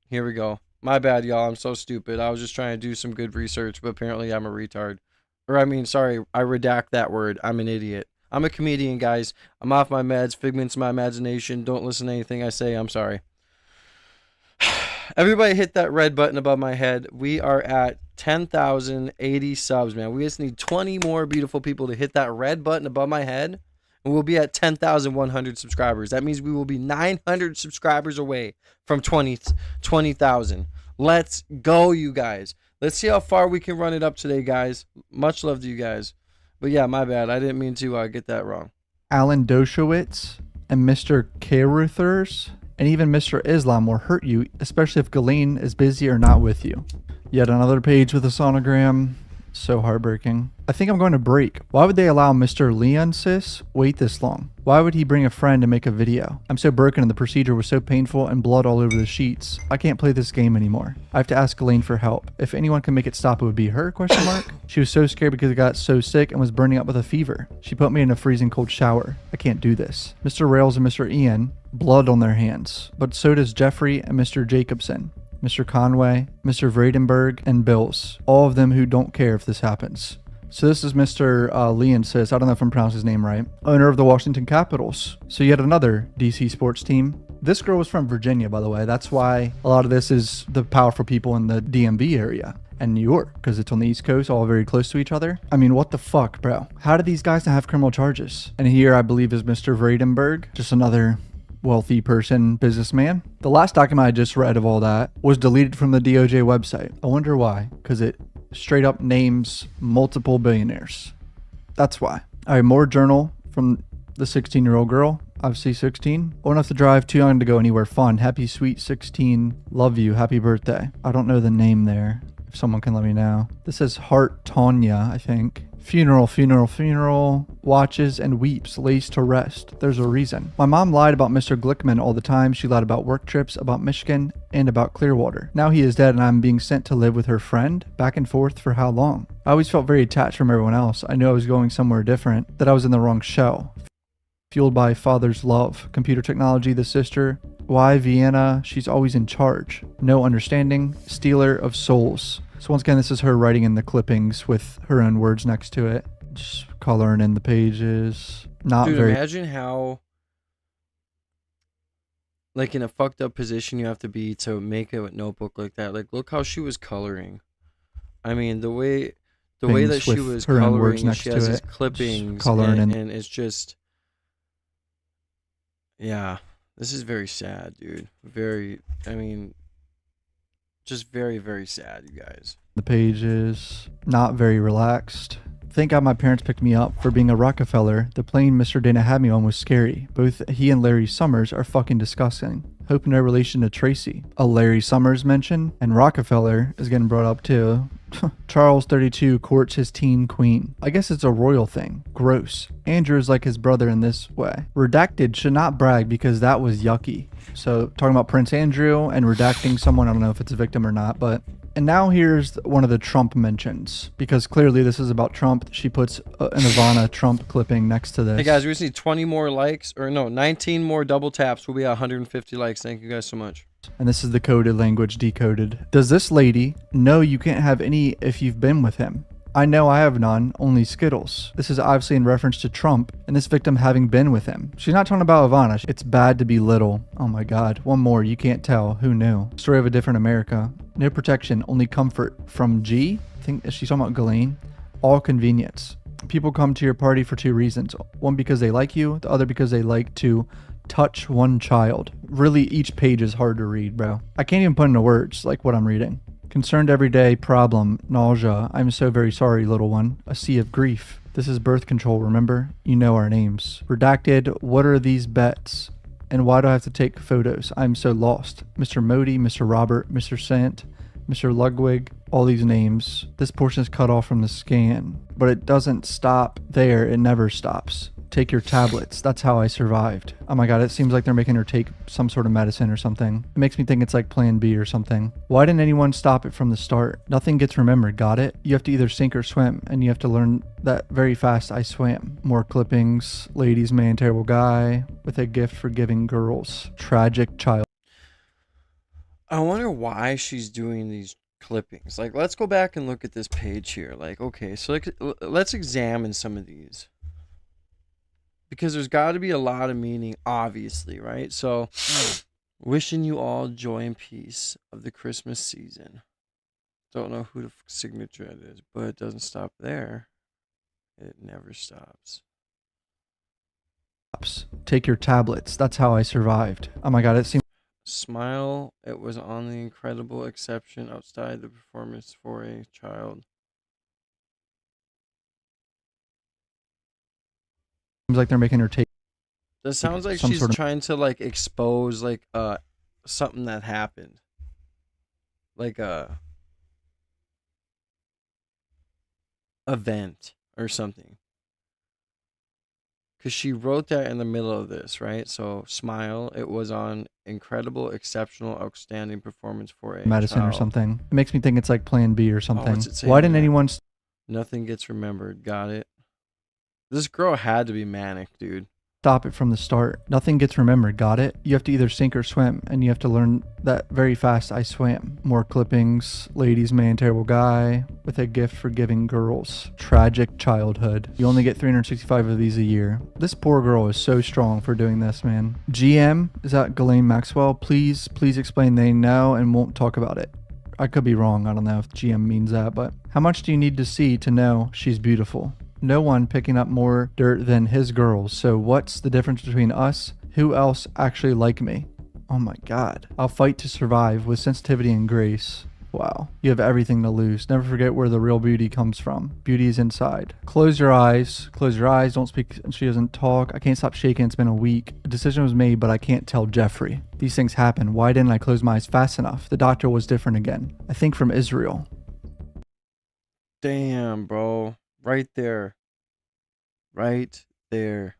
Here we go. My bad, y'all. I'm so stupid. I was just trying to do some good research, but apparently I'm a retard. Or I mean, sorry, I redact that word. I'm an idiot. I'm a comedian, guys. I'm off my meds, figments of my imagination. Don't listen to anything I say. I'm sorry. Everybody hit that red button above my head. We are at 10,080 subs, man. We just need 20 more beautiful people to hit that red button above my head, and we'll be at 10,100 subscribers. That means we will be 900 subscribers away from 20,000. Let's go, you guys. Let's see how far we can run it up today, guys. Much love to you guys. But yeah, my bad. I didn't mean to get that wrong. Alan Doshowitz and Mr. Caruthers and even Mr. Islam will hurt you, especially if Ghislaine is busy or not with you. Yet another page with a sonogram. So heartbreaking. I think I'm going to break. Why would they allow Mr. Leonsis wait this long? Why would he bring a friend to make a video? I'm so broken and the procedure was so painful and blood all over the sheets. I can't play this game anymore. I have to ask Ghislaine for help. If anyone can make it stop, it would be her, question mark. She was so scared because I got so sick and was burning up with a fever. She put me in a freezing cold shower. I can't do this. Mr. Rails and Mr. Ian, blood on their hands. But so does Jeffrey and Mr. Jacobson. Mr. Conway, Mr. Vradenberg, and Bills. All of them who don't care if this happens. So this is Mr. Leonsis, I don't know if I'm pronouncing his name right, owner of the Washington Capitals. So yet another DC sports team. This girl was from Virginia, by the way. That's why a lot of this is the powerful people in the DMV area and New York, because it's on the East Coast, all very close to each other. I mean, what the fuck, bro? How did these guys not have criminal charges? And here, I believe, is Mr. Vradenberg, just another wealthy person, businessman. The last document I just read of all that was deleted from the DOJ website. I wonder why, because it straight up names multiple billionaires. That's why. All right, more journal from the 16-year-old girl. Obviously 16. Won't have to drive too long to go anywhere fun. Happy sweet 16. Love you. Happy birthday. I don't know the name there. If someone can let me know. This says Heart Tanya, I think. Funeral, funeral, funeral, watches and weeps, lays to rest. There's a reason. My mom lied about Mr. Glickman all the time. She lied about work trips, about Michigan, and about Clearwater. Now he is dead and I'm being sent to live with her friend. Back and forth for how long? I always felt very attached from everyone else. I knew I was going somewhere different, that I was in the wrong show. Fueled by father's love. Computer technology, the sister. Why Vienna? She's always in charge. No understanding. Stealer of souls. So once again, this is her writing in the clippings with her own words next to it. Just coloring in the pages. Not Dude, very... imagine how, like, in a fucked up position you have to be to make a notebook like that. Like, look how she was coloring. I mean, the way that she was coloring, and she has these clippings, and it's just... Yeah, this is very sad, dude. Just very, very sad, you guys. The page is not very relaxed. Thank God my parents picked me up for being a Rockefeller. The plane Mr. Dana had me on was scary. Both he and Larry Summers are fucking disgusting. Hope no relation to Tracy. A Larry Summers mention, and Rockefeller is getting brought up too. Charles 32 courts his teen queen. I guess it's a royal thing. Gross. Andrew is like his brother in this way. Redacted should not brag because that was yucky. So talking about Prince Andrew and redacting someone, I don't know if it's a victim or not, but... And now here's one of the Trump mentions, because clearly this is about Trump. She puts an Ivana Trump clipping next to this. Hey guys, we just need 20 more likes, or no, 19 more double taps. We'll be at 150 likes. Thank you guys so much. And this is the coded language decoded. Does this lady know you can't have any if you've been with him? I know I have none, only Skittles. This is obviously in reference to Trump and this victim having been with him. She's not talking about Ivana. It's bad to be little. Oh my God. One more. You can't tell. Who knew? Story of a different America. No protection, only comfort. From G? I think she's talking about Ghislaine. All convenience. People come to your party for two reasons. One, because they like you. The other, because they like to touch one child. Really, each page is hard to read, bro. I can't even put into words like what I'm reading. Concerned everyday problem, nausea. I'm so very sorry, little one. A sea of grief. This is birth control, remember? You know our names. Redacted, what are these bets? And why do I have to take photos? I'm so lost. Mr. Modi, Mr. Robert, Mr. Sant, Mr. Ludwig, all these names. This portion is cut off from the scan, but it doesn't stop there. It never stops. Take your tablets. That's how I survived. Oh my God, it seems like they're making her take some sort of medicine or something. It makes me think it's like Plan B or something. Why didn't anyone stop it from the start? Nothing gets remembered, got it? You have to either sink or swim, and you have to learn that very fast. I swam. More clippings. Ladies man, terrible guy with a gift for giving girls. Tragic child. I wonder why she's doing these clippings. Like, let's go back and look at this page here. Like, okay, so let's examine some of these. Because there's got to be a lot of meaning, obviously, right? So, wishing you all joy and peace of the Christmas season. Don't know who the signature it is, but it doesn't stop there. It never stops. Take your tablets. That's how I survived. Oh my God, it seems. Smile. It was on the incredible exception outside the performance for a child. Seems like they're making her take. That sounds like some she's sort of trying to like expose like something that happened. Like a event or something. Cuz she wrote that in the middle of this, right? So smile, it was on incredible, exceptional, outstanding performance for a medicine child. or something. It makes me think it's like Plan B or something. what's it saying Why didn't there? anyone Nothing gets remembered. Got it. This girl had to be manic, dude. stop it from the start? Nothing gets remembered, got it? You have to either sink or swim, and you have to learn that very fast. I swam. More clippings. Ladies man, terrible guy with a gift for giving girls. Tragic childhood. You only get 365 of these a year. This poor girl is so strong for doing this, man. GM, is that Ghislaine Maxwell? Please explain. They know and won't talk about it. I could be wrong. I don't know if GM means that, but how much do you need to see to know she's beautiful? No one picking up more dirt than his girls. So what's the difference between us? Who else actually like me? Oh my God. I'll fight to survive with sensitivity and grace. Wow. You have everything to lose. Never forget where the real beauty comes from. Beauty is inside. Close your eyes. Close your eyes. Don't speak. She doesn't talk. I can't stop shaking. It's been a week. A decision was made, but I can't tell Jeffrey. These things happen. Why didn't I close my eyes fast enough? The doctor was different again. I think from Israel. Damn, bro. Right there. Right there.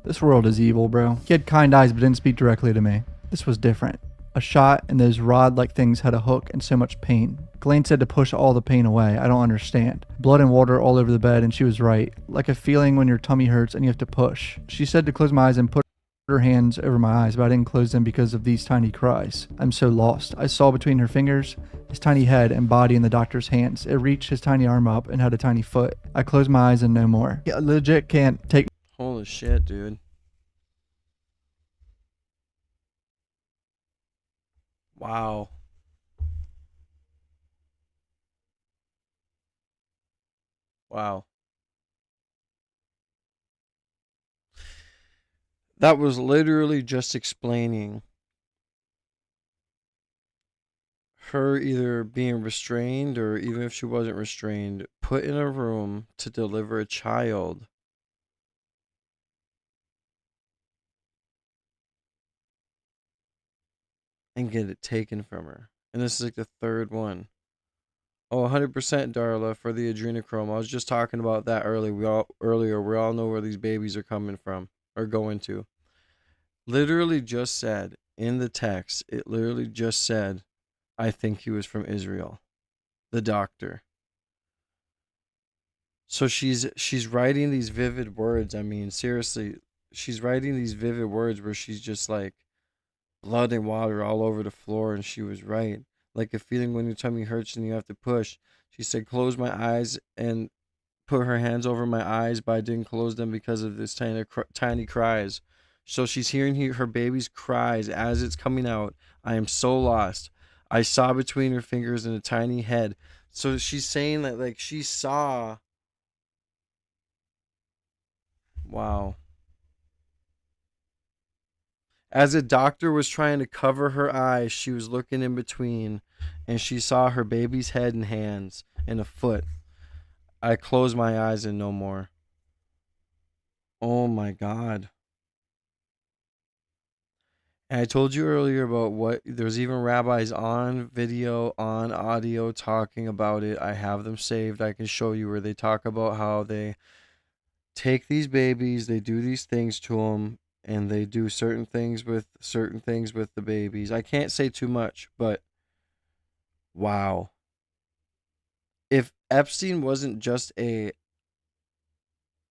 This world is evil, bro. He had kind eyes but didn't speak directly to me. This was different. A shot and those rod-like things had a hook and so much pain. Ghislaine said to push all the pain away. I don't understand. Blood and water all over the bed, and she was right. Like a feeling when your tummy hurts and you have to push. She said to close my eyes and put her hands over my eyes, but I didn't close them because of these tiny cries. I'm so lost. I saw between her fingers his tiny head and body in the doctor's hands. It reached his tiny arm up and had a tiny foot. I closed my eyes and no more. Yeah, legit can't take. Holy shit, dude. Wow. Wow. That was literally just explaining her either being restrained or even if she wasn't restrained, put in a room to deliver a child. And get it taken from her. And this is like the third one. Oh, 100% Darla for the adrenochrome. I was just talking about that earlier. We all know where these babies are coming from or going to. Literally just said in the text, it literally just said, I think he was from Israel. The doctor. So she's writing these vivid words. I mean, seriously, she's writing these vivid words where she's just like blood and water all over the floor, and she was right. like a feeling when your tummy hurts and you have to push. She said, close my eyes and put her hands over my eyes, but I didn't close them because of this tiny cries. So she's hearing her baby's cries as it's coming out. I am so lost. I saw between her fingers and a tiny head. So she's saying that like she saw. Wow. As a doctor was trying to cover her eyes, she was looking in between, and she saw her baby's head and hands and a foot. I closed my eyes and no more. Oh my God. And I told you earlier about what there's even rabbis on video, on audio talking about it. I have them saved. I can show you where they talk about how they take these babies, they do these things to them, and they do certain things with the babies. I can't say too much, but wow. If Epstein wasn't just a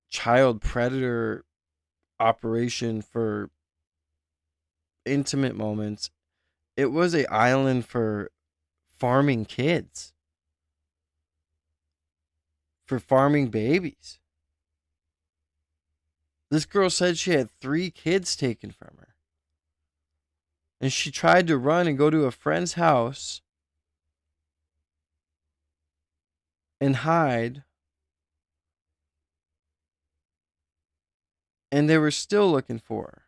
child predator operation for intimate moments, it was a island for farming kids, for farming babies. This girl said she had 3 kids taken from her. And she tried to run and go to a friend's house and hide. And they were still looking for her.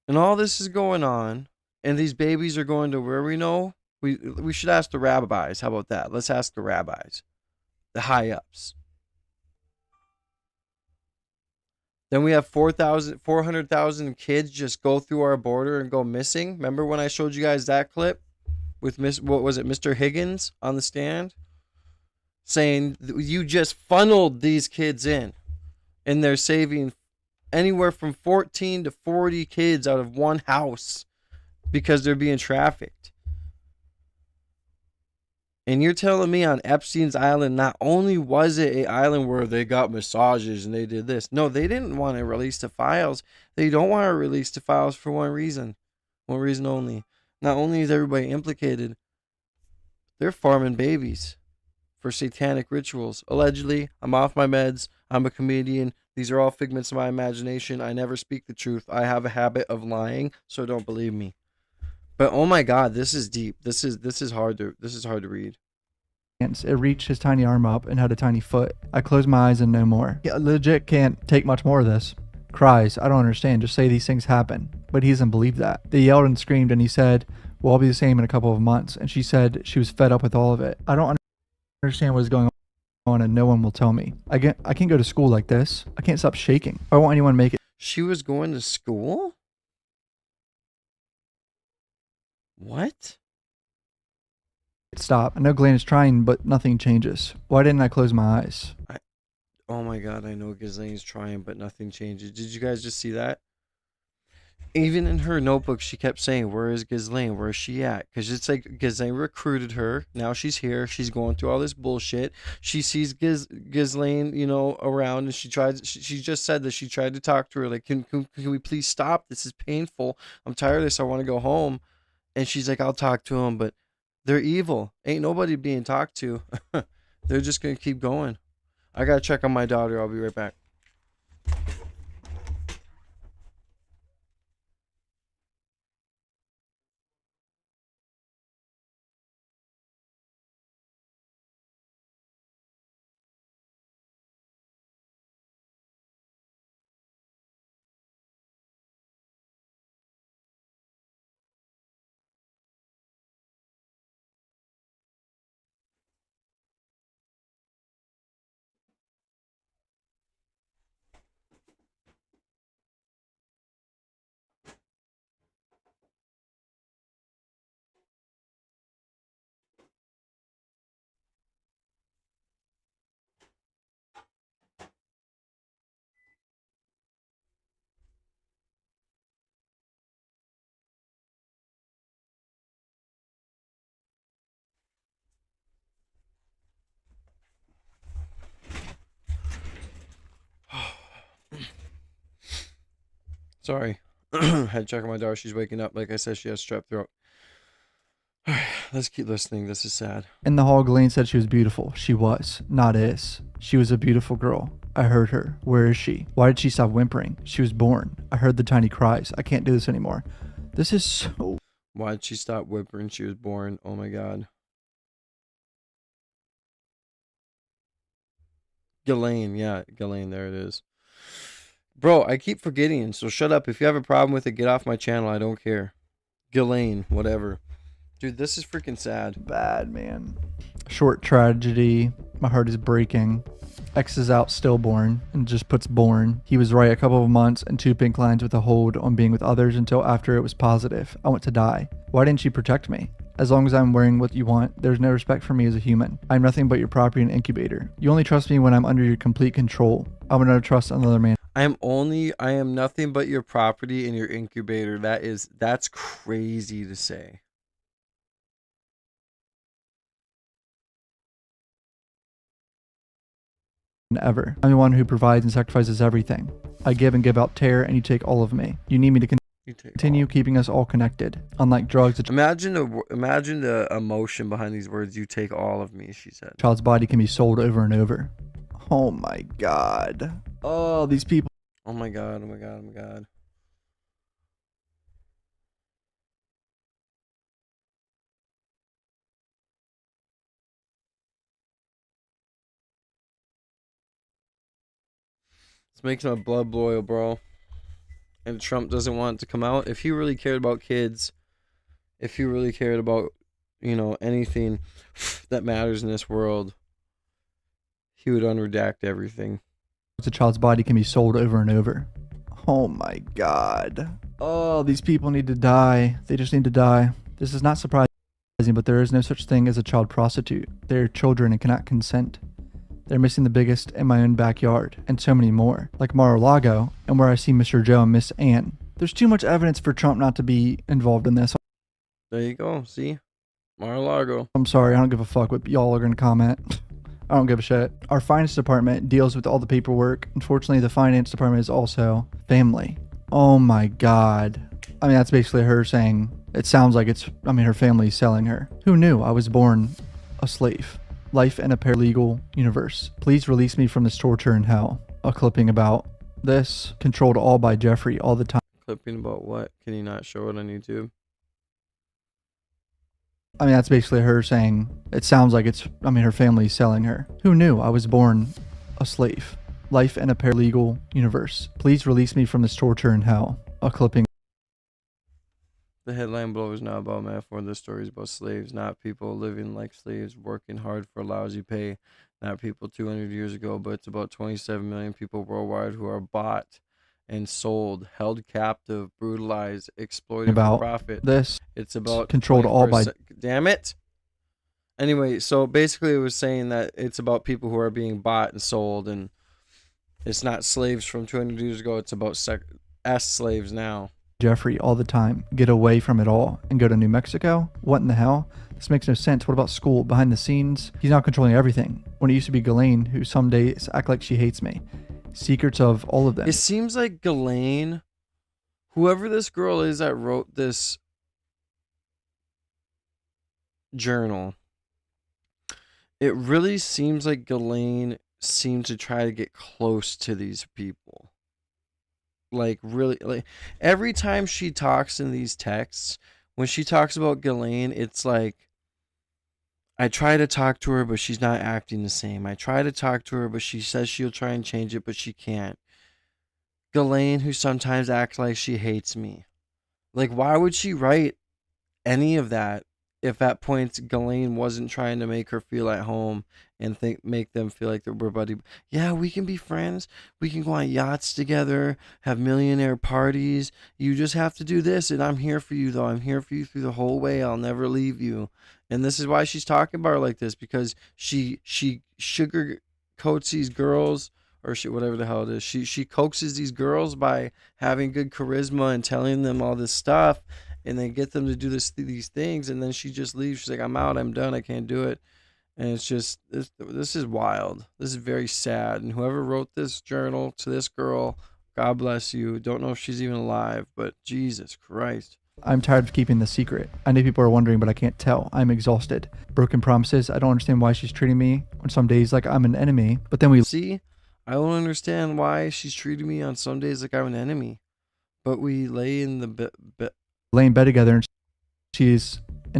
And all this is going on. And these babies are going to where we know. We should ask the rabbis. How about that? Let's ask the rabbis. The high ups. Then we have 400,000 kids just go through our border and go missing. Remember when I showed you guys that clip with Mr. Higgins on the stand? Saying you just funneled these kids in and they're saving anywhere from 14 to 40 kids out of one house because they're being trafficked. And you're telling me on Epstein's Island, not only was it an island where they got massages and they did this. No, they didn't want to release the files. They don't want to release the files for one reason only. Not only is everybody implicated, they're farming babies for satanic rituals. Allegedly, I'm off my meds. I'm a comedian. These are all figments of my imagination. I never speak the truth. I have a habit of lying, so don't believe me. But oh my God, this is deep. This is hard to read. It reached his tiny arm up and had a tiny foot. I closed my eyes and no more. Yeah, legit can't take much more of this. Cries, I don't understand. Just say these things happen. But he doesn't believe that. They yelled and screamed and he said, well, I'll be the same in a couple of months. And she said she was fed up with all of it. I don't understand what is going on and no one will tell me. I can't go to school like this. I can't stop shaking. I want anyone to make it. She was going to school? What? Stop. I know Glenn is trying, but nothing changes. Why didn't I close my eyes? Oh my God, I know Ghislaine's trying, but nothing changes. Did you guys just see that? Even in her notebook, she kept saying, where is Ghislaine? Where is she at? Because it's like Ghislaine recruited her. Now she's here. She's going through all this bullshit. She sees Ghislaine, around, and she just said that she tried to talk to her. Like, can we please stop? This is painful. I'm tired of this. I want to go home. And she's like, I'll talk to him, but they're evil. Ain't nobody being talked to. They're just going to keep going. I got to check on my daughter. I'll be right back. Sorry. Had to check on my daughter. She's waking up. Like I said, she has strep throat. All right, let's keep listening. This is sad. In the hall, Ghislaine said she was beautiful. She was, not is. She was a beautiful girl. I heard her. Where is she? Why did she stop whimpering? She was born. I heard the tiny cries. I can't do this anymore. This is so... Why did she stop whimpering? She was born. Oh my God. Ghislaine. Yeah, Ghislaine. There it is. Bro, I keep forgetting. So shut up. If you have a problem with it, get off my channel. I don't care. Ghislaine. Whatever. Dude, this is freaking sad. Bad, man. Short tragedy. My heart is breaking. X is out, stillborn, and just puts born. He was right, a couple of months and 2 pink lines with a hold on being with others until after it was positive. I want to die. Why didn't you protect me? As long as I'm wearing what you want, there's no respect for me as a human. I'm nothing but your property and incubator. You only trust me when I'm under your complete control. I would never trust another man. I am nothing but your property and your incubator. That's crazy to say. Ever. I'm the one who provides and sacrifices everything. I give and give out terror, and you take all of me. You need me to continue keeping us all connected. Unlike drugs, imagine the emotion behind these words. You take all of me, she said. A child's body can be sold over and over. Oh my God. Oh, these people. Oh my God. Oh my God. Oh my God. It's making my blood boil, bro. And Trump doesn't want it to come out. If he really cared about kids, if he really cared about, anything that matters in this world, he would unredact everything. A child's body can be sold over and over. Oh my God. Oh, these people need to die. They just need to die. This is not surprising, but there is no such thing as a child prostitute. They're children and cannot consent. They're missing the biggest in my own backyard, and so many more, like Mar-a-Lago, and where I see Mr. Joe and Miss Ann. There's too much evidence for Trump not to be involved in this. There you go. See? Mar-a-Lago. I'm sorry, I don't give a fuck what y'all are going to comment. I don't give a shit. Our finance department deals with all the paperwork. Unfortunately, the finance department is also family. Oh my God. I mean, that's basically her saying, it sounds like her family's selling her. Who knew I was born a slave? Life in a paralegal universe. Please release me from this torture in hell. A clipping about this, controlled all by Jeffrey all the time. Clipping about what? Can you not show it on YouTube? I mean, that's basically her saying, it sounds like her family's selling her. Who knew I was born a slave? Life in a paralegal universe. Please release me from this torture in hell. A clipping. The headline below is not about metaphor. This story is about slaves, not people living like slaves, working hard for lousy pay. Not people 200 years ago, but it's about 27 million people worldwide who are bought and sold, held captive, brutalized, exploited About for profit. This. It's about Controlled all by. Damn it. Anyway, so basically it was saying that it's about people who are being bought and sold, and it's not slaves from 200 years ago. It's about slaves now. Jeffrey all the time. Get away from it all and go to New Mexico? What in the hell? This makes no sense. What about school? Behind the scenes? He's not controlling everything. When it used to be Ghislaine, who some days act like she hates me. Secrets of all of them. It seems like Ghislaine, whoever this girl is that wrote this journal, it really seems like Ghislaine seems to try to get close to these people. Like, really, like, every time she talks in these texts, when she talks about Ghislaine, it's like, I try to talk to her, but she's not acting the same. I try to talk to her, but she says she'll try and change it, but she can't. Ghislaine, who sometimes acts like she hates me. Like, why would she write any of that if at points Ghislaine wasn't trying to make her feel at home and make them feel like we're buddy? Yeah, we can be friends. We can go on yachts together, have millionaire parties. You just have to do this, and I'm here for you, though. I'm here for you through the whole way. I'll never leave you. And this is why she's talking about her like this, because she sugarcoats these girls, or whatever the hell it is. She coaxes these girls by having good charisma and telling them all this stuff, and then get them to do these things, and then she just leaves. She's like, I'm out, I'm done, I can't do it. And it's just, this is wild. This is very sad. And whoever wrote this journal to this girl, God bless you. Don't know if she's even alive, but Jesus Christ. I'm tired of keeping this secret. I know people are wondering, but I can't tell. I'm exhausted. Broken promises. I don't understand why she's treating me on some days like I'm an enemy, but then we see. I don't understand why she's treating me on some days like I'm an enemy, but we lay in the lay in bed together, and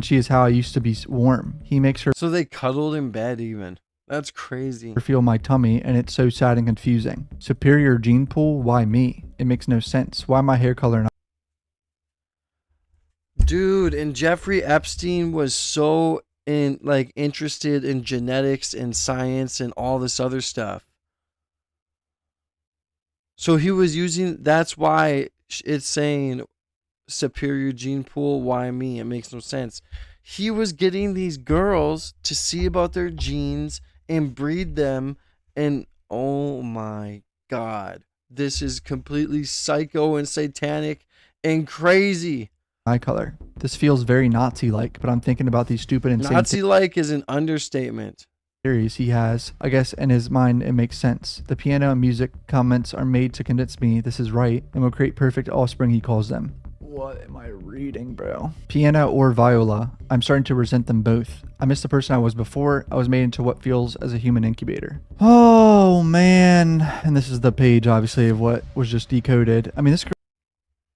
she is how I used to be warm. He makes her. So they cuddled in bed even. That's crazy. Feel my tummy, and it's so sad and confusing. Superior gene pool? Why me? It makes no sense. Why my hair color not? Dude, and Jeffrey Epstein was so interested in genetics and science and all this other stuff. So he was using, that's why it's saying superior gene pool, why me? It makes no sense. He was getting these girls to see about their genes and breed them, and oh my God, this is completely psycho and satanic and crazy. Eye color. This feels very Nazi-like, but I'm thinking about these stupid insane Nazi-like is an understatement. Theories he has. I guess in his mind it makes sense. The piano and music comments are made to convince me this is right and will create perfect offspring, he calls them. What am I reading, bro? Piano or viola. I'm starting to resent them both. I miss the person I was before. I was made into what feels as a human incubator. Oh man. And this is the page obviously of what was just decoded. I mean, this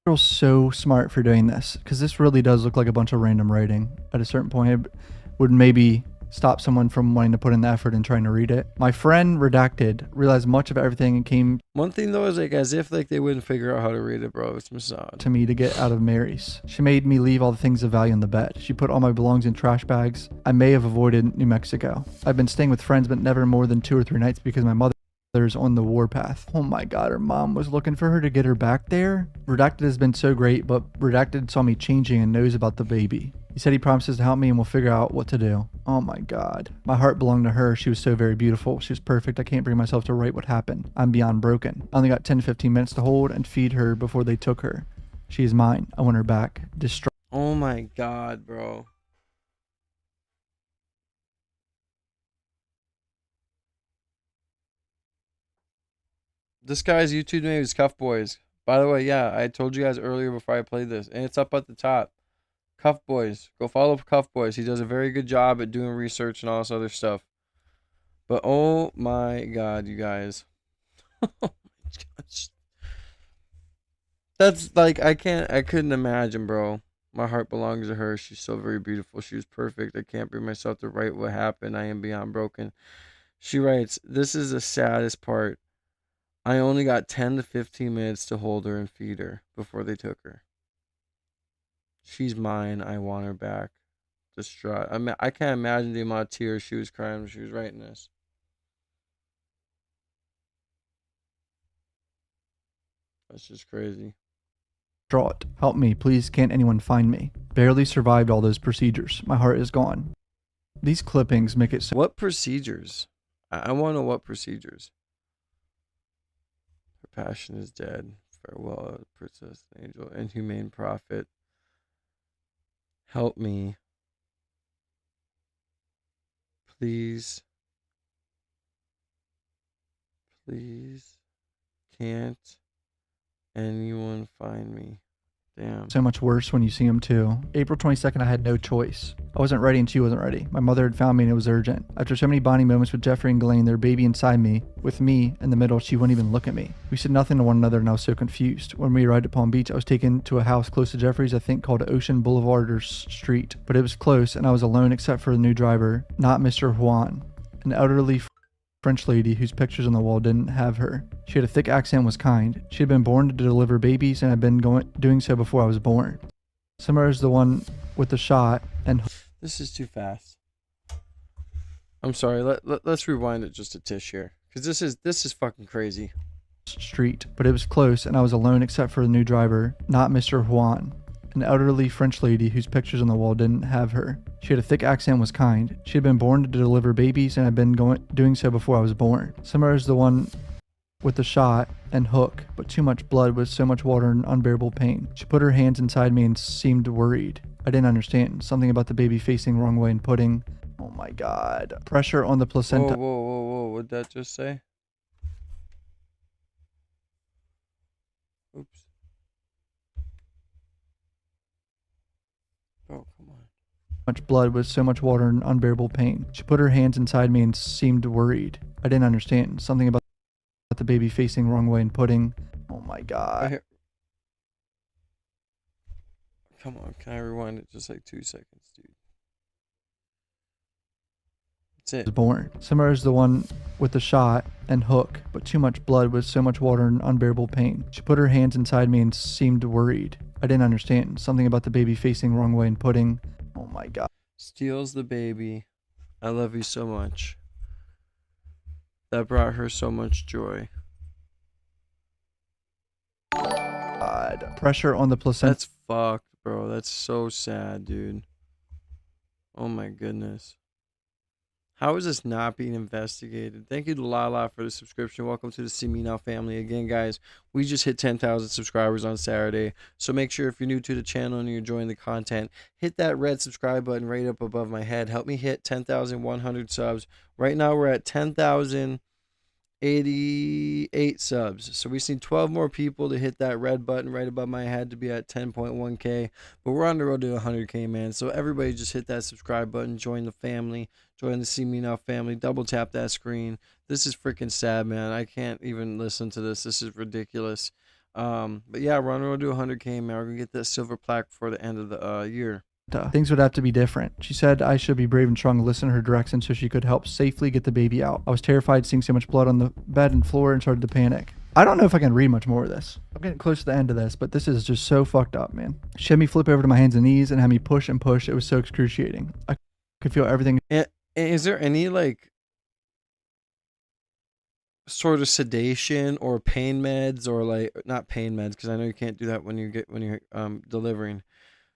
girl's so smart for doing this, because this really does look like a bunch of random writing. At a certain point, it would maybe stop someone from wanting to put in the effort and trying to read it. My friend redacted realized much of everything and came. One thing though is as if they wouldn't figure out how to read it, bro. It's Mossad. To me to get out of Mary's. She made me leave all the things of value in the bed. She put all my belongings in trash bags. I may have avoided New Mexico. I've been staying with friends, but never more than 2 or 3 nights because my mother's on the warpath. Oh my God, her mom was looking for her to get her back there. Redacted has been so great, but Redacted saw me changing and knows about the baby. He said he promises to help me and we'll figure out what to do. Oh my God. My heart belonged to her. She was so very beautiful. She was perfect. I can't bring myself to write what happened. I'm beyond broken. I only got 10 to 15 minutes to hold and feed her before they took her. She is mine. I want her back. Oh my God, bro. This guy's YouTube name is Cuff Boys. By the way, yeah, I told you guys earlier before I played this, and it's up at the top. Cuff Boys. Go follow Cuff Boys. He does a very good job at doing research and all this other stuff. But oh my God, you guys. Oh my gosh. That's I couldn't imagine, bro. My heart belongs to her. She's so very beautiful. She was perfect. I can't bring myself to write what happened. I am beyond broken. She writes, this is the saddest part. I only got 10 to 15 minutes to hold her and feed her before they took her. She's mine. I want her back. Distraught. I can't imagine the amount of tears she was crying when she was writing this. That's just crazy. Distraught. Help me, please. Can't anyone find me? Barely survived all those procedures. My heart is gone. These clippings make it so. What procedures? I want to know what procedures. Her passion is dead. Farewell, princess, angel, inhumane prophet. Help me. Please. Please. Can't anyone find me? Damn. So much worse when you see him too. April 22nd, I had no choice. I wasn't ready and she wasn't ready. My mother had found me and it was urgent. After so many bonding moments with Jeffrey and Ghislaine, their baby inside me, with me in the middle, she wouldn't even look at me. We said nothing to one another and I was so confused. When we arrived at Palm Beach, I was taken to a house close to Jeffrey's, I think called Ocean Boulevard or Street. But it was close and I was alone except for the new driver, not Mr. Juan, an elderly French lady whose pictures on the wall didn't have her. She had a thick accent and was kind. She had been born to deliver babies and had been doing so before I was born. Similar as the one with the shot and... This is too fast. I'm sorry. Let's rewind it just a tish here. Because this is fucking crazy. Street, but it was close and I was alone except for the new driver, not Mr. Juan, an elderly French lady whose pictures on the wall didn't have her. She had a thick accent and was kind. She had been born to deliver babies and had been doing so before I was born. Similar as the one with the shot and hook, but too much blood with so much water and unbearable pain. She put her hands inside me and seemed worried. I didn't understand. Something about the baby facing the wrong way and putting, oh my God, pressure on the placenta. Whoa. What'd that just say? Oops. Oh, come on. Much blood with so much water and unbearable pain. She put her hands inside me and seemed worried. I didn't understand. Something about the baby facing wrong way and putting... Oh my God. Come on, can I rewind it just like 2 seconds, dude? That's it. Was born. Similar as the one with the shot and hook, but too much blood with so much water and unbearable pain. She put her hands inside me and seemed worried. I didn't understand. Something about the baby facing wrong way and putting... Oh my God. Steals the baby. I love you so much. That brought her so much joy. God. Pressure on the placenta. That's fucked, bro. That's so sad, dude. Oh my goodness. How is this not being investigated? Thank you to Lala for the subscription. Welcome to the See Me Now family. Again, guys, we just hit 10,000 subscribers on Saturday. So make sure if you're new to the channel and you're enjoying the content, hit that red subscribe button right up above my head. Help me hit 10,100 subs. Right now we're at 10,088 subs. So we just need 12 more people to hit that red button right above my head to be at 10.1K. But we're on the road to 100K, man. So everybody just hit that subscribe button. Join the family. Join the See Me Now family. Double tap that screen. This is freaking sad, man. I can't even listen to this. This is ridiculous. But yeah, we're on the road to 100K, man. We're going to get that silver plaque before the end of the year. Things would have to be different. She said I should be brave and strong and listen to her directions so she could help safely get the baby out. I was terrified seeing so much blood on the bed and floor and started to panic. I don't know if I can read much more of this. I'm getting close to the end of this, but this is just so fucked up, man. She had me flip over to my hands and knees and had me push and push. It was so excruciating. I could feel everything. Is there any like sort of sedation or pain meds, or like not pain meds, because I know you can't do that when you're delivering.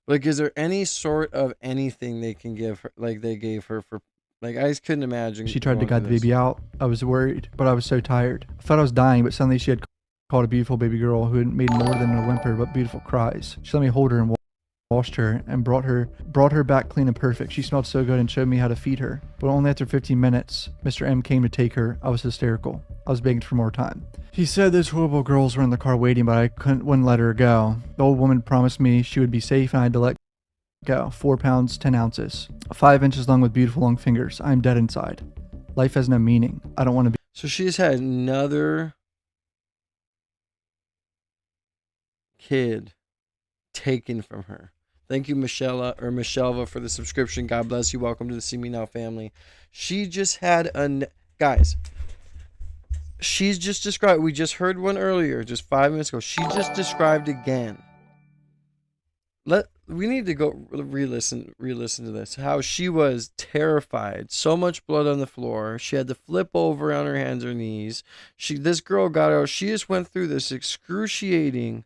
Like, is there any sort of anything they can give her, like they gave her for, like, I just couldn't imagine. She tried to guide the baby out. I was worried, but I was so tired. I thought I was dying, but suddenly she had called a beautiful baby girl who had made more than a whimper, but beautiful cries. She let me hold her and washed her and brought her back clean and perfect. She smelled so good and showed me how to feed her. But only after 15 minutes, Mr. M came to take her. I was hysterical. I was begging for more time. He said those horrible girls were in the car waiting, but I wouldn't let her go. The old woman promised me she would be safe and I had to let go. 4 pounds, 10 ounces. 5 inches long with beautiful long fingers. I'm dead inside. Life has no meaning. I don't want to be. So she's had another kid taken from her. Thank you, Michelva, for the subscription. God bless you. Welcome to the See Me Now family. She just had guys. She's just described. We just heard one earlier, just 5 minutes ago. She just described again. We need to go re-listen to this. How she was terrified. So much blood on the floor. She had to flip over on her hands or knees. This girl got out. She just went through this excruciating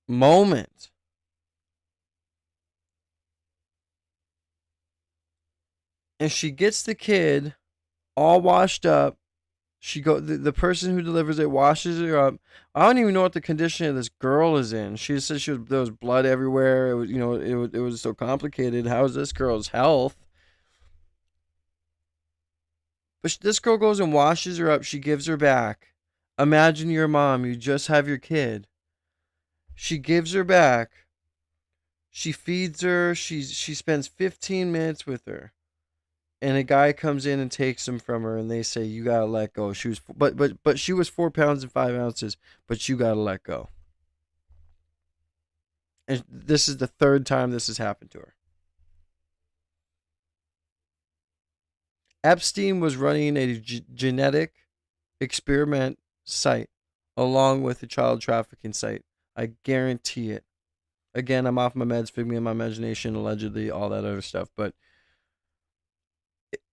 moment. And she gets the kid all washed up. The person who delivers it washes her up. I don't even know what the condition of this girl is in. She said there was blood everywhere. It was, it was so complicated. How is this girl's health? But this girl goes and washes her up. She gives her back. Imagine your mom. You just have your kid. She gives her back. She feeds her. She spends 15 minutes with her. And a guy comes in and takes them from her, and they say, "You gotta let go." She was, but she was 4 pounds and 5 ounces. But you gotta let go. And this is the third time this has happened to her. Epstein was running a genetic experiment site along with a child trafficking site. I guarantee it. Again, I'm off my meds, fig me in my imagination, allegedly, all that other stuff, but.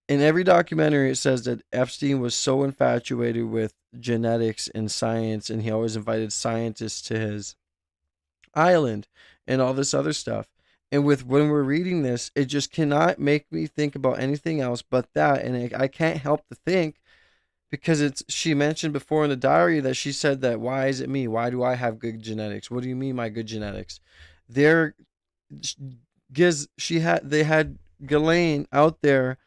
In every documentary, it says that Epstein was so infatuated with genetics and science, and he always invited scientists to his island and all this other stuff. And when we're reading this, it just cannot make me think about anything else but that. And I can't help to think, because she mentioned before in the diary that she said that, why is it me? Why do I have good genetics? What do you mean my good genetics? They had Ghislaine out there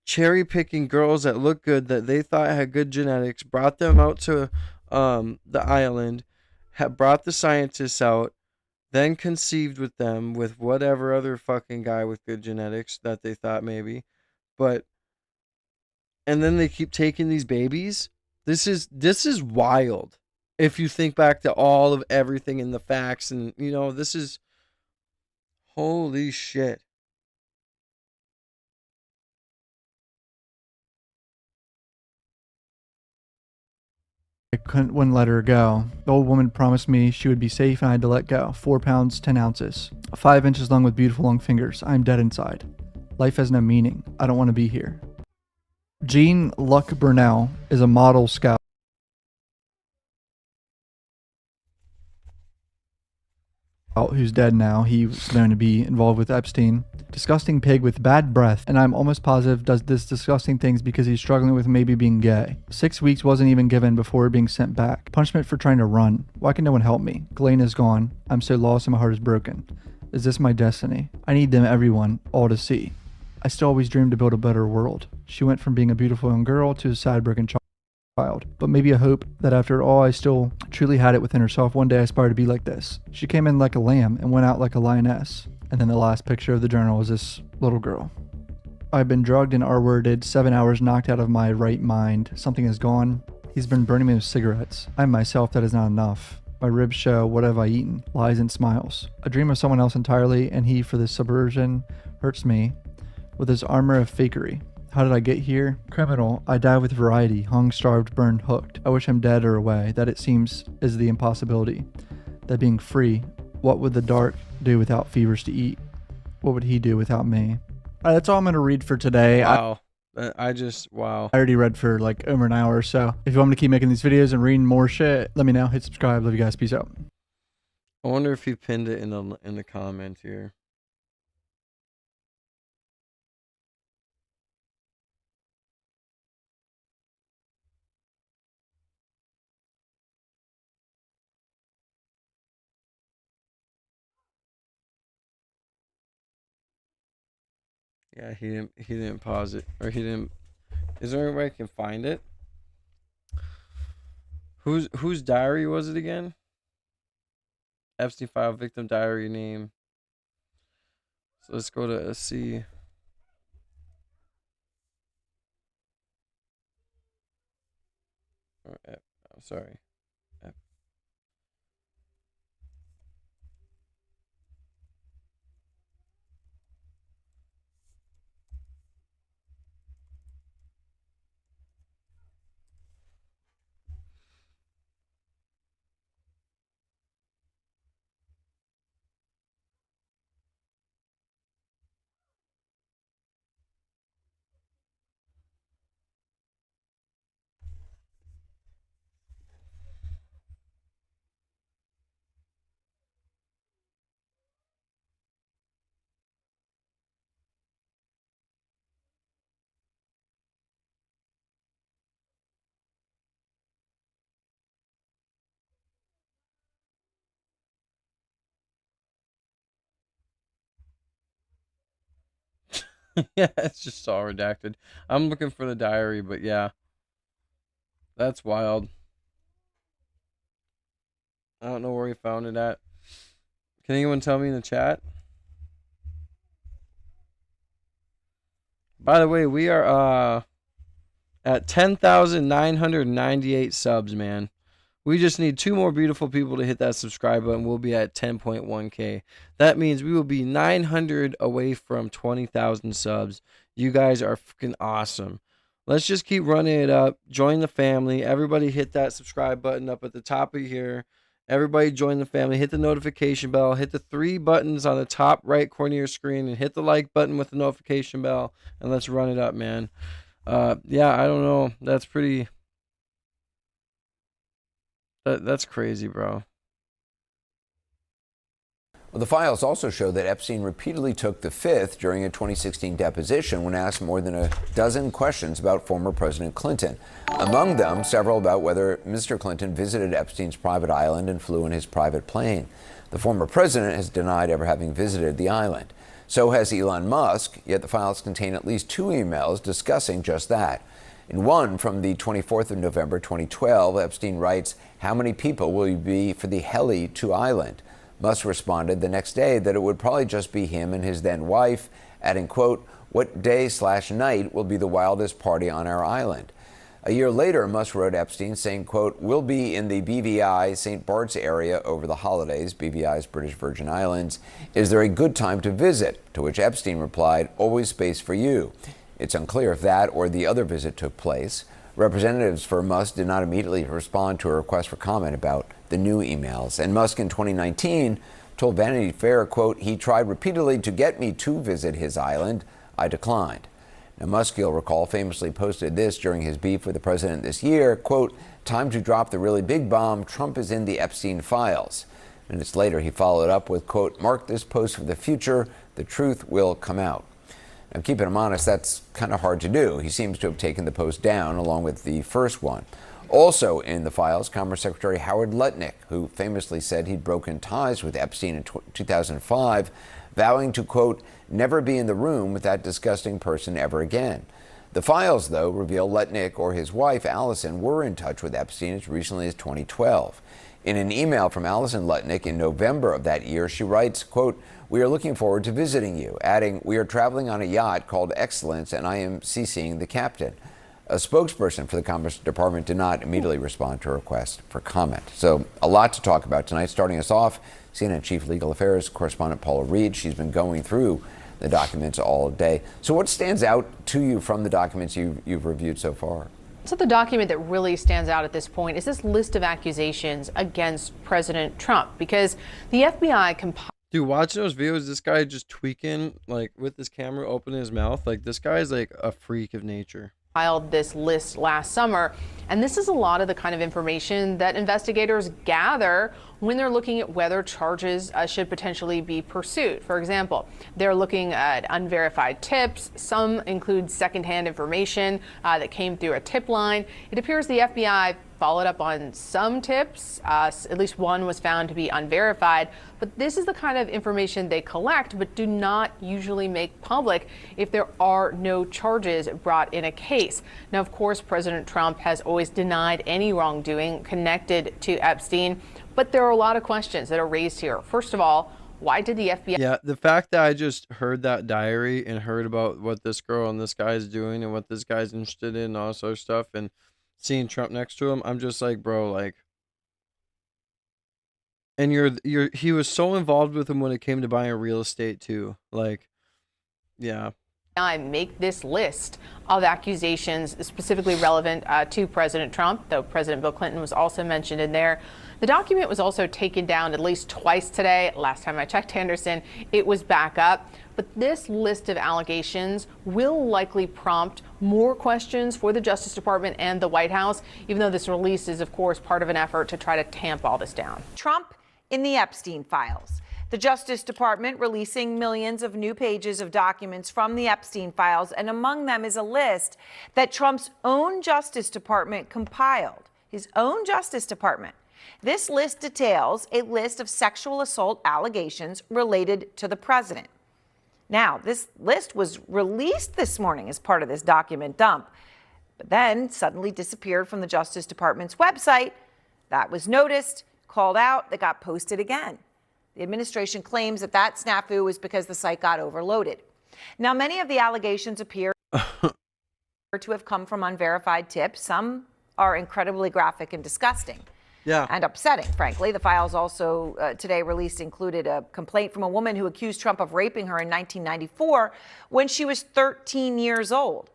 cherry picking girls that look good, that they thought had good genetics, brought them out to the island, brought the scientists out, then conceived with them with whatever other fucking guy with good genetics that they thought maybe. And then they keep taking these babies. This is wild. If you think back to all of everything in the facts, and this is holy shit. Wouldn't let her go. The old woman promised me she would be safe and I had to let go. 4 pounds, 10 ounces. 5 inches long with beautiful long fingers. I'm dead inside. Life has no meaning. I don't want to be here. Jean Luck Burnell is a model scout who's dead now. He was known to be involved with Epstein. Disgusting pig with bad breath, and I'm almost positive does this disgusting things because he's struggling with maybe being gay. 6 weeks wasn't even given before being sent back. Punishment for trying to run. Why can no one help me? Ghislaine is gone. I'm so lost and my heart is broken. Is this my destiny? I need them, everyone, all to see. I still always dreamed to build a better world. She went from being a beautiful young girl to a sad, broken child. But maybe a hope that after all I still truly had it within herself. One day I aspired to be like this. She came in like a lamb and went out like a lioness. And then the last picture of the journal was this little girl. I've been drugged and R-worded, 7 hours knocked out of my right mind. Something is gone. He's been burning me with cigarettes. I myself, that is not enough. My ribs show what have I eaten, lies and smiles. I dream of someone else entirely, and he, for this subversion, hurts me with his armor of fakery. How did I get here? Criminal, I die with variety, hung, starved, burned, hooked. I wish I'm dead or away. That it seems is the impossibility. That being free, what would the dark do without fevers to eat? What would he do without me? That's all I'm going to read for today. Wow. Wow. I already read for like over an hour, so if you want me to keep making these videos and reading more shit, let me know. Hit subscribe. Love you guys. Peace out. I wonder if he pinned it in the comment here. Yeah, he didn't pause it, or he didn't. Is there any way I can find it? Whose diary was it again? Epstein file victim diary name. So let's go to SC. I'm sorry. Yeah, it's just all redacted. I'm looking for the diary, but yeah. That's wild. I don't know where he found it at. Can anyone tell me in the chat? By the way, we are at 10,998 subs, man. We just need 2 more beautiful people to hit that subscribe button. We'll be at 10.1K. That means we will be 900 away from 20,000 subs. You guys are freaking awesome. Let's just keep running it up. Join the family. Everybody hit that subscribe button up at the top of here. Everybody join the family. Hit the notification bell. Hit the 3 buttons on the top right corner of your screen. And hit the like button with the notification bell. And let's run it up, man. Yeah, I don't know. That's pretty... That's crazy, bro. Well, the files also show that Epstein repeatedly took the fifth during a 2016 deposition when asked more than a dozen questions about former President Clinton. Among them, several about whether Mr. Clinton visited Epstein's private island and flew in his private plane. The former president has denied ever having visited the island. So has Elon Musk, yet the files contain at least 2 emails discussing just that. In one from the 24th of November 2012, Epstein writes, "How many people will you be for the heli to island?" Musk responded the next day that it would probably just be him and his then wife, adding, quote, "What day/night will be the wildest party on our island?" A year later, Musk wrote Epstein saying, quote, "We'll be in the BVI St. Bart's area over the holidays," BVI's British Virgin Islands. "Is there a good time to visit?" To which Epstein replied, "Always space for you." It's unclear if that or the other visit took place. Representatives for Musk did not immediately respond to a request for comment about the new emails. And Musk in 2019 told Vanity Fair, quote, "He tried repeatedly to get me to visit his island. I declined." Now, Musk, you'll recall, famously posted this during his beef with the president this year, quote, "Time to drop the really big bomb. Trump is in the Epstein files." Minutes later, he followed up with, quote, "Mark this post for the future. The truth will come out." Now, keeping him honest, that's kind of hard to do. He seems to have taken the post down along with the first one. Also in the files, Commerce Secretary Howard Lutnick, who famously said he'd broken ties with Epstein in 2005, vowing to, quote, "never be in the room with that disgusting person ever again." The files, though, reveal Lutnick or his wife, Allison, were in touch with Epstein as recently as 2012. In an email from Allison Lutnick in November of that year, she writes, quote, "We are looking forward to visiting you," adding, "We are traveling on a yacht called Excellence, and I am CCing the captain." A spokesperson for the Commerce Department did not immediately respond to a request for comment. So a lot to talk about tonight. Starting us off, CNN Chief Legal Affairs correspondent Paula Reed. She's been going through the documents all day. So what stands out to you from the documents you've reviewed so far? So the document that really stands out at this point is this list of accusations against President Trump, because the FBI compiled. Dude, watching those videos, this guy just tweaking, like with his camera opening his mouth. Like, this guy's like a freak of nature. This list last summer, and this is a lot of the kind of information that investigators gather when they're looking at whether charges should potentially be pursued. For example, they're looking at unverified tips. Some include secondhand information that came through a tip line. It appears the FBI followed up on some tips. At least one was found to be unverified. But this is the kind of information they collect but do not usually make public if there are no charges brought in a case. Now, of course, President Trump has always denied any wrongdoing connected to Epstein. But there are a lot of questions that are raised here. First of all, why did the FBI? Yeah, the fact that I just heard that diary and heard about what this girl and this guy is doing and what this guy's interested in and all sort of stuff, and seeing Trump next to him, I'm just like, bro, like, and he was so involved with him when it came to buying real estate too. Like, yeah. I make this list of accusations specifically relevant to President Trump, though President Bill Clinton was also mentioned in there. The document was also taken down at least twice today. Last time I checked, Anderson, it was back up. But this list of allegations will likely prompt more questions for the Justice Department and the White House, even though this release is, of course, part of an effort to try to tamp all this down. Trump in the Epstein files. The Justice Department releasing millions of new pages of documents from the Epstein files, and among them is a list that Trump's own Justice Department compiled, his own Justice Department. This list details a list of sexual assault allegations related to the president. Now, this list was released this morning as part of this document dump, but then suddenly disappeared from the Justice Department's website. That was noticed, called out, that got posted again. The administration claims that snafu was because the site got overloaded. Now, many of the allegations appear to have come from unverified tips. Some are incredibly graphic and disgusting. Yeah. And upsetting, frankly. The files also today released included a complaint from a woman who accused Trump of raping her in 1994 when she was 13 years old.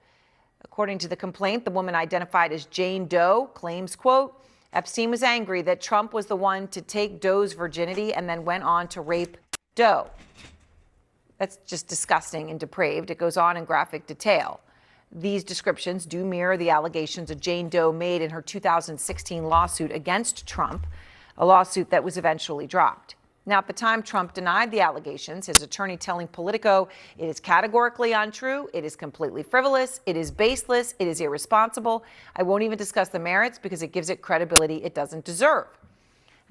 According to the complaint, the woman identified as Jane Doe claims, quote, Epstein was angry that Trump was the one to take Doe's virginity and then went on to rape Doe. That's just disgusting and depraved. It goes on in graphic detail. These descriptions do mirror the allegations that Jane Doe made in her 2016 lawsuit against Trump, a lawsuit that was eventually dropped. Now, at the time, Trump denied the allegations, his attorney telling Politico it is categorically untrue, it is completely frivolous, it is baseless, it is irresponsible. I won't even discuss the merits because it gives it credibility it doesn't deserve.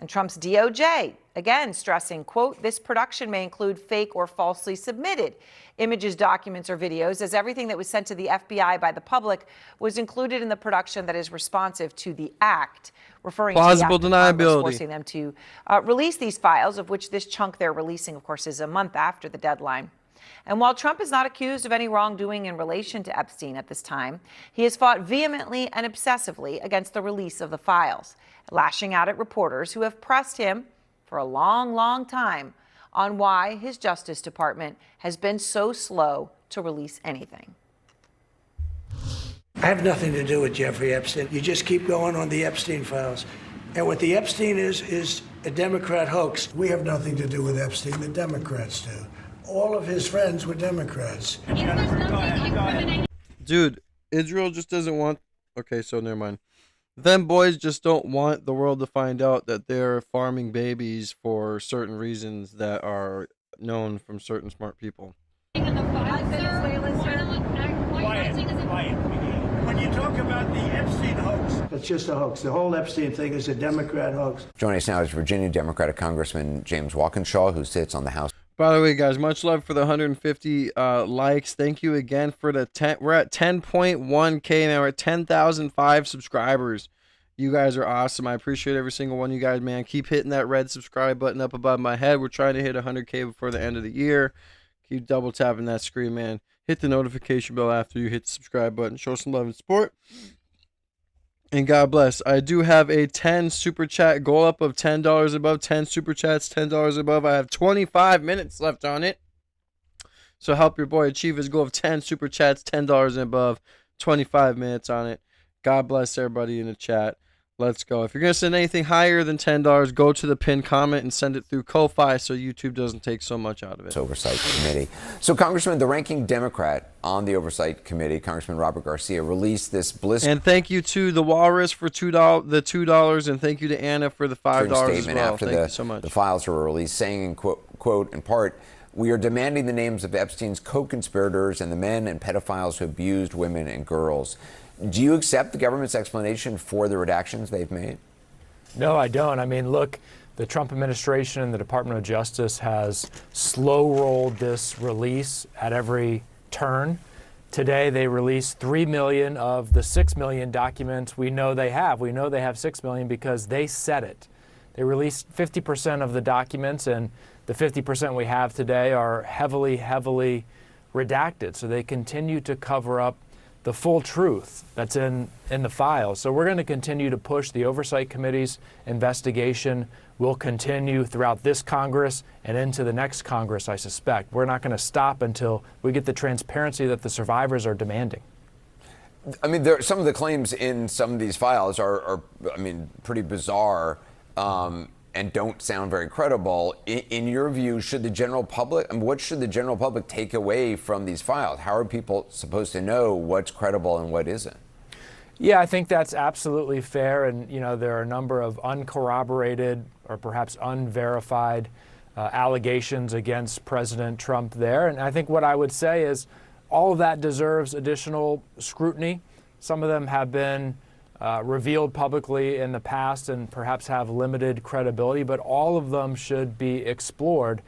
And Trump's DOJ, again, stressing, quote, this production may include fake or falsely submitted images, documents, or videos, as everything that was sent to the FBI by the public was included in the production that is responsive to the act, referring Plausible to the act of Congress deniability. forcing them to release these files, of which this chunk they're releasing, of course, is a month after the deadline. And while Trump is not accused of any wrongdoing in relation to Epstein at this time, he has fought vehemently and obsessively against the release of the files, lashing out at reporters who have pressed him for a long, long time on why his Justice Department has been so slow to release anything. I have nothing to do with Jeffrey Epstein. You just keep going on the Epstein files. And what the Epstein is a Democrat hoax. We have nothing to do with Epstein. The Democrats do. All of his friends were Democrats. Dude, Israel just doesn't want... Okay, so never mind. Them boys just don't want the world to find out that they're farming babies for certain reasons that are known from certain smart people. Quiet. When you talk about the Epstein hoax, it's just a hoax. The whole Epstein thing is a Democrat hoax. Joining us now is Virginia Democratic Congressman James Walkinshaw, who sits on the House. By the way, guys, much love for the 150 likes. Thank you again for the 10. We're at 10.1K now. We're at 10,005 subscribers. You guys are awesome. I appreciate every single one of you guys, man. Keep hitting that red subscribe button up above my head. We're trying to hit 100K before the end of the year. Keep double tapping that screen, man. Hit the notification bell after you hit the subscribe button. Show some love and support. And God bless. I do have a 10 super chat goal up of $10 above. 10 super chats, $10 above. I have 25 minutes left on it. So help your boy achieve his goal of 10 super chats, $10 and above. 25 minutes on it. God bless everybody in the chat. Let's go. If you're going to send anything higher than $10, go to the pinned comment and send it through Ko-Fi so YouTube doesn't take so much out of it. Oversight Committee. So, Congressman, the ranking Democrat on the Oversight Committee, Congressman Robert Garcia, released this And thank you to the Walrus for $2, and thank you to Anna for the $5 as well. After thank you so much. The files were released, saying, in quote, in part, we are demanding the names of Epstein's co-conspirators and the men and pedophiles who abused women and girls. Do you accept the government's explanation for the redactions they've made? No, I don't. I mean, look, the Trump administration and the Department of Justice has slow-rolled this release at every turn. Today, they released 3 million of the 6 million documents we know they have. We know they have 6 million because they said it. They released 50% of the documents, and the 50% we have today are heavily, heavily redacted. So they continue to cover up the full truth that's in the files. So we're going to continue to push the Oversight Committee's investigation. Will continue throughout this Congress and into the next Congress, I suspect. We're not going to stop until we get the transparency that the survivors are demanding. I mean, some of the claims in some of these files are I mean, pretty bizarre and don't sound very credible. In your view, should the general public, I mean, what should the general public take away from these files? How are people supposed to know what's credible and what isn't? Yeah, I think that's absolutely fair. And, you know, there are a number of uncorroborated or perhaps unverified allegations against President Trump there. And I think what I would say is all of that deserves additional scrutiny. Some of them have been revealed publicly in the past and perhaps have limited credibility, but all of them should be explored.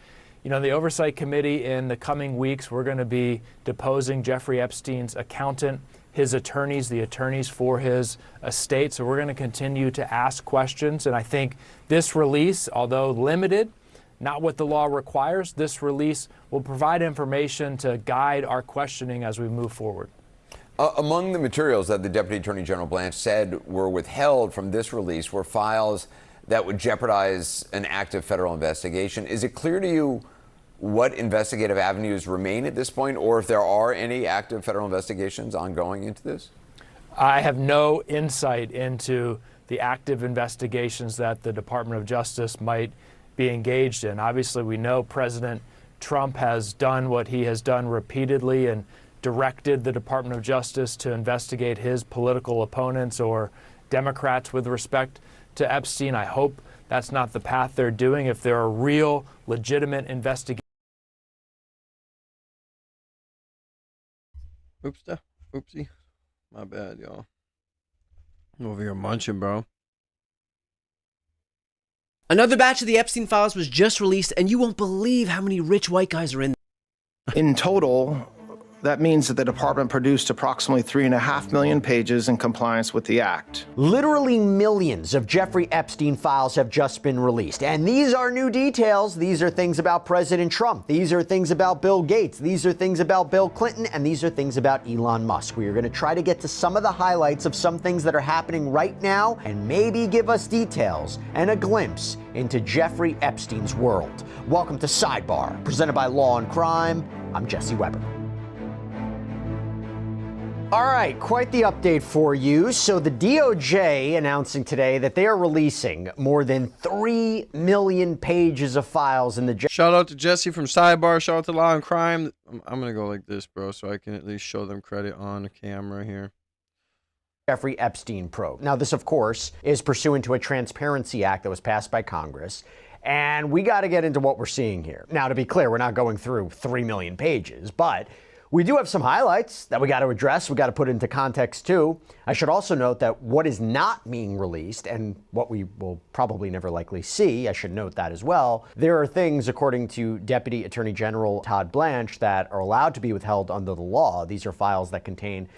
You know, the Oversight Committee in the coming weeks, we're going to be deposing Jeffrey Epstein's accountant, his attorneys, the attorneys for his estate. So we're going to continue to ask questions. And I think this release, although limited, not what the law requires, this release will provide information to guide our questioning as we move forward. Among the materials that the Deputy Attorney General Blanche said were withheld from this release were files that would jeopardize an active federal investigation. Is it clear to you what investigative avenues remain at this point, or if there are any active federal investigations ongoing into this? I have no insight into the active investigations that the Department of Justice might be engaged in. Obviously, we know President Trump has done what he has done repeatedly and directed the Department of Justice to investigate his political opponents or Democrats with respect to Epstein. I hope that's not the path they're doing. If there are real, legitimate investigations. Oopsie. My bad, y'all. I'm over here munching, bro. Another batch of the Epstein files was just released, and you won't believe how many rich white guys are in. In total, that means that the department produced approximately 3.5 million pages in compliance with the act. Literally millions of Jeffrey Epstein files have just been released. And these are new details. These are things about President Trump. These are things about Bill Gates. These are things about Bill Clinton. And these are things about Elon Musk. We are going to try to get to some of the highlights of some things that are happening right now and maybe give us details and a glimpse into Jeffrey Epstein's world. Welcome to Sidebar, presented by Law and Crime. I'm Jesse Weber. All right, quite the update for you. So the DOJ announcing today that they are releasing more than 3 million pages of files in the... Shout out to Jesse from Sidebar. Shout out to Law and Crime. I'm going to go like this, bro, so I can at least show them credit on the camera here. Jeffrey Epstein probe. Now, this, of course, is pursuant to a Transparency Act that was passed by Congress. And we got to get into what we're seeing here. Now, to be clear, we're not going through 3 million pages, but we do have some highlights that we got to address. We got to put into context, too. I should also note that what is not being released and what we will probably never likely see, I should note that as well. There are things, according to Deputy Attorney General Todd Blanche, that are allowed to be withheld under the law. These are files that contain,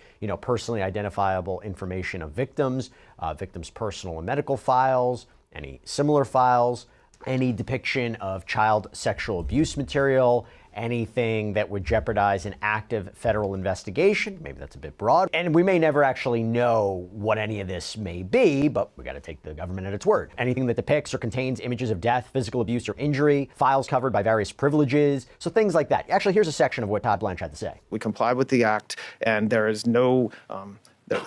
personally identifiable information of victims, victims' personal and medical files, any similar files, any depiction of child sexual abuse material, anything that would jeopardize an active federal investigation. Maybe that's a bit broad. And we may never actually know what any of this may be, but we got to take the government at its word. Anything that depicts or contains images of death, physical abuse, or injury, files covered by various privileges, so things like that. Actually, here's a section of what Todd Blanche had to say. We complied with the act, and there is no...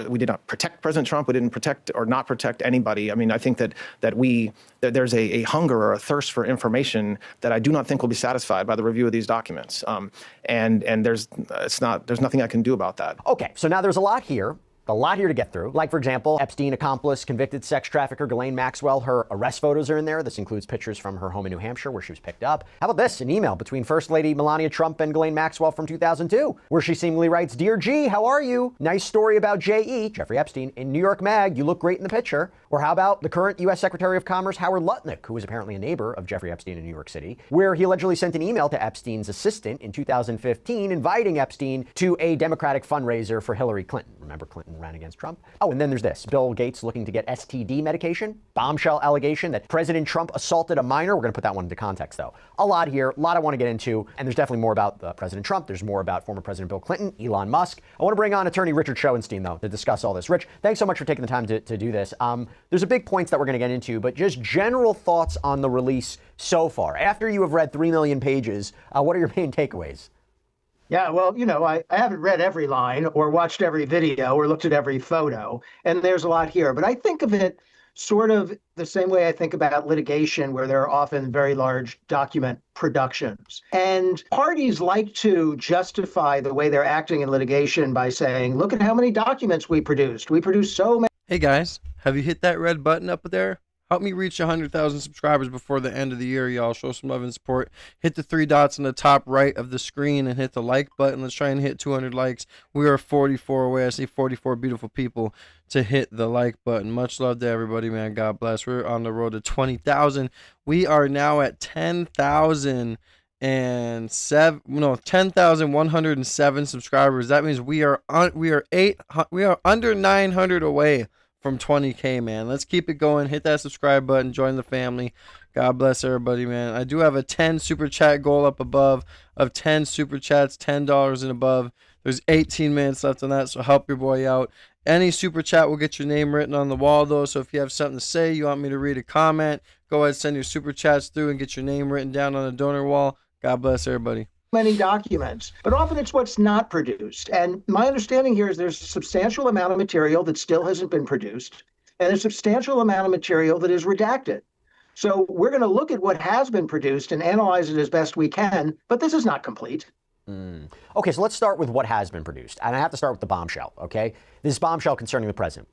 we did not protect President Trump. We didn't protect or not protect anybody. I mean, I think that there's a hunger or a thirst for information that I do not think will be satisfied by the review of these documents. And there's nothing I can do about that. Okay, so now there's a lot here. A lot here to get through. Like, for example, Epstein accomplice, convicted sex trafficker Ghislaine Maxwell. Her arrest photos are in there. This includes pictures from her home in New Hampshire where she was picked up. How about this? An email between First Lady Melania Trump and Ghislaine Maxwell from 2002, where she seemingly writes, "Dear G, how are you? Nice story about J.E., Jeffrey Epstein, in New York Mag. You look great in the picture." Or how about the current U.S. Secretary of Commerce, Howard Lutnick, who was apparently a neighbor of Jeffrey Epstein in New York City, where he allegedly sent an email to Epstein's assistant in 2015 inviting Epstein to a Democratic fundraiser for Hillary Clinton. Remember, Clinton ran against Trump? Oh, and then there's this. Bill Gates looking to get STD medication. Bombshell allegation that President Trump assaulted a minor. We're going to put that one into context, though. A lot here, a lot I want to get into. And there's definitely more about President Trump. There's more about former President Bill Clinton, Elon Musk. I want to bring on attorney Richard Schoenstein, though, to discuss all this. Rich, thanks so much for taking the time to do this. There's a big points that we're going to get into, but just general thoughts on the release so far. After you have read 3 million pages, what are your main takeaways? Yeah, well, I haven't read every line or watched every video or looked at every photo, and there's a lot here. But I think of it sort of the same way I think about litigation, where there are often very large document productions. And parties like to justify the way they're acting in litigation by saying, look at how many documents we produced. We produced so many. Hey, guys, have you hit that red button up there? Help me reach 100,000 subscribers before the end of the year, y'all. Show some love and support. Hit the 3 dots in the top right of the screen and hit the like button. Let's try and hit 200 likes. We are 44 away. I see 44 beautiful people to hit the like button. Much love to everybody, man. God bless. We're on the road to 20,000. We are now at 10,107 subscribers. That means we are under 900 away from 20K, man. Let's keep it going. Hit that subscribe button. Join the family. God bless everybody, man. I do have a 10 super chat goal up above of 10 super chats, $10 and above. There's 18 minutes left on that, so help your boy out. Any super chat will get your name written on the wall, though. So if you have something to say, you want me to read a comment, go ahead, send your super chats through and get your name written down on the donor wall. God bless everybody. Many documents, but often it's what's not produced. And my understanding here is there's a substantial amount of material that still hasn't been produced, and a substantial amount of material that is redacted. So we're going to look at what has been produced and analyze it as best we can, but this is not complete. Okay, so let's start with what has been produced. And I have to start with the bombshell, okay? This bombshell concerning the President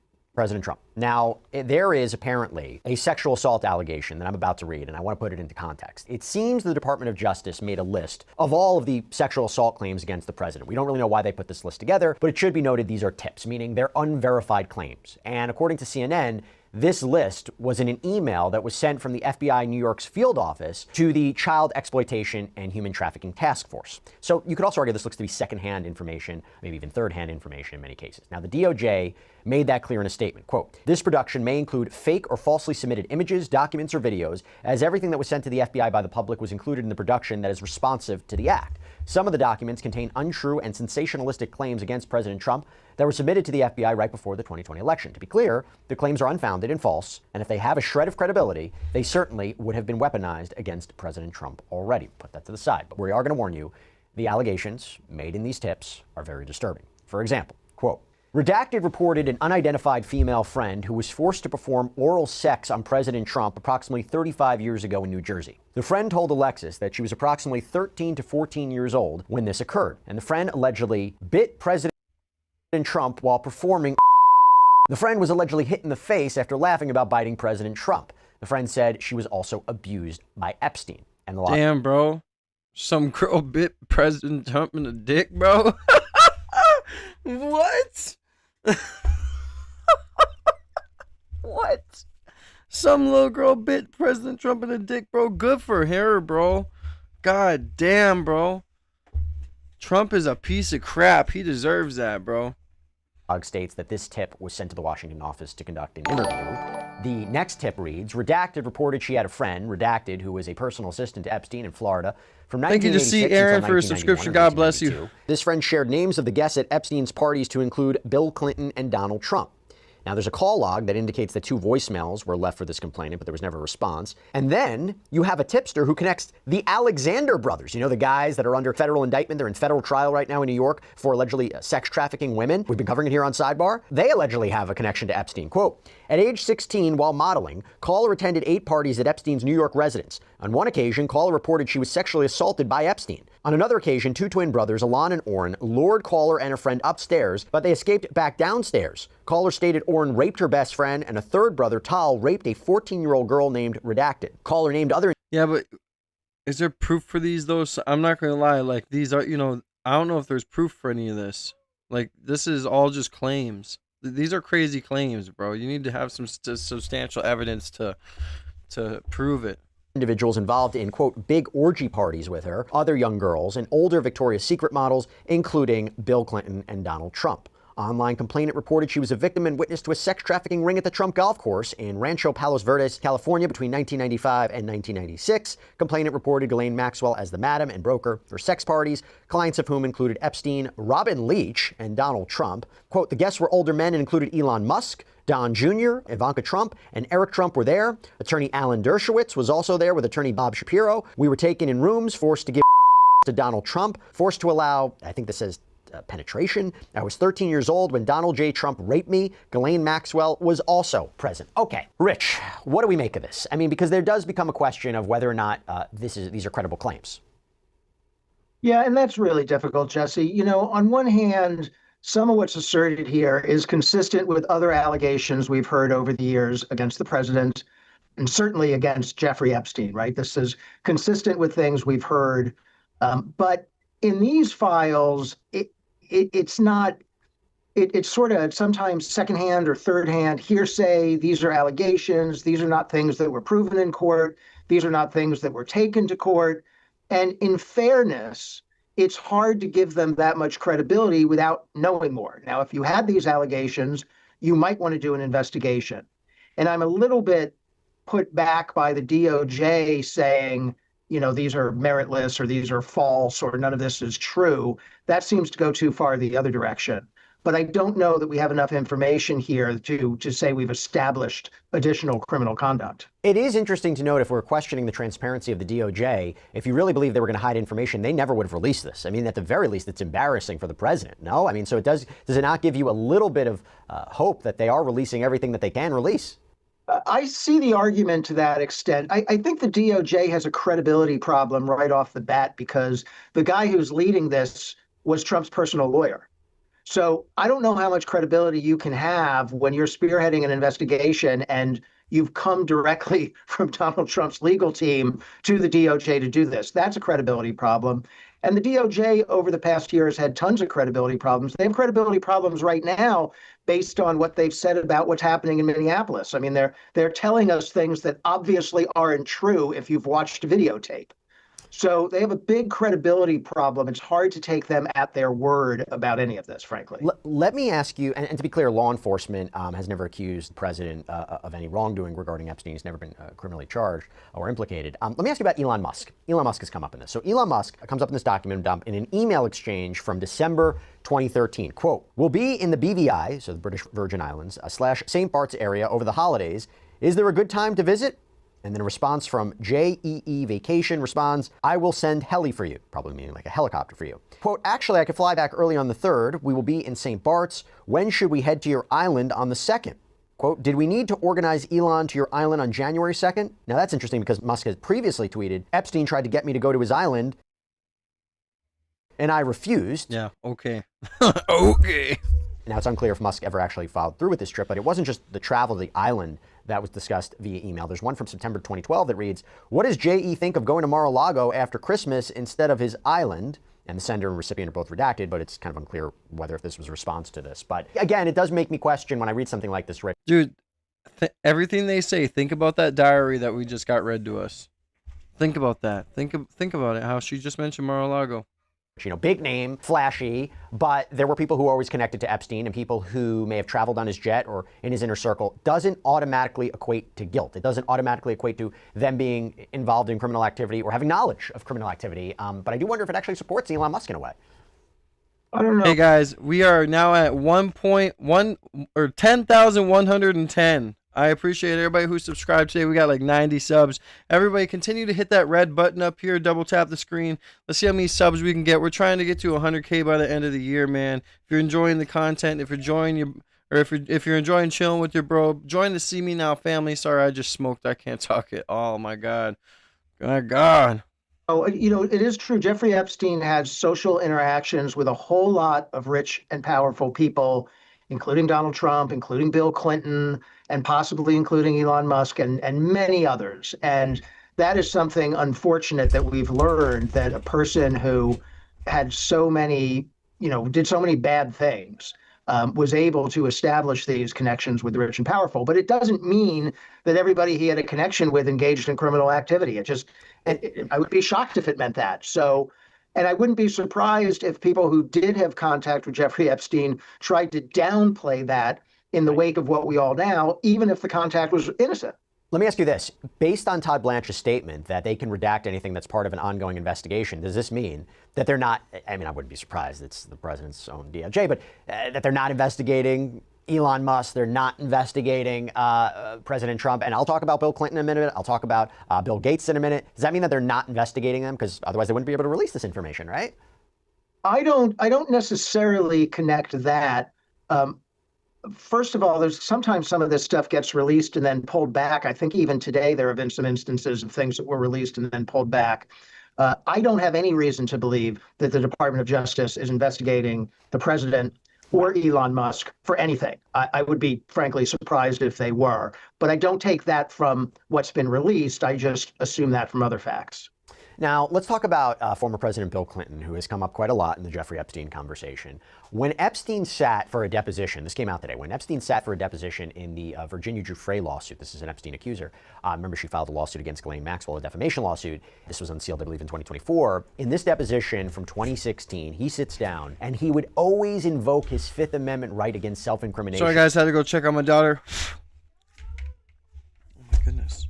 Trump. Now, there is apparently a sexual assault allegation that I'm about to read, and I want to put it into context. It seems the Department of Justice made a list of all of the sexual assault claims against the president. We don't really know why they put this list together, but it should be noted these are tips, meaning they're unverified claims. And according to CNN, This list was in an email that was sent from the FBI New York's field office to the Child Exploitation and Human Trafficking Task Force. So you could also argue this looks to be secondhand information, maybe even third-hand information in many cases. Now, the DOJ made that clear in a statement. Quote, "This production may include fake or falsely submitted images, documents, or videos, as everything that was sent to the FBI by the public was included in the production that is responsive to the act. Some of the documents contain untrue and sensationalistic claims against President Trump that were submitted to the FBI right before the 2020 election. To be clear, the claims are unfounded and false, and if they have a shred of credibility, they certainly would have been weaponized against President Trump already." Put that to the side. But we are going to warn you, the allegations made in these tips are very disturbing. For example, quote, "Redacted reported an unidentified female friend who was forced to perform oral sex on President Trump approximately 35 years ago in New Jersey. The friend told Alexis that she was approximately 13 to 14 years old when this occurred, and the friend allegedly bit President Trump while performing. The friend was allegedly hit in the face after laughing about biting President Trump. The friend said she was also abused by Epstein." And the law. Damn, bro. Some girl bit President Trump in the dick, bro. What? What? Some little girl bit President Trump in the dick, bro. Good for her, bro. God damn, bro. Trump is a piece of crap. He deserves that, bro. States that this tip was sent to the Washington office to conduct an interview. The next tip reads, "Redacted reported she had a friend, Redacted, who was a personal assistant to Epstein in Florida from 1986 Thank you to see Aaron for a subscription. God bless you. This friend shared names of the guests at Epstein's parties to include Bill Clinton and Donald Trump. Now, there's a call log that indicates that 2 voicemails were left for this complainant, but there was never a response. And then you have a tipster who connects the Alexander brothers. You know, the guys that are under federal indictment. They're in federal trial right now in New York for allegedly sex trafficking women. We've been covering it here on Sidebar. They allegedly have a connection to Epstein. Quote, "At age 16, while modeling, Caller attended 8 parties at Epstein's New York residence. On one occasion, Caller reported she was sexually assaulted by Epstein. On another occasion, 2 twin brothers, Alon and Oren, lured Caller and her friend upstairs, but they escaped back downstairs. Caller stated Oren raped her best friend, and a third brother, Tal, raped a 14-year-old girl named Redacted. Caller named other..." Yeah, but is there proof for these, though? So I'm not going to lie. Like, these are, I don't know if there's proof for any of this. Like, this is all just claims. These are crazy claims, bro. You need to have some substantial evidence to prove it. Individuals involved in, quote, "big orgy parties with her, other young girls, and older Victoria's Secret models, including Bill Clinton and Donald Trump. Online complainant reported she was a victim and witness to a sex trafficking ring at the Trump golf course in Rancho Palos Verdes, California between 1995 and 1996. Complainant reported Ghislaine Maxwell as the madam and broker for sex parties, clients of whom included Epstein, Robin Leach, and Donald Trump. Quote, "The guests were older men and included Elon Musk, Don Jr., Ivanka Trump, and Eric Trump were there. Attorney Alan Dershowitz was also there with attorney Bob Shapiro. We were taken in rooms, forced to give to Donald Trump, forced to allow," I think this says, penetration. "I was 13 years old when Donald J. Trump raped me. Ghislaine Maxwell was also present." Okay, Rich, what do we make of this? I mean, because there does become a question of whether or not these are credible claims. Yeah, and that's really difficult, Jesse. On one hand, some of what's asserted here is consistent with other allegations we've heard over the years against the president, and certainly against Jeffrey Epstein, right? This is consistent with things we've heard. But in these files, it's not, it's sort of sometimes secondhand or third-hand hearsay. These are allegations. These are not things that were proven in court. These are not things that were taken to court. And in fairness, it's hard to give them that much credibility without knowing more. Now, if you had these allegations, you might want to do an investigation. And I'm a little bit put back by the DOJ saying, these are meritless or these are false or none of this is true. That seems to go too far the other direction. But I don't know that we have enough information here to say we've established additional criminal conduct. It is interesting to note, if we're questioning the transparency of the DOJ, if you really believe they were going to hide information, they never would have released this. I mean, at the very least, it's embarrassing for the president. No? I mean, so does it not give you a little bit of hope that they are releasing everything that they can release? I see the argument to that extent. I think the DOJ has a credibility problem right off the bat because the guy who's leading this was Trump's personal lawyer. So I don't know how much credibility you can have when you're spearheading an investigation and you've come directly from Donald Trump's legal team to the DOJ to do this. That's a credibility problem. And the DOJ over the past year has had tons of credibility problems. They have credibility problems right now based on what they've said about what's happening in Minneapolis. I mean, they're telling us things that obviously aren't true if you've watched videotape. So they have a big credibility problem. It's hard to take them at their word about any of this, frankly. Let me ask you, and to be clear, law enforcement has never accused the president of any wrongdoing regarding Epstein. He's never been criminally charged or implicated. Let me ask you about Elon Musk. Elon Musk has come up in this. So Elon Musk comes up in this document dump in an email exchange from December 2013. Quote, "We'll be in the BVI," so the British Virgin Islands, / St. Bart's area over the holidays. Is there a good time to visit? And then a response from JEE Vacation responds, "I will send heli for you," probably meaning like a helicopter for you. Quote, "Actually, I could fly back early on the 3rd. We will be in St. Bart's. When should we head to your island on the 2nd? Quote, "Did we need to organize Elon to your island on January 2nd? Now that's interesting because Musk has previously tweeted, "Epstein tried to get me to go to his island and I refused." Yeah, okay. Okay. Now it's unclear if Musk ever actually followed through with this trip, but it wasn't just the travel to the island that was discussed via email. There's one from September 2012 that reads, "What does JE think of going to Mar-a-Lago after Christmas instead of his island?" And the sender and recipient are both redacted, but it's kind of unclear whether if this was a response to this. But again, it does make me question when I read something like this, Rick. Dude, everything they say, think about that diary that we just got read to us. Think about that. Think about it, how she just mentioned Mar-a-Lago. You know, big name, flashy, but there were people who were always connected to Epstein, and people who may have traveled on his jet or in his inner circle doesn't automatically equate to guilt. It doesn't automatically equate to them being involved in criminal activity or having knowledge of criminal activity. But I do wonder if it actually supports Elon Musk in a way. I don't know. Hey guys, we are now at 1.1 or 10,110. I appreciate everybody who subscribed today. We got like 90 subs. Everybody continue to hit that red button up here. Double tap the screen. Let's see how many subs we can get. We're trying to get to 100K by the end of the year, man. If you're enjoying the content, if you're enjoying chilling with your bro, join the See Me Now family. Sorry, I just smoked. I can't talk it. Oh my God. My God. Oh, you know, it is true. Jeffrey Epstein had social interactions with a whole lot of rich and powerful people, including Donald Trump, including Bill Clinton, and possibly including Elon Musk and many others. And that is something unfortunate that we've learned, that a person who had so many, you know, did so many bad things was able to establish these connections with the rich and powerful. But it doesn't mean that everybody he had a connection with engaged in criminal activity. I would be shocked if it meant that. So, and I wouldn't be surprised if people who did have contact with Jeffrey Epstein tried to downplay that in the wake of what we all know, even if the contact was innocent. Let me ask you this. Based on Todd Blanche's statement that they can redact anything that's part of an ongoing investigation, does this mean that they're not, I mean, I wouldn't be surprised, it's the president's own DOJ, but that they're not investigating Elon Musk, they're not investigating President Trump, and I'll talk about Bill Clinton in a minute, I'll talk about Bill Gates in a minute. Does that mean that they're not investigating them? Because otherwise they wouldn't be able to release this information, right? I don't necessarily connect that. First of all, there's sometimes some of this stuff gets released and then pulled back. I think even today there have been some instances of things that were released and then pulled back. I don't have any reason to believe that the Department of Justice is investigating the president or Elon Musk for anything. I would be frankly surprised if they were, but I don't take that from what's been released. I just assume that from other facts. Now, let's talk about former President Bill Clinton, who has come up quite a lot in the Jeffrey Epstein conversation. When Epstein sat for a deposition, this came out today, when Epstein sat for a deposition in the Virginia Giuffre lawsuit, this is an Epstein accuser. Remember, she filed a lawsuit against Ghislaine Maxwell, a defamation lawsuit. This was unsealed, I believe, in 2024. In this deposition from 2016, he sits down and he would always invoke his Fifth Amendment right against self-incrimination. Sorry, guys, had to go check on my daughter. Oh, my goodness.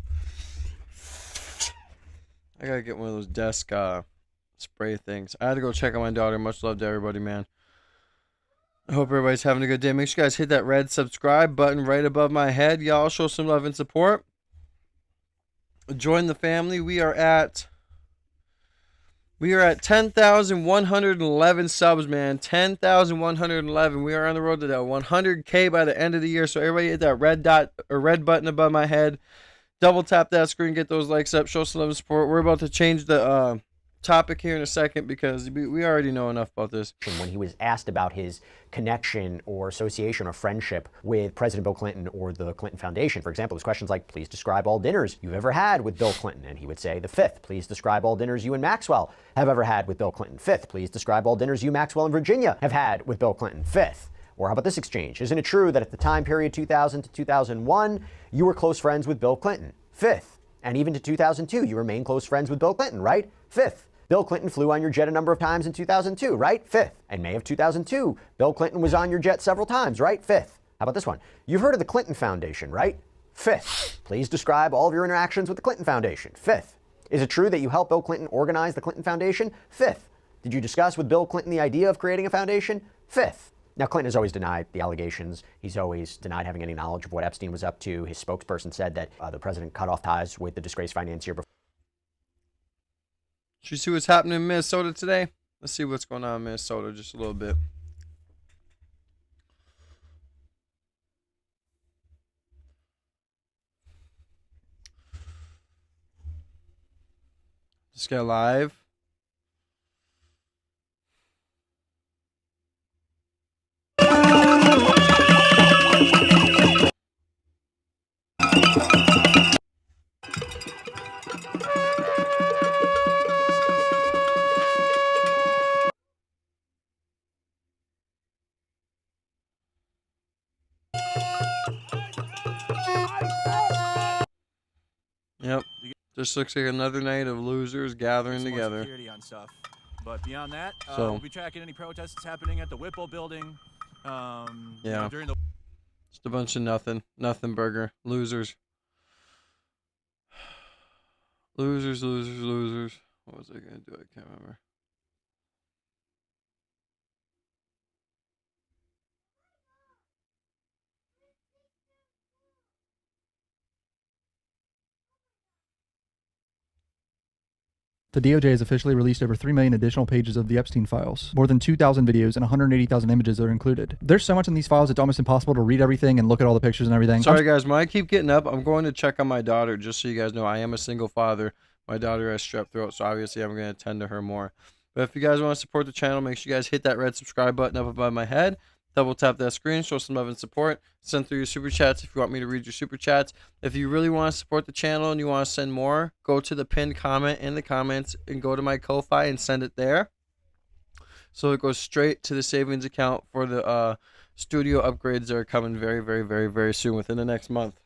I gotta get one of those desk spray things. I had to go check on my daughter. Much love to everybody, man. I hope everybody's having a good day. Make sure you guys hit that red subscribe button right above my head. Y'all show some love and support. Join the family. We are at 10,111 subs, man. 10,111. We are on the road to that 100K by the end of the year. So everybody hit that red dot or red button above my head. Double tap that screen, get those likes up, show some love and support. We're about to change the topic here in a second because we already know enough about this. When he was asked about his connection or association or friendship with President Bill Clinton or the Clinton Foundation, for example, there's questions like, please describe all dinners you've ever had with Bill Clinton. And he would say the fifth. Please describe all dinners you and Maxwell have ever had with Bill Clinton. Fifth. Please describe all dinners you, Maxwell, and Virginia have had with Bill Clinton. Fifth. Or how about this exchange? Isn't it true that at the time period 2000 to 2001, you were close friends with Bill Clinton? Fifth. And even to 2002, you remain close friends with Bill Clinton, right? Fifth. Bill Clinton flew on your jet a number of times in 2002, right? Fifth. In May of 2002, Bill Clinton was on your jet several times, right? Fifth. How about this one? You've heard of the Clinton Foundation, right? Fifth. Please describe all of your interactions with the Clinton Foundation. Fifth. Is it true that you helped Bill Clinton organize the Clinton Foundation? Fifth. Did you discuss with Bill Clinton the idea of creating a foundation? Fifth. Now, Clinton has always denied the allegations. He's always denied having any knowledge of what Epstein was up to. His spokesperson said that the president cut off ties with the disgraced financier before. Should you see what's happening in Minnesota today? Let's see what's going on in Minnesota just a little bit. Just got live. Yep. Just looks like another night of losers gathering together. Security on stuff. But beyond that, So- we'll be tracking any protests happening at the Whipple building. Yeah. During the Just a bunch of nothing burger. Losers. Losers. What was I going to do? I can't remember. The DOJ has officially released over 3 million additional pages of the Epstein files. More than 2,000 videos and 180,000 images are included. There's so much in these files, it's almost impossible to read everything and look at all the pictures and everything. Sorry, guys. When I keep getting up, I'm going to check on my daughter, just so you guys know. I am a single father. My daughter has strep throat, so obviously I'm going to attend to her more. But if you guys want to support the channel, make sure you guys hit that red subscribe button up above my head. Double tap that screen, show some love and support. Send through your super chats if you want me to read your super chats. If you really want to support the channel and you want to send more, go to the pinned comment in the comments and go to my Ko-Fi and send it there. So it goes straight to the savings account for the studio upgrades that are coming very, very, very, very soon, within the next month.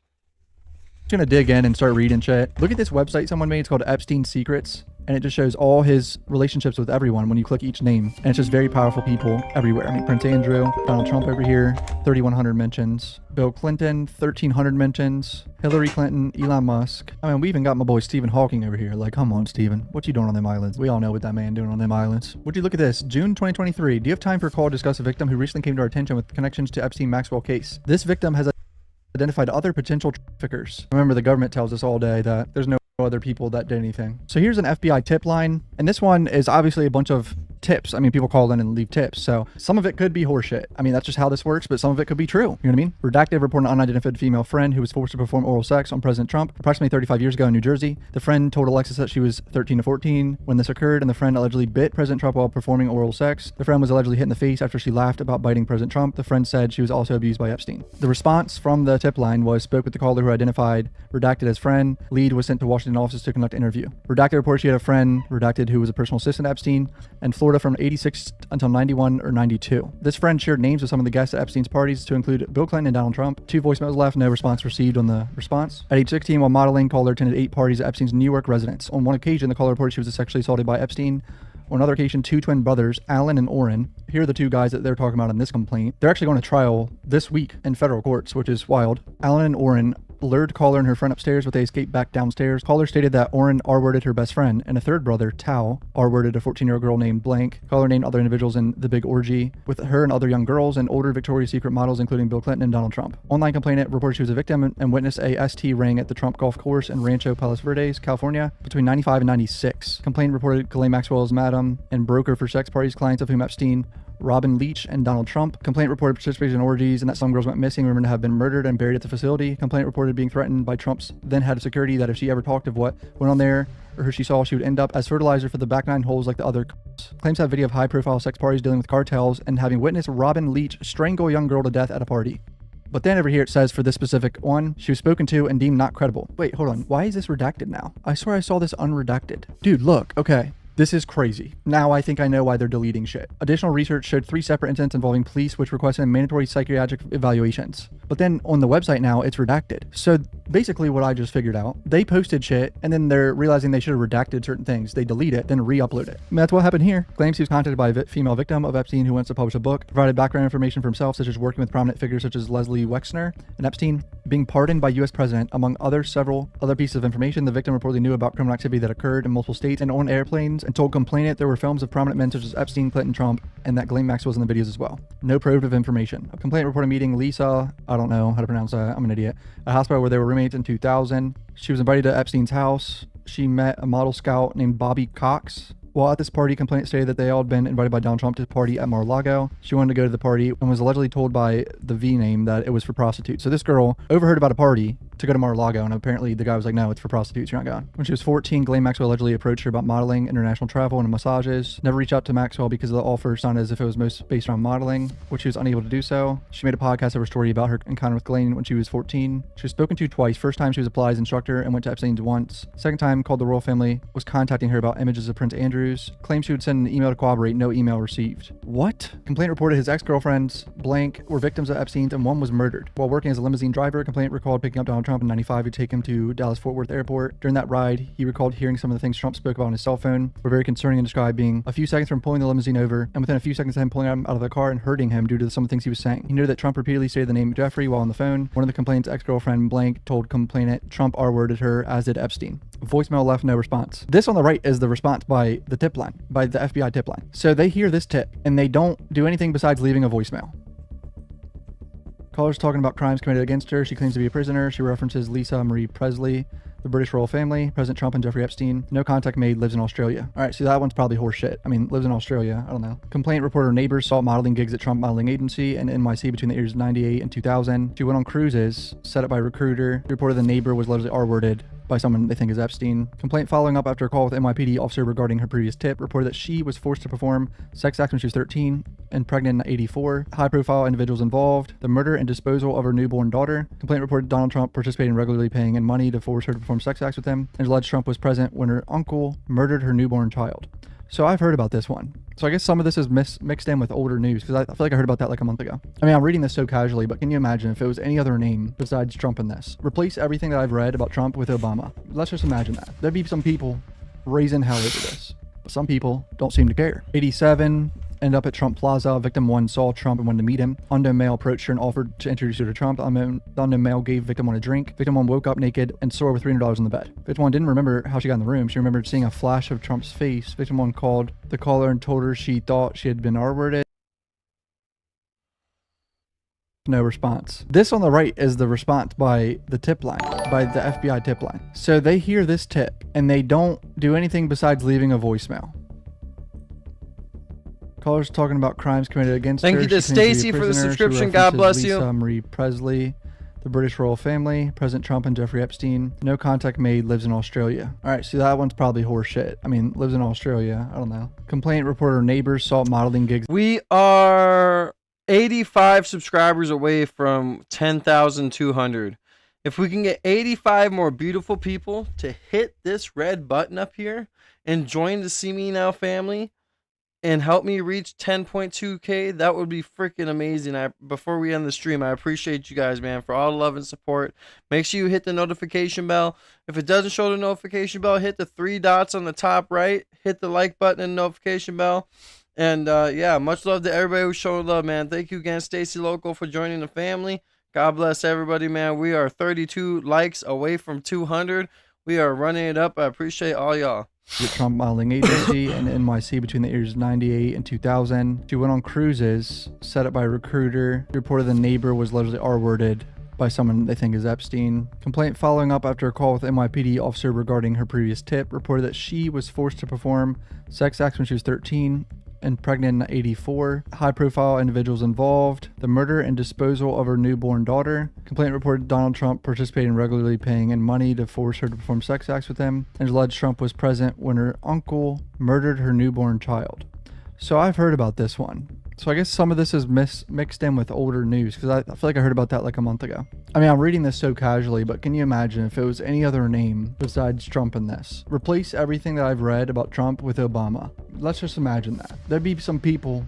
I'm gonna dig in and start reading shit. Look at this website someone made. It's called Epstein Secrets, and it just shows all his relationships with everyone when you click each name, and it's just very powerful people everywhere. I mean, Prince Andrew, Donald Trump over here, 3,100 mentions. Bill Clinton, 1,300 mentions. Hillary Clinton, Elon Musk. I mean, we even got my boy Stephen Hawking over here. Like, come on, Stephen, what you doing on them islands? We all know what that man doing on them islands. Would you look at this? June 2023. Do you have time for a call to discuss a victim who recently came to our attention with connections to Epstein Maxwell case? This victim has identified other potential traffickers. Remember, the government tells us all day that there's no other people that did anything. So here's an FBI tip line, and this one is obviously a bunch of tips. I mean, people call in and leave tips, so some of it could be horseshit. I mean, that's just how this works, but some of it could be true. You know what I mean? Redacted report an unidentified female friend who was forced to perform oral sex on President Trump approximately 35 years ago in New Jersey. The friend told Alexis that she was 13 to 14 when this occurred, and the friend allegedly bit President Trump while performing oral sex. The friend was allegedly hit in the face after she laughed about biting President Trump. The friend said she was also abused by Epstein. The response from the tip line was, spoke with the caller who identified redacted as friend. Lead was sent to Washington office to conduct interview. Redacted reports she had a friend, redacted, who was a personal assistant to Epstein in Florida from 86 until 91 or 92. This friend shared names of some of the guests at Epstein's parties to include Bill Clinton and Donald Trump. 2 voicemails left, no response received on the response. At age 16, while modeling, caller attended 8 parties at Epstein's New York residence. On one occasion, the caller reported she was sexually assaulted by Epstein. On another occasion, 2 twin brothers, Alan and Owen. Here are the 2 guys that they're talking about in this complaint. They're actually going to trial this week in federal courts, which is wild. Alan and Owen lured caller and her friend upstairs, but they escaped back downstairs. Caller stated that Oren R-worded her best friend, and a third brother, Tao, R-worded a 14-year-old girl named Blank. Caller named other individuals in the big orgy with her and other young girls and older Victoria's Secret models, including Bill Clinton and Donald Trump. Online complainant reported she was a victim and witnessed a ST ring at the Trump golf course in Rancho Palos Verdes, California, between 95 and 96. Complainant reported Ghislaine Maxwell as madam and broker for sex parties, clients of whom Epstein Robin Leach and Donald Trump. Complaint reported participation in orgies and that some girls went missing, rumored to have been murdered and buried at the facility. Complaint reported being threatened by Trump's then head of security that if she ever talked of what went on there or who she saw, she would end up as fertilizer for the back nine holes like the other claims to have video of high-profile sex parties dealing with cartels and having witnessed Robin Leach strangle a young girl to death at a party. But then over here it says for this specific one, she was spoken to and deemed not credible. Wait, hold on. Why is this redacted now? I swear I saw this unredacted. Dude, look. Okay. This is crazy. Now I think I know why they're deleting shit. Additional research showed 3 separate incidents involving police which requested mandatory psychiatric evaluations. But then on the website now, it's redacted. So basically what I just figured out, they posted shit and then they're realizing they should have redacted certain things. They delete it, then re-upload it. And that's what happened here. Claims he was contacted by a female victim of Epstein who wants to publish a book, provided background information for himself, such as working with prominent figures such as Leslie Wexner and Epstein, being pardoned by U.S. president, among several other pieces of information. The victim reportedly knew about criminal activity that occurred in multiple states and on airplanes and told complainant there were films of prominent men such as Epstein, Clinton, Trump, and that Ghislaine Maxwell was in the videos as well. No probative information. A complainant reported meeting Lisa, I don't know how to pronounce that, I'm an idiot, at a hospital where they were roommates in 2000. She was invited to Epstein's house. She met a model scout named Bobby Cox. While at this party, complainant stated that they all had been invited by Donald Trump to party at Mar-a-Lago. She wanted to go to the party and was allegedly told by the V name that it was for prostitutes. So this girl overheard about a party to go to Mar-a-Lago, and apparently the guy was like, no, it's for prostitutes, you're not going. When she was 14, Ghislaine Maxwell allegedly approached her about modeling, international travel, and massages. Never reached out to Maxwell because the offer sounded as if it was most based on modeling, which she was unable to do so. She made a podcast of her story about her encounter with Ghislaine when she was 14. She was spoken to twice. First time she was a Pilates instructor and went to Epstein's once. Second time, called the royal family, was contacting her about images of Prince Andrews. Claimed she would send an email to corroborate, no email received. What? Complainant reported his ex-girlfriends, blank, were victims of Epstein's and one was murdered. While working as a limousine driver, complainant recalled picking up Donald Trump in 95 to take him to Dallas-Fort Worth Airport. During that ride, he recalled hearing some of the things Trump spoke about on his cell phone were very concerning and described being a few seconds from pulling the limousine over and within a few seconds of him pulling him out of the car and hurting him due to some of the things he was saying. He noted that Trump repeatedly stated the name Jeffrey while on the phone. One of the complainant's ex-girlfriend, blank, told complainant Trump R-worded her, as did Epstein. Voicemail left, no response. This on the right is the response by the tip line, by the FBI tip line. So they hear this tip and they don't do anything besides leaving a voicemail. Caller's talking about crimes committed against her. She claims to be a prisoner. She references Lisa Marie Presley, the British royal family, President Trump and Jeffrey Epstein. No contact made, lives in Australia. All right, so that one's probably horse shit. I mean, lives in Australia. I don't know. Complaint reporter neighbors saw modeling gigs at Trump Modeling Agency and NYC between the years 98 and 2000. She went on cruises set up by a recruiter. Reported the neighbor was allegedly R-worded by someone they think is Epstein. Complaint following up after a call with NYPD officer regarding her previous tip reported that she was forced to perform sex acts when she was 13 and pregnant in 84. High-profile individuals involved. The murder and disposal of her newborn daughter. Complaint reported Donald Trump participated in regularly paying in money to force her to perform sex acts with him, and alleged Trump was present when her uncle murdered her newborn child. So I've heard about this one. So I guess some of this is mixed in with older news because I feel like I heard about that like a month ago. I mean, I'm reading this so casually, but can you imagine if it was any other name besides Trump in this? Replace everything that I've read about Trump with Obama. Let's just imagine that. There'd be some people raising hell over this, but some people don't seem to care. 87 ended up at Trump Plaza. Victim 1 saw Trump and wanted to meet him. Unknown male approached her and offered to introduce her to Trump. The unknown male gave Victim 1 a drink. Victim 1 woke up naked and saw over $300 in the bed. Victim 1 didn't remember how she got in the room. She remembered seeing a flash of Trump's face. Victim 1 called the caller and told her she thought she had been R-worded. No response. This on the right is the response by the tip line, by the FBI tip line. So they hear this tip and they don't do anything besides leaving a voicemail. Caller's talking about crimes committed against her. Thank you to Stacy for the subscription. God bless you. Lisa Marie Presley, the British royal family, President Trump and Jeffrey Epstein. No contact made, lives in Australia. All right, so that one's probably horse shit. I mean, lives in Australia. I don't know. Complaint reporter neighbors saw modeling gigs. We are 85 subscribers away from 10,200. If we can get 85 more beautiful people to hit this red button up here and join the See Me Now family and help me reach 10.2K, that would be freaking amazing. Before we end the stream, I appreciate you guys, man, for all the love and support. Make sure you hit the notification bell. If it doesn't show the notification bell, hit the 3 dots on the top right, hit the like button and notification bell. And yeah, much love to everybody who's showing love, man. Thank you again, Stacy Local, for joining the family. God bless everybody, man. We are 32 likes away from 200. We are running it up. I appreciate all y'all. With Trump Modeling Agency and NYC between the years 98 and 2000. She went on cruises set up by a recruiter. Reported the neighbor was allegedly R-worded by someone they think is Epstein. Complaint following up after a call with NYPD officer regarding her previous tip reported that she was forced to perform sex acts when she was 13 and pregnant in 84. High-profile individuals involved. The murder and disposal of her newborn daughter. Complaint reported Donald Trump participated in regularly paying in money to force her to perform sex acts with him, and alleged Trump was present when her uncle murdered her newborn child. So I've heard about this one. So I guess some of this is mixed in with older news, because I feel like I heard about that like a month ago. I mean, I'm reading this so casually, but can you imagine if it was any other name besides Trump in this? Replace everything that I've read about Trump with Obama. Let's just imagine that. There'd be some people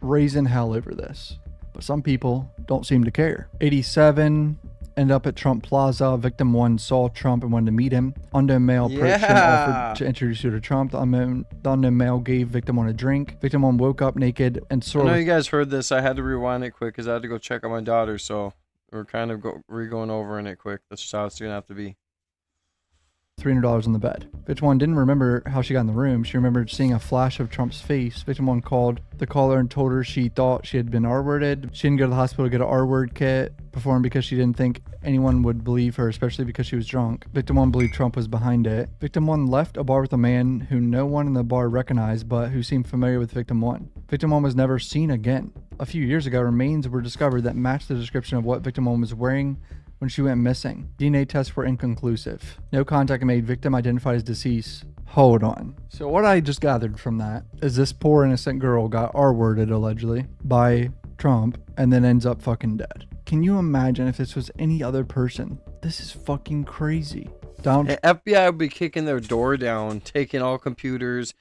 raising hell over this, but some people don't seem to care. 87, ended up at Trump Plaza. Victim 1 saw Trump and wanted to meet him. Unknown male approached him, offered to introduce her to Trump. The unknown male gave Victim 1 a drink. Victim 1 woke up naked and I sort know of... you guys heard this. I had to rewind it quick because I had to go check on my daughter, so we're kind of going over in it quick. That's just how it's going to have to be. $300 on the bed. Victim 1 didn't remember how she got in the room. She remembered seeing a flash of Trump's face. Victim 1 called the caller and told her she thought she had been R-worded. She didn't go to the hospital to get an R-word kit performed because she didn't think anyone would believe her, especially because she was drunk. Victim 1 believed Trump was behind it. Victim 1 left a bar with a man who no one in the bar recognized, but who seemed familiar with Victim 1. Victim 1 was never seen again. A few years ago, remains were discovered that matched the description of what Victim 1 was wearing when she went missing. DNA tests were inconclusive. No contact made. Victim identified as deceased. Hold on. So what I just gathered from that is this poor innocent girl got R-worded allegedly by Trump and then ends up fucking dead. Can you imagine if this was any other person? This is fucking crazy. The FBI would be kicking their door down, taking all computers.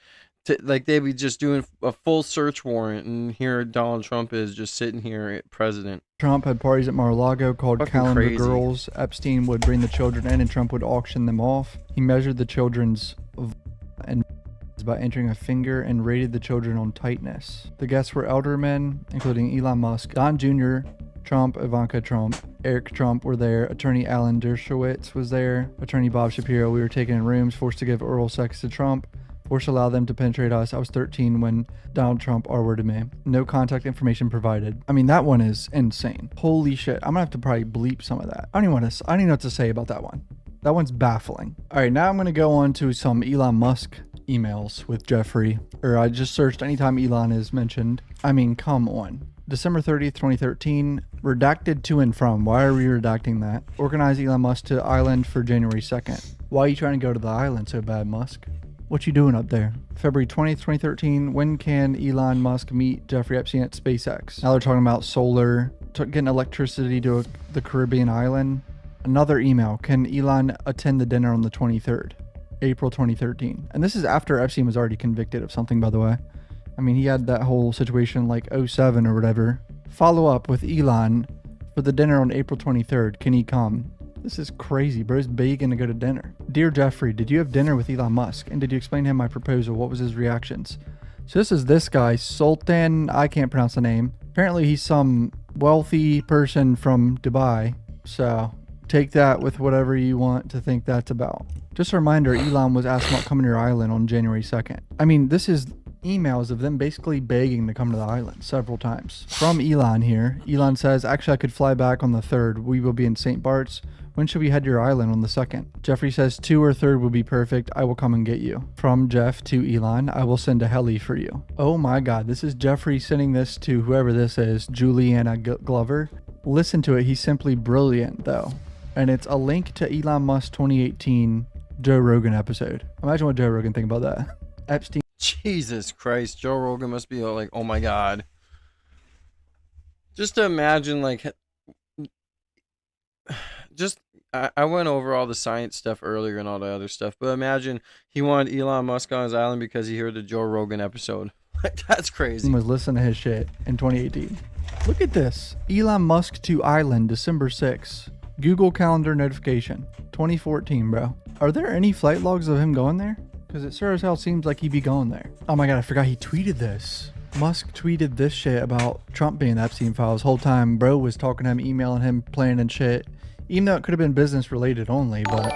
Like they'd be just doing a full search warrant, and here Donald Trump is just sitting here, president. Trump had parties at Mar-a-Lago called Fucking Calendar crazy. Girls. Epstein would bring the children in and Trump would auction them off. He measured the children's and by entering a finger and rated the children on tightness. The guests were elder men, including Elon Musk, Don Jr., Trump, Ivanka Trump, Eric Trump were there, attorney Alan Dershowitz was there, attorney Bob Shapiro. We were taken in rooms, forced to give oral sex to Trump. Forced to allow them to penetrate us. I was 13 when Donald Trump R-worded me. No contact information provided. I mean, that one is insane. Holy shit. I'm gonna have to probably bleep some of that. I don't even know what to say about that one. That one's baffling. All right, now I'm gonna go on to some Elon Musk emails with Jeffrey. Or I just searched anytime Elon is mentioned. I mean, come on. December 30th, 2013. Redacted to and from. Why are we redacting that? Organize Elon Musk to island for January 2nd. Why are you trying to go to the island so bad, Musk? What you doing up there? February 20th, 2013. When can Elon Musk meet Jeffrey Epstein at SpaceX? Now they're talking about solar, getting electricity to the Caribbean island. Another email. Can Elon attend the dinner on the 23rd? April 2013. And this is after Epstein was already convicted of something, by the way. I mean, he had that whole situation like 07 or whatever. Follow up with Elon for the dinner on April 23rd. Can he come? This is crazy, bro. He's begging to go to dinner. Dear Jeffrey, did you have dinner with Elon Musk? And did you explain to him my proposal? What was his reactions? So this is this guy, Sultan. I can't pronounce the name. Apparently he's some wealthy person from Dubai. So take that with whatever you want to think that's about. Just a reminder, Elon was asked about coming to your island on January 2nd. I mean, this is emails of them basically begging to come to the island several times. From Elon here. Elon says, actually, I could fly back on the 3rd. We will be in St. Bart's. When should we head to your island on the 2nd? Jeffrey says 2 or 3rd will be perfect. I will come and get you. From Jeff to Elon, I will send a heli for you. Oh my God, this is Jeffrey sending this to whoever this is, Juliana Glover. Listen to it. He's simply brilliant though. And it's a link to Elon Musk 2018 Joe Rogan episode. Imagine what Joe Rogan think about that. Epstein. Jesus Christ, Joe Rogan must be like, oh my God. Just to imagine, like, I went over all the science stuff earlier and all the other stuff, but imagine he wanted Elon Musk on his island because he heard the Joe Rogan episode. Like, that's crazy. Was listening to his shit in 2018. Look at this. Elon Musk to island, December 6th. Google Calendar notification, 2014, bro. Are there any flight logs of him going there? Because it sure as hell seems like he'd be going there. Oh my God, I forgot he tweeted this. Musk tweeted this shit about Trump being the Epstein files. Whole time, bro was talking to him, emailing him, planning shit. Even though it could have been business related only, but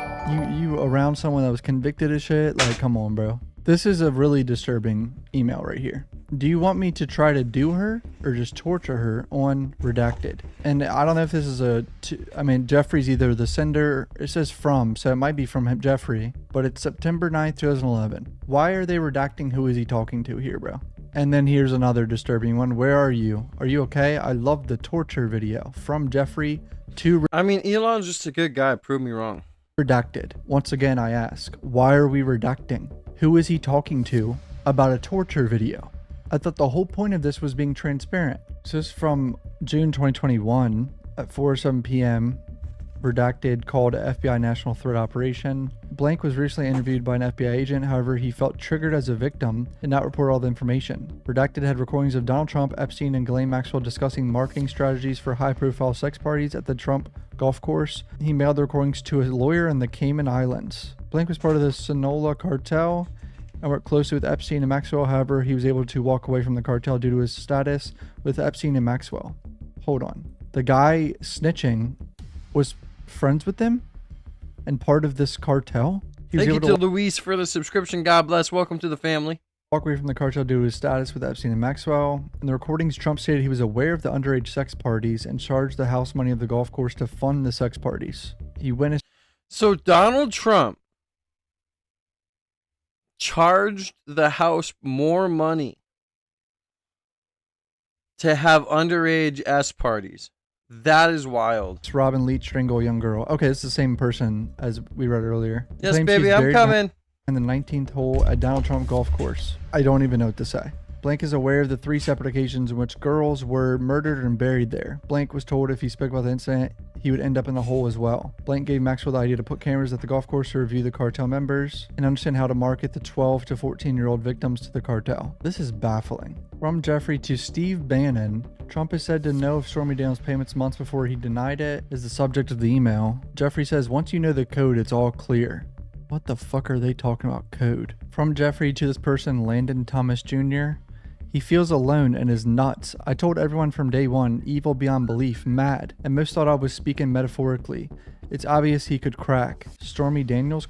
you around someone that was convicted of shit, like, come on, bro. This is a really disturbing email right here. Do you want me to try to do her or just torture her on redacted? And I don't know if this is I mean, Jeffrey's either the sender, it says from, so it might be from him, Jeffrey, but it's September 9th, 2011. Why are they redacting who is he talking to here, bro? And then here's another disturbing one. Where are you? Are you okay? I love the torture video. From Jeffrey to... I mean, Elon's just a good guy. Prove me wrong. Redacted. Once again, I ask, why are we redacting? Who is he talking to about a torture video? I thought the whole point of this was being transparent. So this is from June 2021 at 4:07 p.m. Redacted called FBI National Threat Operation. Blank was recently interviewed by an FBI agent. However, he felt triggered as a victim and not report all the information. Redacted had recordings of Donald Trump, Epstein, and Ghislaine Maxwell discussing marketing strategies for high-profile sex parties at the Trump golf course. He mailed the recordings to a lawyer in the Cayman Islands. Blank was part of the Sinaloa cartel and worked closely with Epstein and Maxwell. However, he was able to walk away from the cartel due to his status with Epstein and Maxwell. Hold on. The guy snitching was friends with them and part of this cartel? Thank you to Luis for the subscription. God bless. Welcome to the family. Walk away from the cartel due to his status with Epstein and Maxwell. In the recordings, Trump stated he was aware of the underage sex parties and charged the house money of the golf course to fund the sex parties. He witnessed... So Donald Trump charged the house more money to have underage S parties. That is wild. It's Robin Leach strangle a young girl. Okay, it's the same person as we read earlier. Yes, baby, I'm coming. In the 19th hole at Donald Trump golf course. I don't even know what to say. Blank is aware of the 3 separate occasions in which girls were murdered and buried there. Blank was told if he spoke about the incident, he would end up in the hole as well. Blank gave Maxwell the idea to put cameras at the golf course to review the cartel members and understand how to market the 12 to 14-year-old victims to the cartel. This is baffling. From Jeffrey to Steve Bannon, Trump is said to know of Stormy Daniels' payments months before he denied it, is the subject of the email. Jeffrey says, once you know the code, it's all clear. What the fuck are they talking about code? From Jeffrey to this person, Landon Thomas Jr. He feels alone and is nuts. I told everyone from day one, evil beyond belief, mad, and most thought I was speaking metaphorically. It's obvious he could crack. Stormy Daniels, ?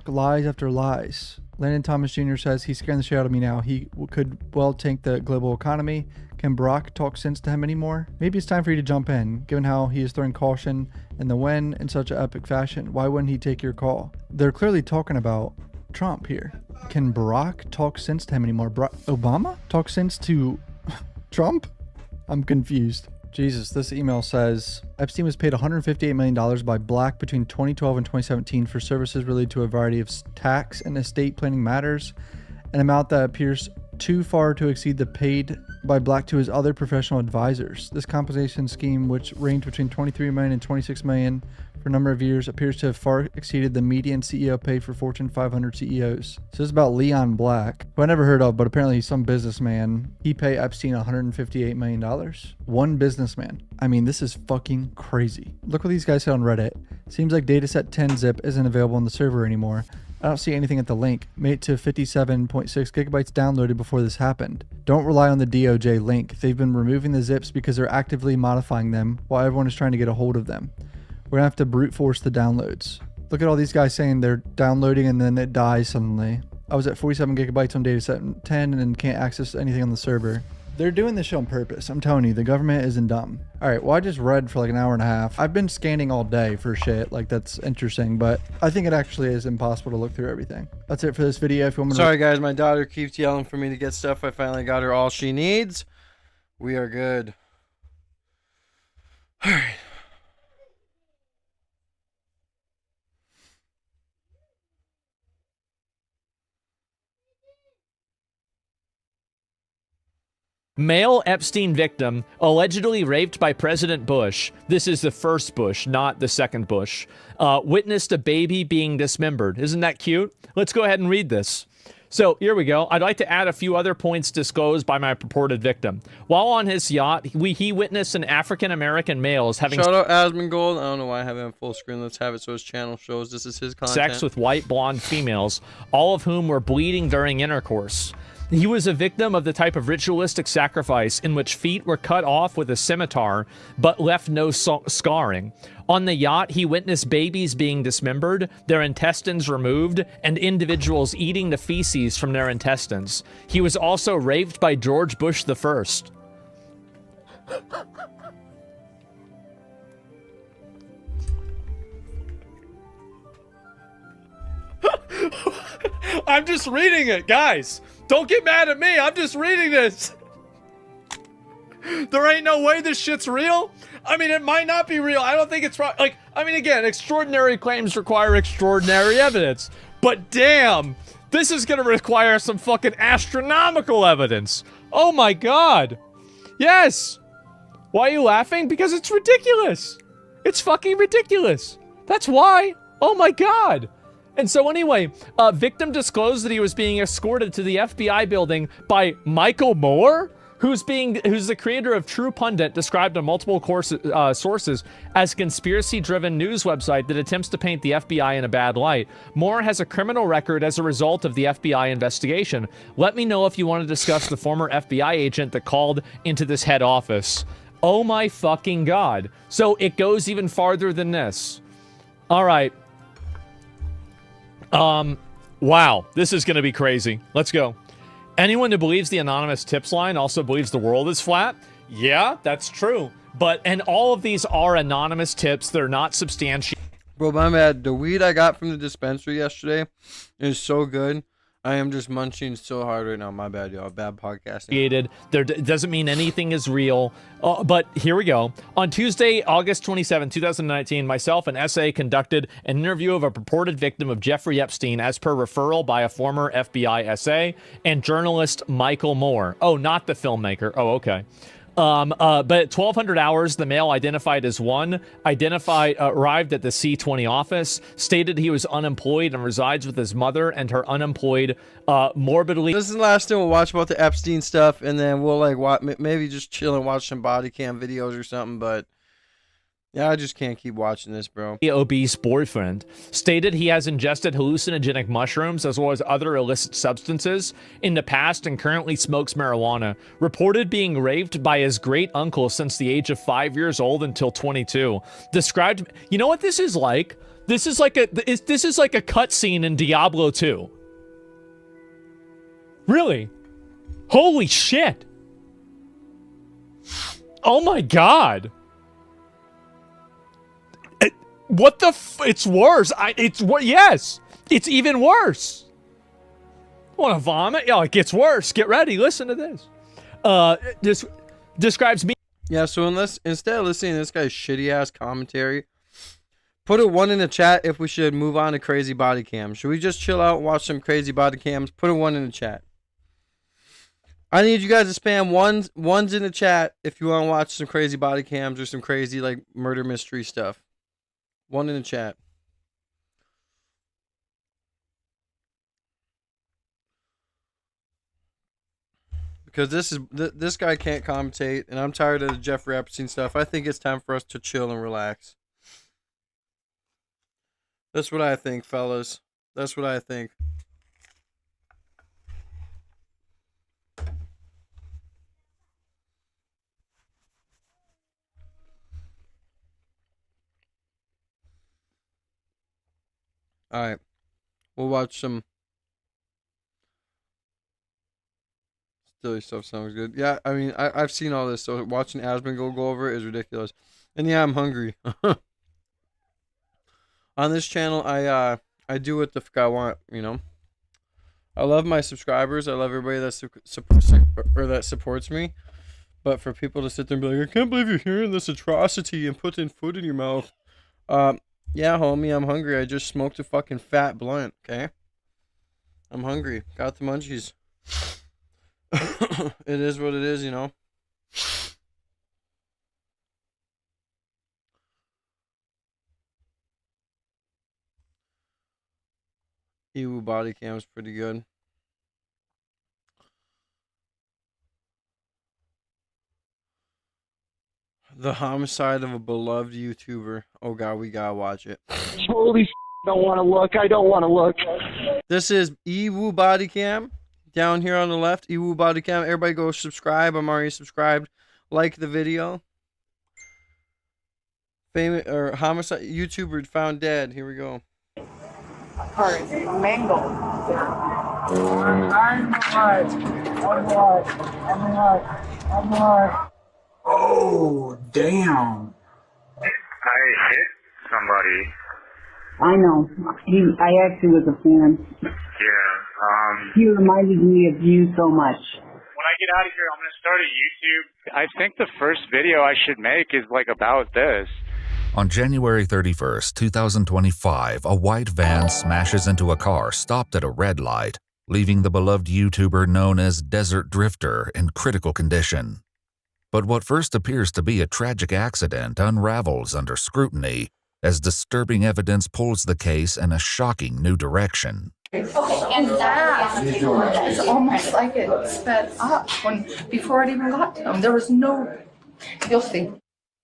Lies after lies. Landon Thomas Jr. says he's scaring the shit out of me now. He could well tank the global economy. Can Barack talk sense to him anymore? Maybe it's time for you to jump in, given how he is throwing caution in the wind in such an epic fashion. Why wouldn't he take your call? They're clearly talking about Trump here. Can Barack talk sense to him anymore? Obama talk sense to Trump? I'm confused. Jesus, this email says Epstein was paid $158 million by Black between 2012 and 2017 for services related to a variety of tax and estate planning matters, an amount that appears too far to exceed the paid by Black to his other professional advisors. This compensation scheme, which ranged between $23 million and $26 million for a number of years, appears to have far exceeded the median CEO pay for Fortune 500 CEOs. So this is about Leon Black, who I never heard of, but apparently he's some businessman. He paid Epstein $158 million. One businessman. I mean, this is fucking crazy. Look what these guys said on Reddit. Seems like dataset 10-zip isn't available on the server anymore. I don't see anything at the link. Made it to 57.6 gigabytes downloaded before this happened. Don't rely on the DOJ link. They've been removing the zips because they're actively modifying them while everyone is trying to get a hold of them. We're gonna have to brute force the downloads. Look at all these guys saying they're downloading and then it dies suddenly. I was at 47 gigabytes on dataset 10 and then can't access anything on the server. They're doing this shit on purpose. I'm telling you, the government isn't dumb. All right, well, I just read for like an hour and a half. I've been scanning all day for shit. Like, that's interesting, but I think it actually is impossible to look through everything. That's it for this video. If you want me to... Sorry, guys. My daughter keeps yelling for me to get stuff. I finally got her all she needs. We are good. All right. Male Epstein victim allegedly raped by President Bush. This is the first Bush, not the second Bush. Witnessed a baby being dismembered. Isn't that cute? Let's go ahead and read this. So here we go. I'd like to add a few other points disclosed by my purported victim. While on his yacht, he witnessed an African-American male having... Shout out Asmongold. I don't know why I have it on full screen. Let's have it so his channel shows this is his content. Sex with white blonde females, all of whom were bleeding during intercourse. He was a victim of the type of ritualistic sacrifice in which feet were cut off with a scimitar, but left no scarring. On the yacht, he witnessed babies being dismembered, their intestines removed, and individuals eating the feces from their intestines. He was also raped by George Bush I. I'm just reading it, guys. Don't get mad at me. I'm just reading this. There ain't no way this shit's real. I mean, it might not be real. I don't think it's right. Like, I mean, again, extraordinary claims require extraordinary evidence. But damn, this is going to require some fucking astronomical evidence. Oh my God. Yes. Why are you laughing? Because it's ridiculous. It's fucking ridiculous. That's why. Oh my God. And so anyway, victim disclosed that he was being escorted to the FBI building by Michael Moore, who's the creator of True Pundit, described on multiple sources as a conspiracy-driven news website that attempts to paint the FBI in a bad light. Moore has a criminal record as a result of the FBI investigation. Let me know if you want to discuss the former FBI agent that called into this head office. Oh my fucking God. So it goes even farther than this. All right. Wow, this is going to be crazy. Let's go. Anyone who believes the anonymous tips line also believes the world is flat? Yeah, that's true. And all of these are anonymous tips. They're not substantiated. Bro, my bad. The weed I got from the dispensary yesterday is so good. I am just munching so hard right now. My bad, y'all. Bad podcasting. There doesn't mean anything is real. But here we go. On Tuesday, August 27, 2019, myself and SA conducted an interview of a purported victim of Jeffrey Epstein as per referral by a former FBI SA and journalist Michael Moore. Oh, not the filmmaker. Oh, okay. But at 1200 hours, the male identified as one, arrived at the C20 office, stated he was unemployed and resides with his mother and her unemployed, morbidly. This is the last thing we'll watch about the Epstein stuff, and then we'll like maybe just chill and watch some body cam videos or something, but yeah, I just can't keep watching this, bro. Obese boyfriend stated he has ingested hallucinogenic mushrooms as well as other illicit substances in the past and currently smokes marijuana. Reported being raped by his great uncle since the age of 5 years old until 22. Described, you know what this is like? This is like a cutscene in Diablo 2. Really? Holy shit! Oh my God! What the it's worse. Yes. It's even worse. Want to vomit? Yeah, it gets worse. Get ready. Listen to this. This describes me. Yeah, so instead of listening to this guy's shitty ass commentary, put a 1 in the chat if we should move on to crazy body cams. Should we just chill out and watch some crazy body cams? Put a 1 in the chat. I need you guys to spam ones in the chat if you want to watch some crazy body cams or some crazy like murder mystery stuff. 1 in the chat. Because this guy can't commentate, and I'm tired of the Jeffrey Epstein stuff. I think it's time for us to chill and relax. That's what I think, fellas. That's what I think. All right, we'll watch some silly stuff. Sounds good. Yeah, I mean, I've seen all this, so watching Asman go over it is ridiculous. And yeah, I'm hungry. On this channel, I do what the fuck I want. You know, I love my subscribers. I love everybody that supports me. But for people to sit there and be like, I can't believe you're hearing this atrocity and putting food in your mouth. Yeah, homie, I'm hungry. I just smoked a fucking fat blunt, okay? I'm hungry. Got the munchies. It is what it is, you know? Ew, body cam's pretty good. The homicide of a beloved YouTuber. Oh god, we gotta watch it. Holy don't want to look. I don't want to look. This is Ewu Body Cam. Down here on the left, Ewu Body Cam. Everybody go subscribe. I'm already subscribed. Like the video. Famous or homicide YouTuber found dead. Here we go. Heart mangled. Oh, damn. I hit somebody. I know. I actually was a fan. Yeah, He reminded me of you so much. When I get out of here, I'm going to start a YouTube. I think the first video I should make is like about this. On January 31st, 2025, a white van smashes into a car stopped at a red light, leaving the beloved YouTuber known as Desert Drifter in critical condition. But what first appears to be a tragic accident unravels under scrutiny as disturbing evidence pulls the case in a shocking new direction. And that is almost like it sped up before it even got to him. There was no, you'll see.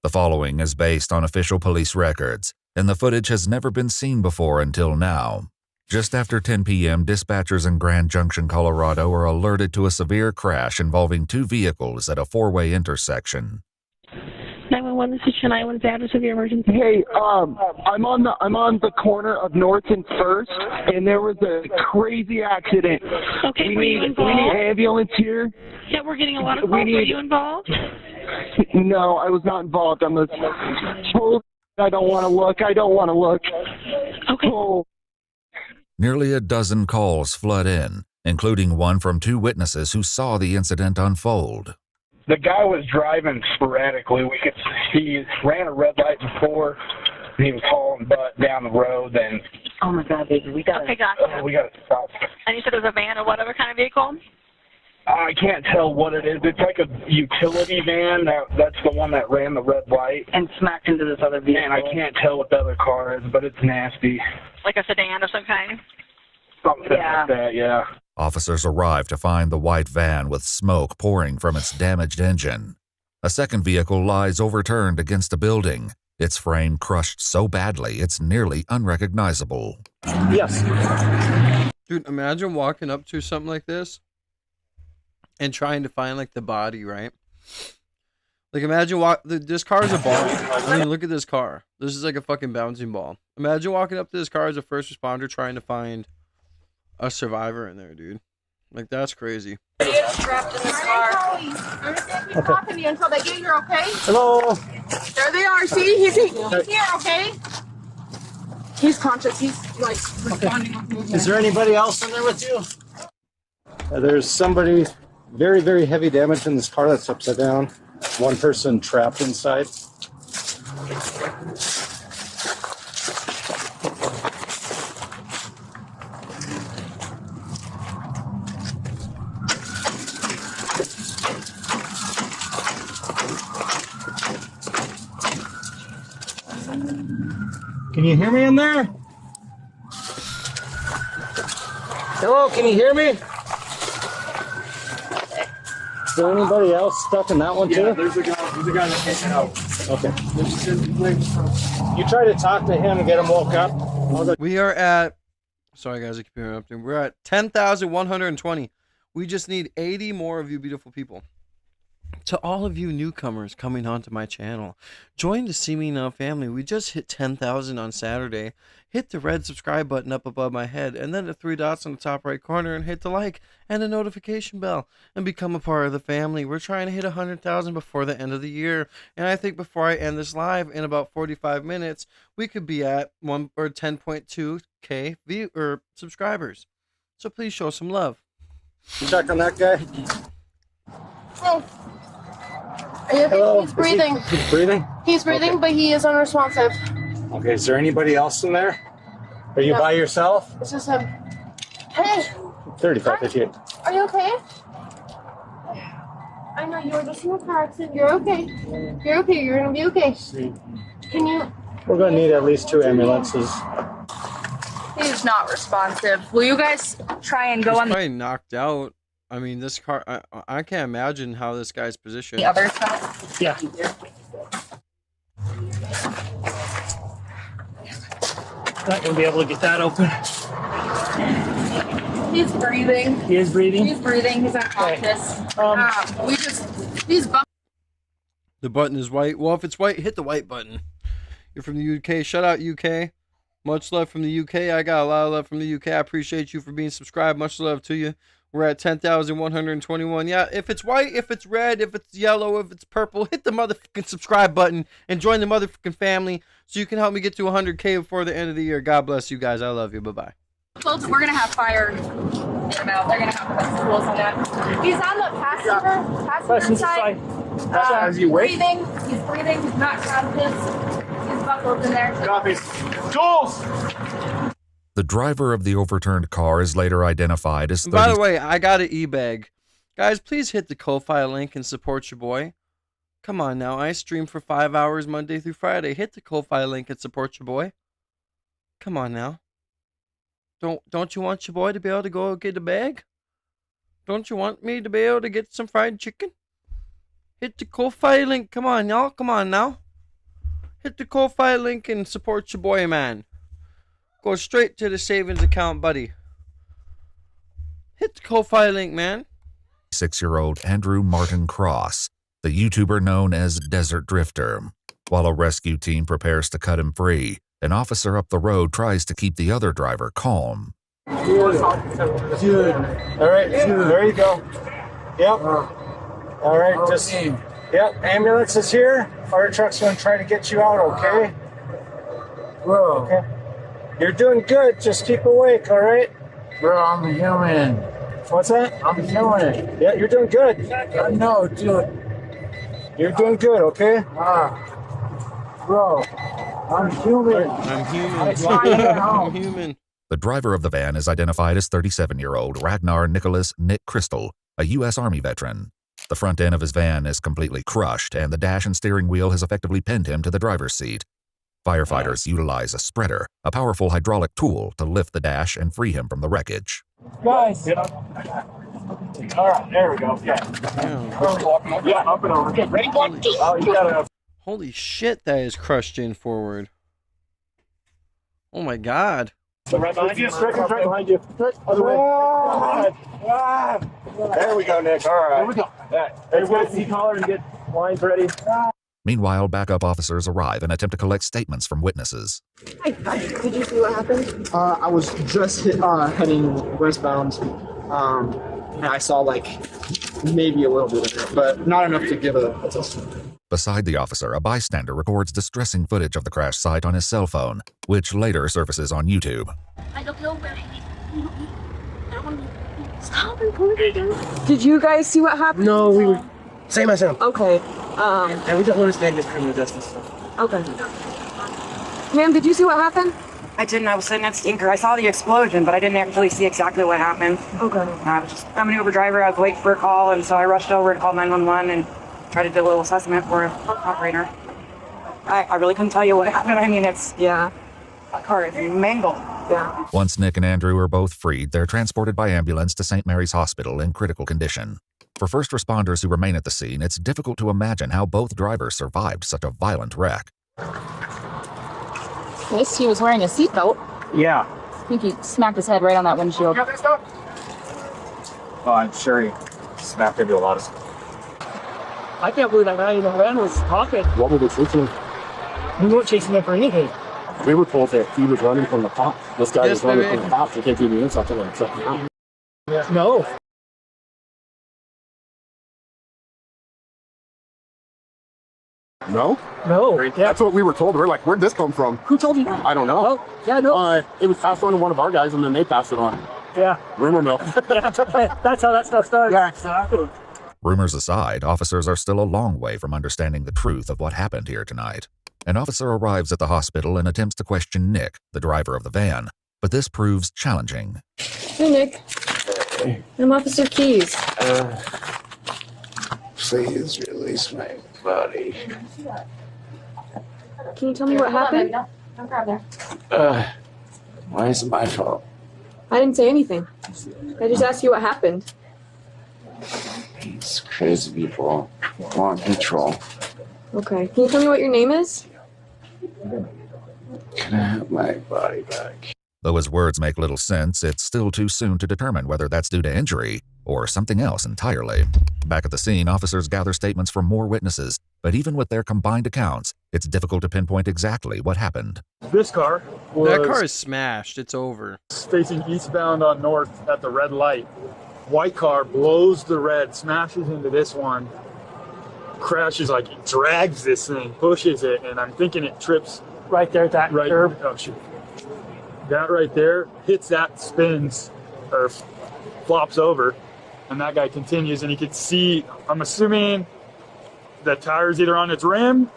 The following is based on official police records, and the footage has never been seen before until now. Just after 10 p.m., dispatchers in Grand Junction, Colorado are alerted to a severe crash involving two vehicles at a four-way intersection. 911, this is Chennai. What is the address of your emergency? Hey, I'm on the corner of North and First, and there was a crazy accident. Okay, we were you need involved? ambulance here. Yeah, we're getting a lot of calls. Were you involved? No, I was not involved. I'm told I don't want to look. I don't want to look. Okay. Oh. Nearly a dozen calls flood in, including one from two witnesses who saw the incident unfold. The guy was driving sporadically. We could see he ran a red light before. He was hauling butt down the road. Then, Oh my God, baby, we got. Okay, gotcha. We got to stop. And you said it was a van or whatever kind of vehicle? I can't tell what it is. It's like a utility van. That's the one that ran the red light and smacked into this other vehicle. And I can't tell what the other car is, but it's nasty. Like a sedan of some kind? Something like that, yeah. Officers arrive to find the white van with smoke pouring from its damaged engine. A second vehicle lies overturned against a building, its frame crushed so badly it's nearly unrecognizable. Yes. Dude, imagine walking up to something like this and trying to find like the body, right? Like imagine this car is a ball. I mean, look at this car. This is like a fucking bouncing ball. Imagine walking up to this car as a first responder trying to find a survivor in there, dude. Like that's crazy. Idiot's trapped in this car. I'm just gonna keep talking to you until they get here, okay? Hello. There they are. See, he's here, okay? He's conscious. He's like responding with movement. Is there anybody else in there with you? There's somebody very, very heavy damage in this car that's upside down. One person trapped inside. Can you hear me in there? Hello, can you hear me? Is there anybody else stuck in that one too? Yeah, there's a guy that can't help. Okay. You try to talk to him and get him woke up. We are at, sorry guys, I keep interrupting. We're at 10,120. We just need 80 more of you beautiful people. To all of you newcomers coming onto my channel, join the See Me Now family. We just hit 10,000 on Saturday. Hit the red subscribe button up above my head and then the three dots on the top right corner and hit the like and the notification bell and become a part of the family. We're trying to hit 100,000 before the end of the year. And I think before I end this live in about 45 minutes, we could be at 10.2K subscribers. So please show some love. Check on that guy. Oh. Are you okay? Hello. He's breathing. He's breathing? He's breathing, Okay. but he is unresponsive. Okay, is there anybody else in there? Are you No. by yourself? It's just him. Hey, 35, 58. are you okay? I know you were just in a car accident. You're okay. You're okay. You're gonna be okay. Can you? We're going to need at least 2 ambulances. He's not responsive. Will you guys try and go He's on the probably knocked out. I mean, this car, I can't imagine how this guy's positioned. other side? Yeah. Not going to be able to get that open. He's breathing. He is breathing? He's breathing. He's unconscious. He's The button is white. Well, if it's white, hit the white button. You're from the UK. Shout out UK. Much love from the UK. I got a lot of love from the UK. I appreciate you for being subscribed. Much love to you. We're at 10,121. Yeah, if it's white, if it's red, if it's yellow, if it's purple, hit the motherfucking subscribe button and join the motherfucking family so you can help me get to 100K before the end of the year. God bless you guys. I love you. Bye-bye. We're gonna have fire in about. They're gonna have rules on that. He's on the passenger side. Is he awake? Breathing. He's breathing. He's not conscious. He's buckled in there. Copies. Jules! The driver of the overturned car is later identified as 30. By the way, I got an e-bag. Guys, please hit the Ko-Fi link and support your boy. Come on now, I stream for 5 hours Monday through Friday. Hit the Ko-Fi link and support your boy. Come on now. Don't you want your boy to be able to go get a bag? Don't you want me to be able to get some fried chicken? Hit the Ko-Fi link. Come on, y'all. Come on now. Hit the Ko-Fi link and support your boy, man. Go straight to the savings account, buddy. Hit the Ko-Fi link, man. 6-year-old Andrew Martin Cross, the YouTuber known as Desert Drifter. While a rescue team prepares to cut him free, an officer up the road tries to keep the other driver calm. Dude. All right, there you go. Yep. All right, just, yep, ambulance is here. Fire truck's going to try to get you out, okay? Bro. Okay. You're doing good. Just keep awake, all right? Bro, I'm a human. What's that? I'm human. Yeah, you're doing good. I know, dude. You're doing good, okay? Bro, I'm human. I'm human. I'm human. The driver of the van is identified as 37-year-old Ragnar Nicholas Nick Crystal, a U.S. Army veteran. The front end of his van is completely crushed, and the dash and steering wheel has effectively pinned him to the driver's seat. Firefighters utilize a spreader, a powerful hydraulic tool, to lift the dash and free him from the wreckage. Guys. All right, there we go. Yeah. Up and over. Ready, 1, 2. Oh, you gotta. Holy shit, that is crushed in forward. Oh my god. Right behind you. Right behind you. Other way. There we go, Nick. All right. There we go. Everybody see collar and get lines ready. Meanwhile, backup officers arrive and attempt to collect statements from witnesses. Hi. Did you see what happened? I was just heading westbound. And I saw maybe a little bit of it, but not enough to give a testimony. Beside the officer, a bystander records distressing footage of the crash site on his cell phone, which later surfaces on YouTube. I don't know where Stop recording. Did you guys see what happened? No, we were. Same as him. Okay. And we don't understand this criminal justice stuff. Okay. Ma'am, did you see what happened? I didn't. I was sitting at Stinker. I saw the explosion, but I didn't actually see exactly what happened. Okay. I'm an Uber driver. I was waiting for a call, and so I rushed over and called 911 and tried to do a little assessment for an operator. I really couldn't tell you what happened. I mean, a car is mangled. Yeah. Once Nick and Andrew are both freed, they're transported by ambulance to St. Mary's Hospital in critical condition. For first responders who remain at the scene, it's difficult to imagine how both drivers survived such a violent wreck. At least he was wearing a seatbelt. Yeah. I think he smacked his head right on that windshield. You got that stuff? Oh, I'm sure he smacked into a lot of stuff. I can't believe that guy in the van was talking. What were they chasing? We weren't chasing him for anything. We were told that he was running from the cops. This guy was running from the cops. He came through the intersection and shut him out. Yeah. No. No? No. Yeah. That's what we were told. We're like, where'd this come from? Who told you that? I don't know. Oh, yeah, no. It was passed on to one of our guys, and then they passed it on. Yeah. Rumor mill. Yeah, that's how that stuff starts. Yeah, exactly. Rumors aside, officers are still a long way from understanding the truth of what happened here tonight. An officer arrives at the hospital and attempts to question Nick, the driver of the van, but this proves challenging. Hey, Nick. Hey. I'm Officer Keys. Please release my body. Can you tell me what happened? Don't grab there. Why is it my fault? I didn't say anything. I just asked you what happened. These crazy people want control. Okay. Can you tell me what your name is? Can I have my body back? Though his words make little sense, it's still too soon to determine whether that's due to injury or something else entirely. Back at the scene, officers gather statements from more witnesses, but even with their combined accounts, it's difficult to pinpoint exactly what happened. This car was that car is smashed. It's over. Facing eastbound on north at the red light. White car blows the red, smashes into this one, crashes, drags this thing, pushes it, and I'm thinking it trips right there at that curb. Oh, shoot. That right there hits that, spins, or flops over, and that guy continues, and you could see, I'm assuming the tire's either on its rim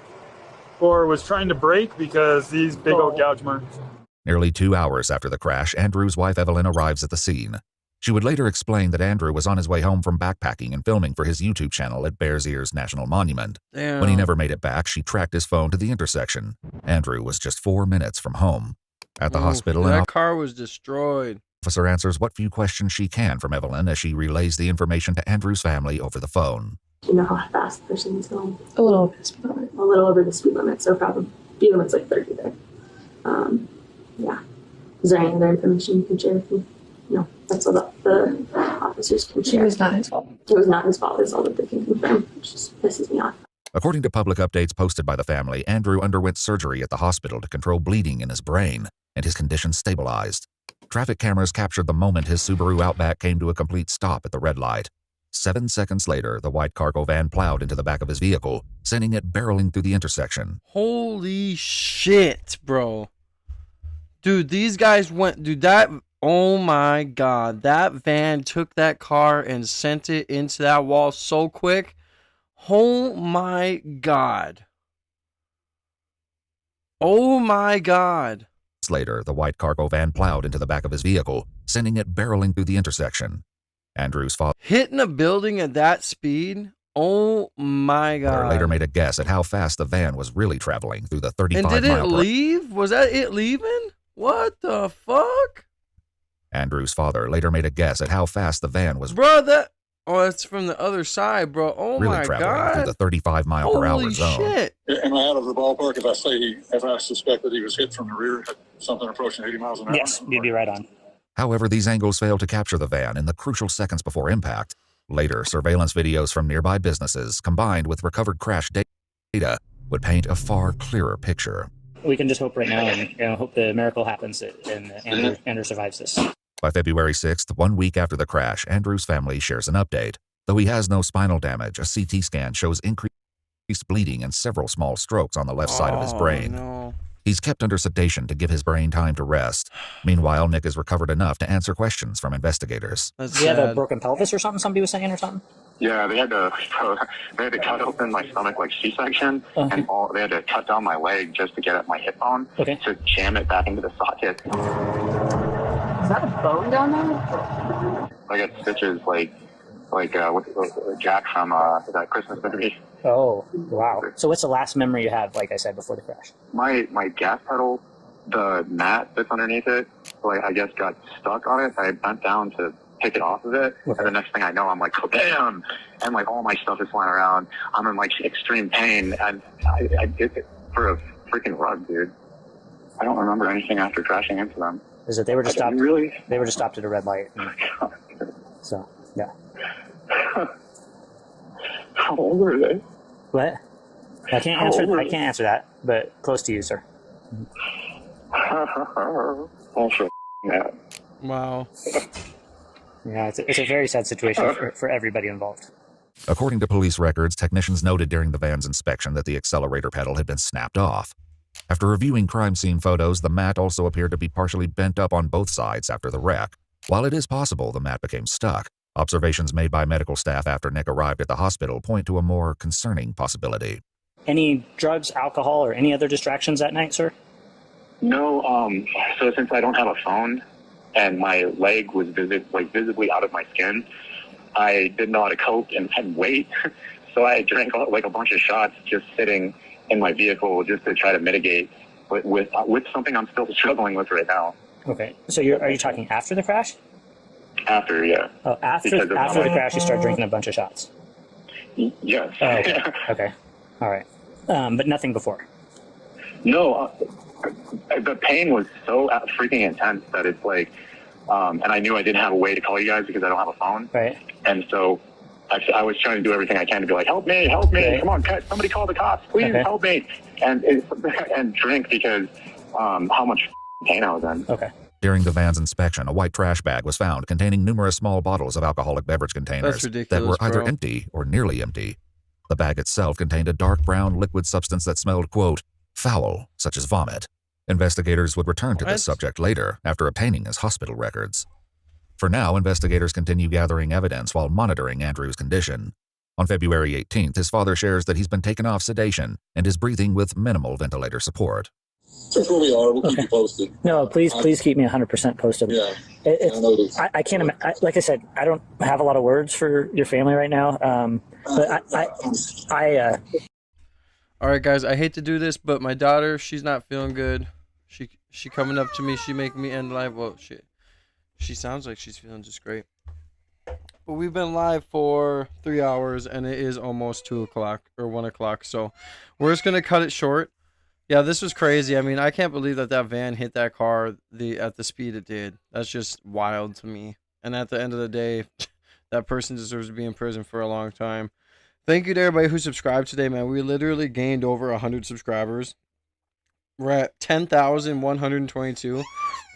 or was trying to brake because these big old gouge marks. Nearly 2 hours after the crash, Andrew's wife Evelyn arrives at the scene. She would later explain that Andrew was on his way home from backpacking and filming for his YouTube channel at Bears Ears National Monument. Damn. When he never made it back, she tracked his phone to the intersection. Andrew was just 4 minutes from home. At the hospital, that an car was destroyed. officer answers what few questions she can from Evelyn as she relays the information to Andrew's family over the phone. You know how fast the person's going? A little over the speed limit. A little over the speed limit, so probably speed limit's like 30 there. Yeah. Is there any other information you can share with me? No, that's all the officers can share. It was not his fault. It was not his fault, is all that they can confirm, which just pisses me off. According to public updates posted by the family, Andrew underwent surgery at the hospital to control bleeding in his brain, and his condition stabilized. Traffic cameras captured the moment his Subaru Outback came to a complete stop at the red light. 7 seconds later, the white cargo van plowed into the back of his vehicle, sending it barreling through the intersection. Holy shit, bro. Dude, these guys went... Dude, that... Oh my god. That van took that car and sent it into that wall so quick. Oh my god. Oh my god. Later, the white cargo van plowed into the back of his vehicle, sending it barreling through the intersection. Andrew's father Hitting a building at that speed? Oh my god. later made a guess at how fast the van was really traveling through the 35 And did it mile per leave? Was that it leaving? What the fuck? Andrew's father later made a guess at how fast the van was Bro, that... Oh, that's from the other side, bro. Oh really my traveling through god. the 35 mile per hour Holy zone. shit. Am I out of the ballpark if I suspect that he was hit from the rear at something approaching 80 miles an hour? Yes, you'd be right on. However, these angles failed to capture the van in the crucial seconds before impact. Later, surveillance videos from nearby businesses, combined with recovered crash data, would paint a far clearer picture. We can just hope right now and hope the miracle happens and Andrew survives this. By February 6th, 1 week after the crash, Andrew's family shares an update. Though he has no spinal damage, a CT scan shows increased bleeding and several small strokes on the left side of his brain. No. He's kept under sedation to give his brain time to rest. Meanwhile, Nick has recovered enough to answer questions from investigators. Do you have a broken pelvis or something somebody was saying or something? Yeah, they had to cut open my stomach like C-section, and they had to cut down my leg just to get at my hip bone to jam it back into the socket. Is that a bone down there? I got stitches like Jack from that Christmas movie. Oh, wow. So what's the last memory you have, like I said, before the crash? My gas pedal, the mat that's underneath it, like I guess got stuck on it. I bent down to pick it off of it, and the next thing I know, I'm like, oh, damn, and like all my stuff is flying around. I'm in like extreme pain, and I did it for a freaking rug, dude. I don't remember anything after crashing into them. Is that they were just stopped? Really? They were just stopped at a red light. So, yeah. How old were they? What? I can't answer that, but close to you, sir. Oh, shit. Yeah. Wow. Yeah, it's a very sad situation for everybody involved. According to police records, technicians noted during the van's inspection that the accelerator pedal had been snapped off. After reviewing crime scene photos, the mat also appeared to be partially bent up on both sides after the wreck. While it is possible the mat became stuck, observations made by medical staff after Nick arrived at the hospital point to a more concerning possibility. Any drugs, alcohol, or any other distractions that night, sir? No, so since I don't have a phone and my leg was visibly out of my skin, I didn't know how to cope and wait. So I drank like a bunch of shots just sitting in my vehicle just to try to mitigate with something I'm still struggling with right now. Okay. So are you talking after the crash? After, yeah. Oh, after the crash, you start drinking a bunch of shots? Yes. Oh, okay. Okay. All right. But nothing before? No. The pain was so freaking intense that it's like, and I knew I didn't have a way to call you guys because I don't have a phone. Right. And so I was trying to do everything I can to be like, help me, right. Come on, somebody call the cops, please help me, and drink because how much pain I was in. Okay. During the van's inspection, a white trash bag was found containing numerous small bottles of alcoholic beverage containers that were either empty or nearly empty. The bag itself contained a dark brown liquid substance that smelled, quote, foul, such as vomit. Investigators would return to What? this subject later after obtaining his hospital records. For now, investigators continue gathering evidence while monitoring Andrew's condition. On February 18th, his father shares that he's been taken off sedation and is breathing with minimal ventilator support. That's where we are. We'll keep you posted. No, please keep me 100% posted. Yeah. I can't imagine. Like I said, I don't have a lot of words for your family right now. But All right, guys, I hate to do this, but my daughter, she's not feeling good. She coming up to me, she making me end live. Well, she sounds like she's feeling just great. But we've been live for 3 hours, and it is almost 2 o'clock or 1 o'clock. So we're just gonna cut it short. Yeah, this was crazy. I mean, I can't believe that van hit that car at the speed it did. That's just wild to me. And at the end of the day, that person deserves to be in prison for a long time. Thank you to everybody who subscribed today, man. We literally gained over 100 subscribers. We're at 10,122.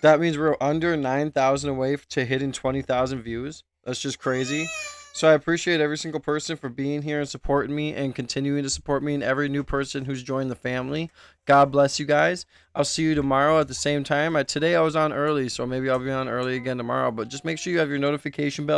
That means we're under 9,000 away to hitting 20,000 views. That's just crazy. So I appreciate every single person for being here and supporting me and continuing to support me, and every new person who's joined the family. God bless you guys. I'll see you tomorrow at the same time. Today I was on early, so maybe I'll be on early again tomorrow. But just make sure you have your notification bell